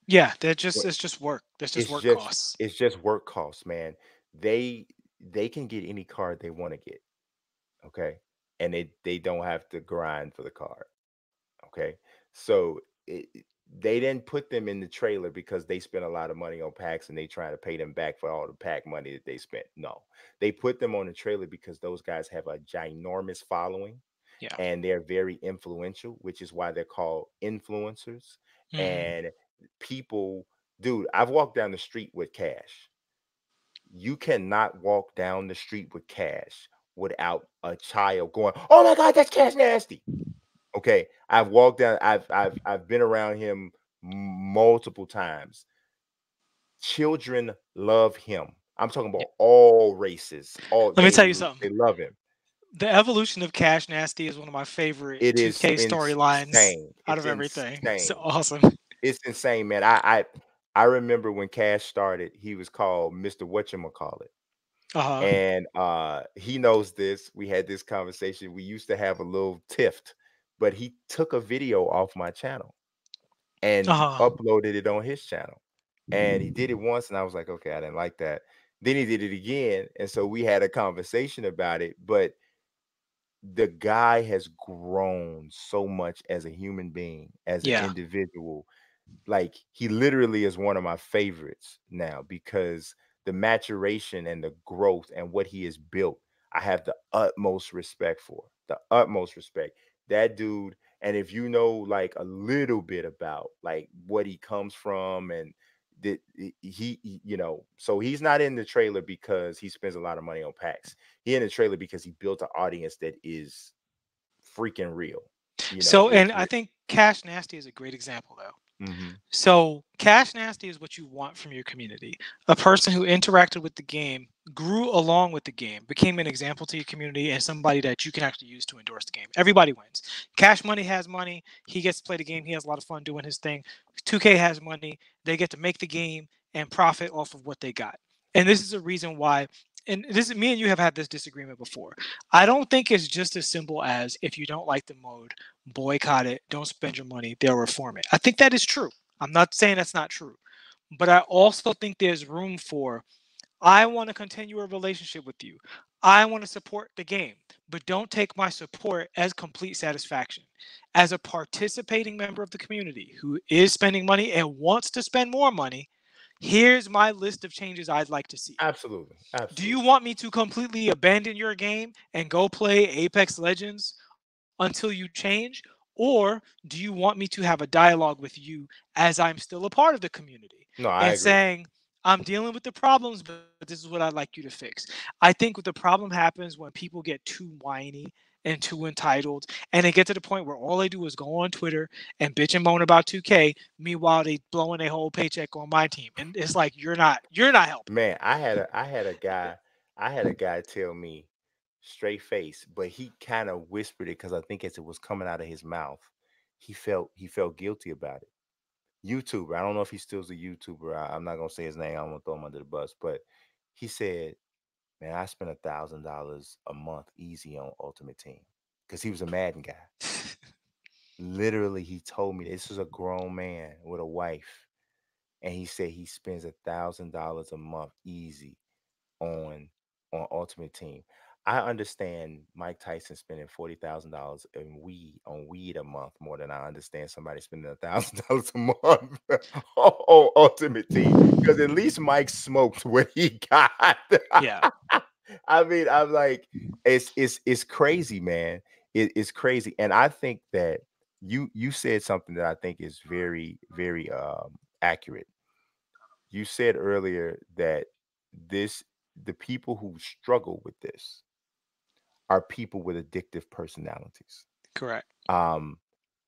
Yeah, What- it's just work. That's just It's work just costs. it's just work costs, man. They they can get any card they want to get, okay? And they don't have to grind for the card. Okay. So they didn't put them in the trailer because they spent a lot of money on packs and they trying to pay them back for all the pack money that they spent. No, they put them on the trailer because those guys have a ginormous following Yeah. and they're very influential, which is why they're called influencers. Hmm. And people, dude, I've walked down the street with Cash. You cannot walk down the street with Cash without a child going, "Oh my God, that's Cash Nasty." Okay, I've walked down. I've been around him multiple times. Children love him. I'm talking Yeah. about all races. All Let me they tell you they something. love him. The evolution of Cash Nasty is one of my favorite It is 2K storylines insane. out It's of everything. So insane. awesome. It's insane, man. I remember when Cash started. He was called Mr. Whatchamacallit. Uh-huh. And he knows this. We had this conversation. We used to have a little tiff, but he took a video off my channel and Uh-huh. uploaded it on his channel. And he did it once, and I was like, okay, I didn't like that. Then he did it again, and so we had a conversation about it. But the guy has grown so much as a human being, as an Yeah. individual. Like, he literally is one of my favorites now because the maturation and the growth and what he has built, I have the utmost respect for. The utmost respect. That dude, and if you know like a little bit about like what he comes from and so he's not in the trailer because he spends a lot of money on packs. He in the trailer because he built an audience that is freaking real. You know, So, and I think Cash Nasty is a great example though. mhm. So, Cash Nasty is what you want from your community. A person who interacted with the game, grew along with the game, became an example to your community, and somebody that you can actually use to endorse the game. Everybody wins. Cash Money has money. He gets to play the game. He has a lot of fun doing his thing. 2K has money. They get to make the game and profit off of what they got. And this is a reason why. And this is me and you have had this disagreement before. I don't think it's just as simple as if you don't like the mode, boycott it, don't spend your money, they'll reform it. I think that is true. I'm not saying that's not true, but I also think there's room for I want to continue a relationship with you. I want to support the game, but don't take my support as complete satisfaction. As a participating member of the community who is spending money and wants to spend more money, here's my list of changes I'd like to see. Absolutely, Do you absolutely. want me to completely abandon your game and go play Apex Legends until you change? Or do you want me to have a dialogue with you as I'm still a part of the community No, I and agree. saying, I'm dealing with the problems, but this is what I'd like you to fix? I think what the problem happens when people get too whiny and too entitled and they get to the point where all they do is go on Twitter and bitch and moan about 2K. Meanwhile, they blowing their whole paycheck on my team. And it's like you're not helping. Man, I had a guy tell me straight face, but he kind of whispered it because I think as it was coming out of his mouth, he felt guilty about it. YouTuber, I don't know if he still's a YouTuber. I'm not gonna say his name. I don't want to throw him under the bus, but he said, "Man, I spent $1,000 a month easy on Ultimate Team because he was a Madden guy." Literally, he told me this was a grown man with a wife, and he said he spends $1,000 a month easy on Ultimate Team. I understand Mike Tyson spending $40,000 in weed a month more than I understand somebody spending $1,000 a month on Ultimate Team because at least Mike smoked what he got. Yeah. I mean, I'm like, it's crazy, man. It's crazy, and I think that you said something that I think is very, very accurate. You said earlier that this the people who struggle with this are people with addictive personalities. Correct. Um,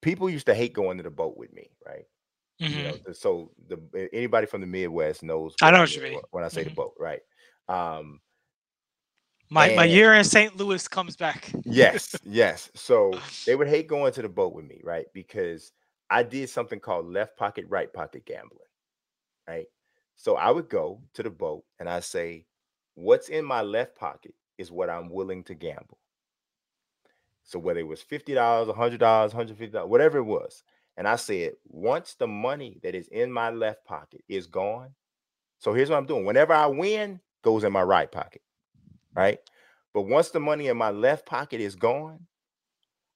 People used to hate going to the boat with me, right? You know, Hmm. so anybody from the Midwest knows I what know I what mean you mean. when I say the Hmm. boat, right? Um, My and year in St. Louis comes back. yes, yes. So they would hate going to the boat with me, right? Because I did something called left pocket, right pocket gambling, right? So I would go to the boat and I say, what's in my left pocket is what I'm willing to gamble. So whether it was $50, $100, $150, whatever it was. And I said, once the money that is in my left pocket is gone, so here's what I'm doing. Whenever I win, goes in my right pocket, right? But once the money in my left pocket is gone,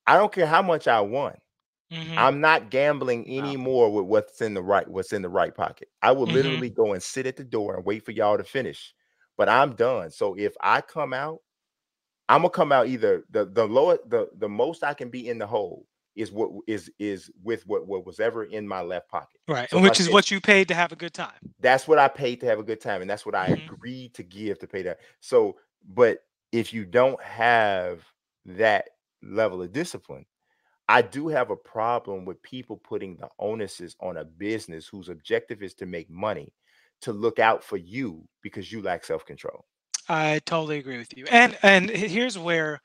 I don't care how much I won. Hmm. I'm not gambling No. anymore with what's in the right pocket. I will Hmm. literally go and sit at the door and wait for y'all to finish. But I'm done. So if I come out, I'm gonna come out either the lower the most I can be in the hole is with what was ever in my left pocket. Right, So and if I which is said what you paid to have a good time. that's what I paid to have a good time, and that's what I Hmm. agreed to give to pay that. So, but if you don't have that level of discipline, I do have a problem with people putting the onuses on a business whose objective is to make money to look out for you because you lack self-control. I totally agree with you. And here's where,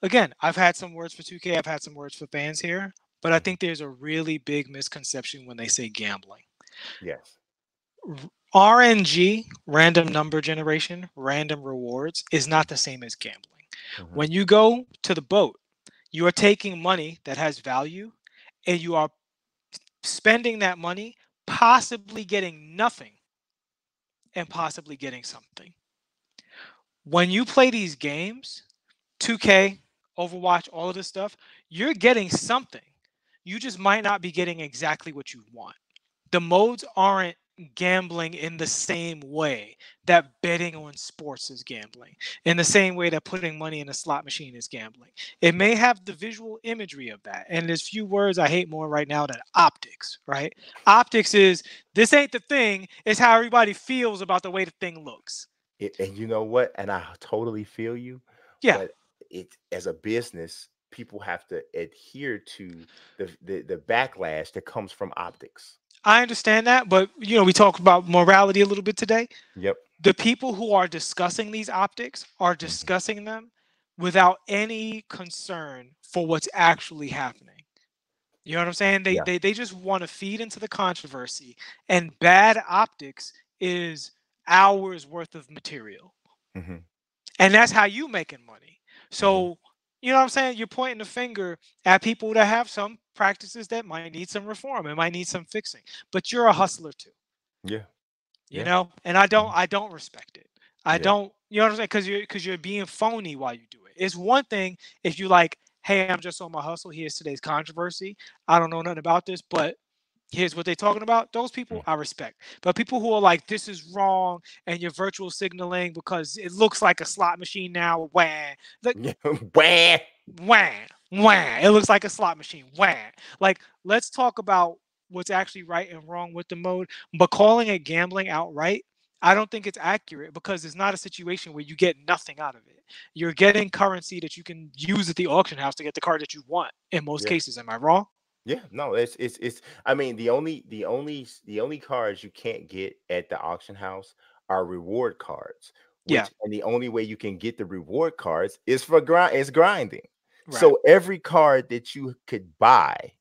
again, I've had some words for 2K, I've had some words for fans here, but I Mhm. think there's a really big misconception when they say gambling. Yes. RNG, random number generation, random rewards, is not the same as gambling. Mhm. When you go to the boat, you are taking money that has value and you are spending that money, possibly getting nothing and possibly getting something. When you play these games, 2K, Overwatch, all of this stuff, you're getting something. You just might not be getting exactly what you want. The modes aren't gambling in the same way that betting on sports is gambling, in the same way that putting money in a slot machine is gambling. It may have the visual imagery of that. And there's few words I hate more right now than optics, right? Optics is this ain't the thing, it's how everybody feels about the way the thing looks. And you know what? And I totally feel you, Yeah, but it as a business, people have to adhere to the backlash that comes from optics. I understand that, but we talked about morality a little bit today. Yep. The people who are discussing these optics are Mhm. discussing them without any concern for what's actually happening. You know what I'm saying? They Yeah. they, they just want to feed into the controversy, and bad optics is hours worth of material. Mhm. And that's how you making money. Mhm. So, you know what I'm saying? You're pointing the finger at people that have some practices that might need some reform, it might need some fixing. But you're a hustler too, Yeah. you Yeah. know? And I don't Mhm. I don't respect it. I Yeah. don't, you know what I'm saying? Because you're being phony while you do it. It's one thing if you like, hey, I'm just on my hustle. Here's today's controversy. I don't know nothing about this, but here's what they're talking about. Those people Mm. I respect. But people who are like, this is wrong, and you're virtual signaling because it looks like a slot machine now. Wah. Like, Yeah. Wah! wah, wah. It looks like a slot machine. Wah. Like, let's talk about what's actually right and wrong with the mode. But calling it gambling outright, I don't think it's accurate because it's not a situation where you get nothing out of it. You're getting currency that you can use at the auction house to get the card that you want in most Yeah. cases. Am I wrong? Yeah, no, it's I mean, the only cards you can't get at the auction house are reward cards, Yeah. which and the only way you can get the reward cards is is grinding. Right. So every card that you could buy,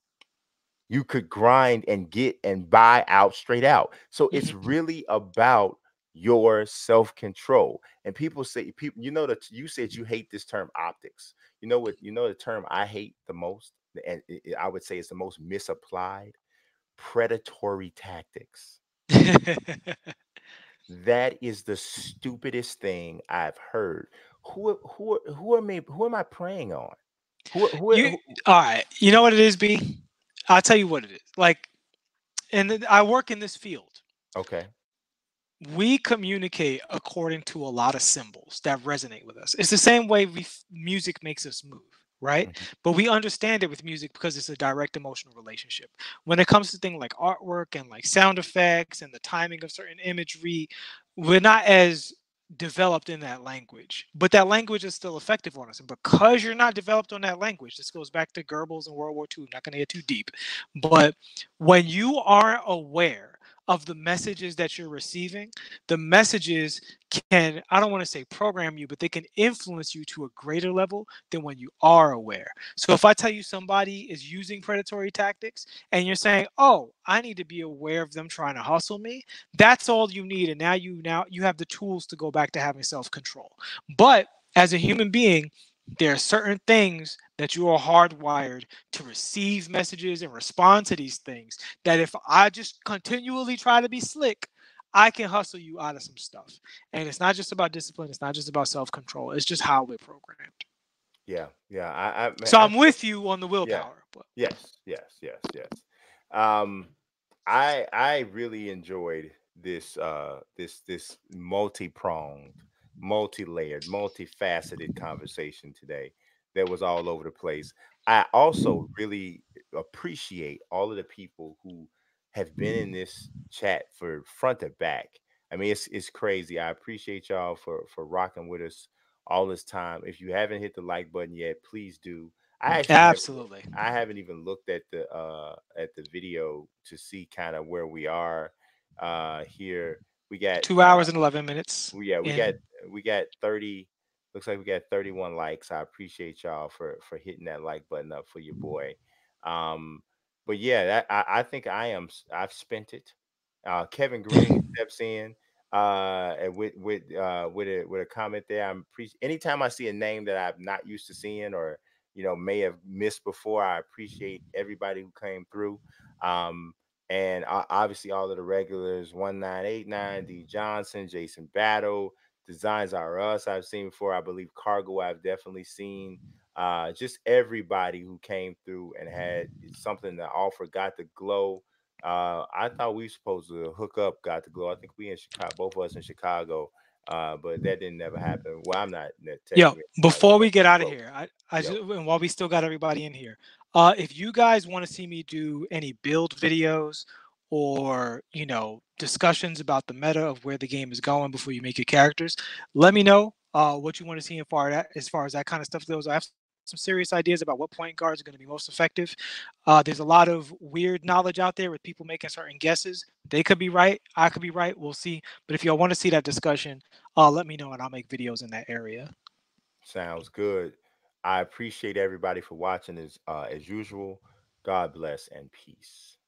you could grind and get and buy out straight out. So it's Hmm. really about your self-control. And people say people, that you said you hate this term optics. You know what, the term I hate the most, and I would say it's the most misapplied, predatory tactics. That is the stupidest thing I've heard. Who am I preying on? You all right? You know what it is, B? I'll tell you what it is. Like, and I work in this field. Okay. We communicate according to a lot of symbols that resonate with us. It's the same way music makes us move. right? Mhm. But we understand it with music because it's a direct emotional relationship. When it comes to things like artwork and like sound effects and the timing of certain imagery, we're not as developed in that language. But that language is still effective on us. And because you're not developed on that language, this goes back to Goebbels and World War II. I'm not going to get too deep. But when you aren't aware of the messages that you're receiving, the messages can, I don't want to say program you, but they can influence you to a greater level than when you are aware. So if I tell you somebody is using predatory tactics and you're saying, "Oh, I need to be aware of them trying to hustle me," that's all you need, and now you have the tools to go back to having self-control. But as a human being, there are certain things that you are hardwired to receive messages and respond to these things that if I just continually try to be slick, I can hustle you out of some stuff. And it's not just about discipline, it's not just about self-control, it's just how we're programmed. Yeah, yeah. I man, So I I'm with you on the yeah. willpower, but Yes, yes, yes, yes. Um, I really enjoyed this multi-pronged, multi-layered, multifaceted conversation today that was all over the place. I also really appreciate all of the people who have been in this chat for front to back. I mean, it's crazy. I appreciate y'all for rocking with us all this time. If you haven't hit the like button yet, please do. I actually haven't absolutely. I haven't even looked at the video to see kind of where we are here. We got 2 hours and 11 minutes yeah, in. we got 30, looks like we got 31 likes. I appreciate y'all for hitting that like button up for your boy. Um but yeah, I think I've spent it. Kevin Green steps in and with a comment there. Anytime I see a name that I'm not used to seeing or may have missed before, I appreciate everybody who came through. Um and obviously all of the regulars 1989, D Johnson, Jason Battle, Designs Are Us, I've seen before. I believe Cargo, I've definitely seen. Just everybody who came through and had something to offer, got the glow. I thought we were supposed to hook up, got the glow. I think we in Chicago, both of us in Chicago, but that didn't never happen. Well, I'm not Yo, technically in Chicago, before but we get out of close. here, I Yo, just, and while we still got everybody in here, if you guys want to see me do any build videos or discussions about the meta of where the game is going before you make your characters, let me know what you want to see as far as that kind of stuff goes. I have some serious ideas about what point guards are going to be most effective. There's a lot of weird knowledge out there with people making certain guesses. They could be right, I could be right. We'll see. But if y'all want to see that discussion, let me know and I'll make videos in that area. sounds good. I appreciate everybody for watching as usual. God bless and peace.